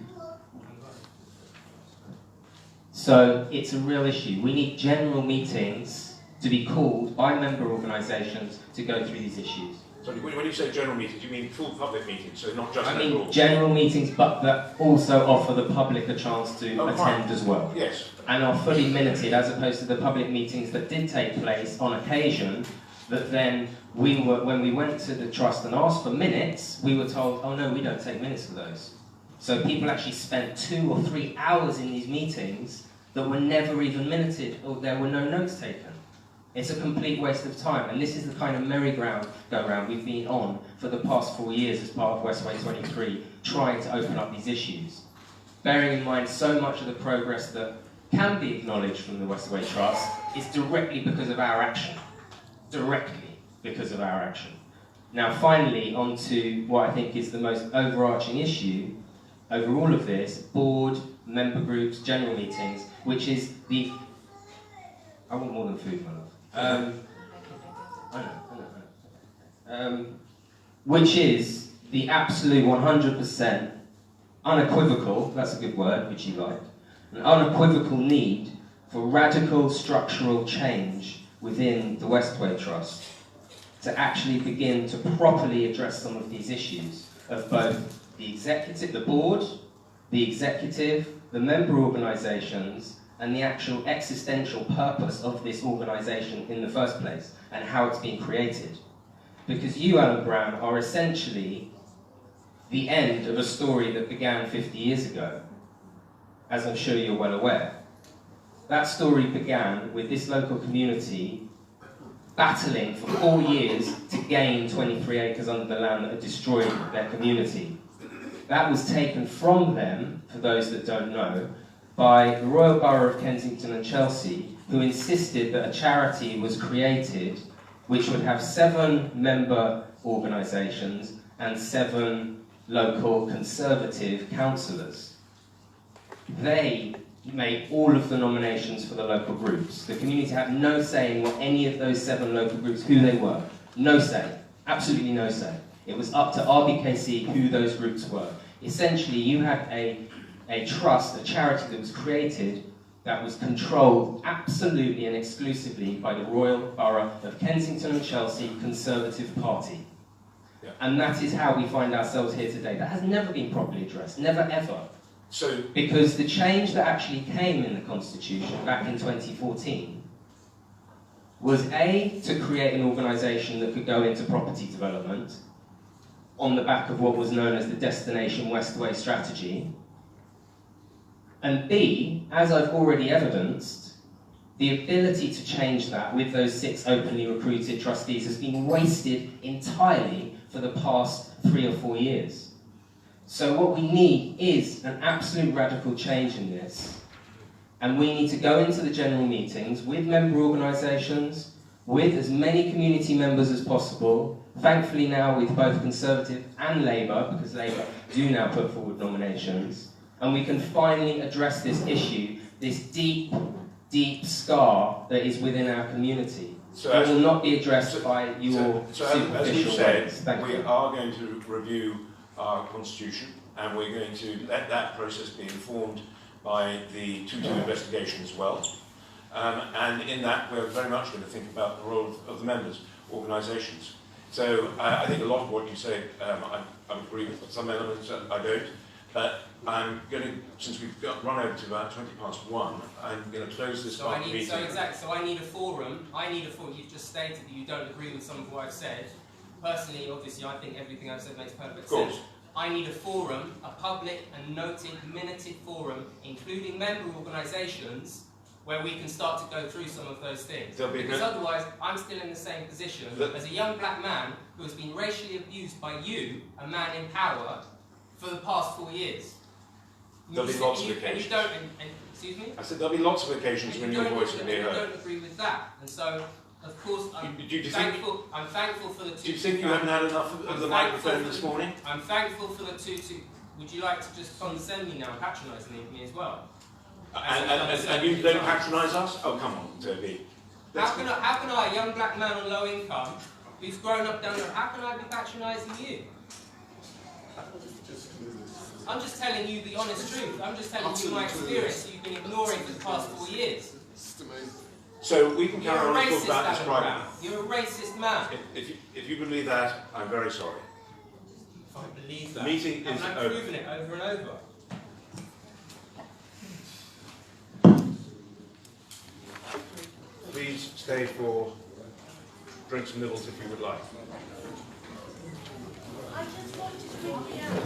So it's a real issue. We need general meetings to be called by member organisations to go through these issues. So when you say general meetings, you mean full public meetings, so not just member I mean general meetings, but that also offer the public a chance to attend as well. Yes. And are fully minuted, as opposed to the public meetings that did take place on occasion, that then when we went to the Trust and asked for minutes, we were told, oh no, we don't take minutes for those. So people actually spent 2 or 3 hours in these meetings that were never even minuted, or there were no notes taken. It's a complete waste of time, and this is the kind of merry-go-round we've been on for the past 4 years as part of Westway 23, trying to open up these issues. Bearing in mind so much of the progress that can be acknowledged from the Westway Trust is directly because of our action. Directly because of our action. Now finally, on to what I think is the most overarching issue over all of this, board, member groups, general meetings, which is the... I want more than food, my love. Which is the absolute 100% unequivocal, that's a good word, which you liked, an unequivocal need for radical structural change within the Westway Trust to actually begin to properly address some of these issues of both the executive, the board, the executive, the member organisations, and the actual existential purpose of this organisation in the first place, and how it's been created. Because you, Alan Brown, are essentially the end of a story that began 50 years ago, as I'm sure you're well aware. That story began with this local community battling for 4 years to gain 23 acres under the land that had destroyed their community. That was taken from them, for those that don't know, by the Royal Borough of Kensington and Chelsea, who insisted that a charity was created which would have 7 member organisations and 7 local Conservative councillors. They made all of the nominations for the local groups. The community had no say in what any of those 7 local groups, who they were. No say. Absolutely no say. It was up to RBKC who those groups were. Essentially, you had a trust, a charity that was created that was controlled absolutely and exclusively by the Royal Borough of Kensington and Chelsea Conservative Party. Yeah. And that is how we find ourselves here today. That has never been properly addressed, never ever. So, because the change that actually came in the Constitution back in 2014 was A, to create an organisation that could go into property development on the back of what was known as the Destination Westway strategy, and B, as I've already evidenced, the ability to change that with those 6 openly recruited trustees has been wasted entirely for the past 3 or 4 years. So what we need is an absolute radical change in this, and we need to go into the general meetings with member organisations, with as many community members as possible, thankfully now with both Conservative and Labour, because Labour do now put forward nominations, and we can finally address this issue, this deep, deep scar that is within our community. So it will not be addressed by your superficial as you said, ways. we are going to review our constitution, and we're going to let that process be informed by the 2-2 investigation as well. And in that, we're very much going to think about the role of the members' organisations. So I think a lot of what you say, I agree with some elements, I don't. But I'm going to, since we've run over to about 1:20, I'm going to close this part of the meeting. So I need a forum. You've just stated that you don't agree with some of what I've said. personally, obviously, I think everything I've said makes perfect sense. I need a forum, a public and minuted forum, including member organisations, where we can start to go through some of those things. Because otherwise, I'm still in the same position as a young black man who has been racially abused by you, a man in power, for the past 4 years. There'll be lots of occasions. Excuse me? I said there'll be lots of occasions when your voice can be heard. I don't agree with that. And so, of course, I'm thankful for the two. Do you think you haven't had enough of the microphone this morning? I'm thankful for the two. Would you like to just condescend me now and patronise me as well? And you don't patronise us? Oh, come on, Toby. How can I, a young black man on low income, who's grown up down there, how can I be patronising you? I'm just telling you the honest truth. I'm just telling you my experience you've been ignoring for the past 4 years. So we can carry on and talk about this privately. You're a racist man. If you believe that, I'm very sorry. I believe that. The meeting is I've proven it over and over. Please stay for drinks and nibbles if you would like. I just wanted to bring out,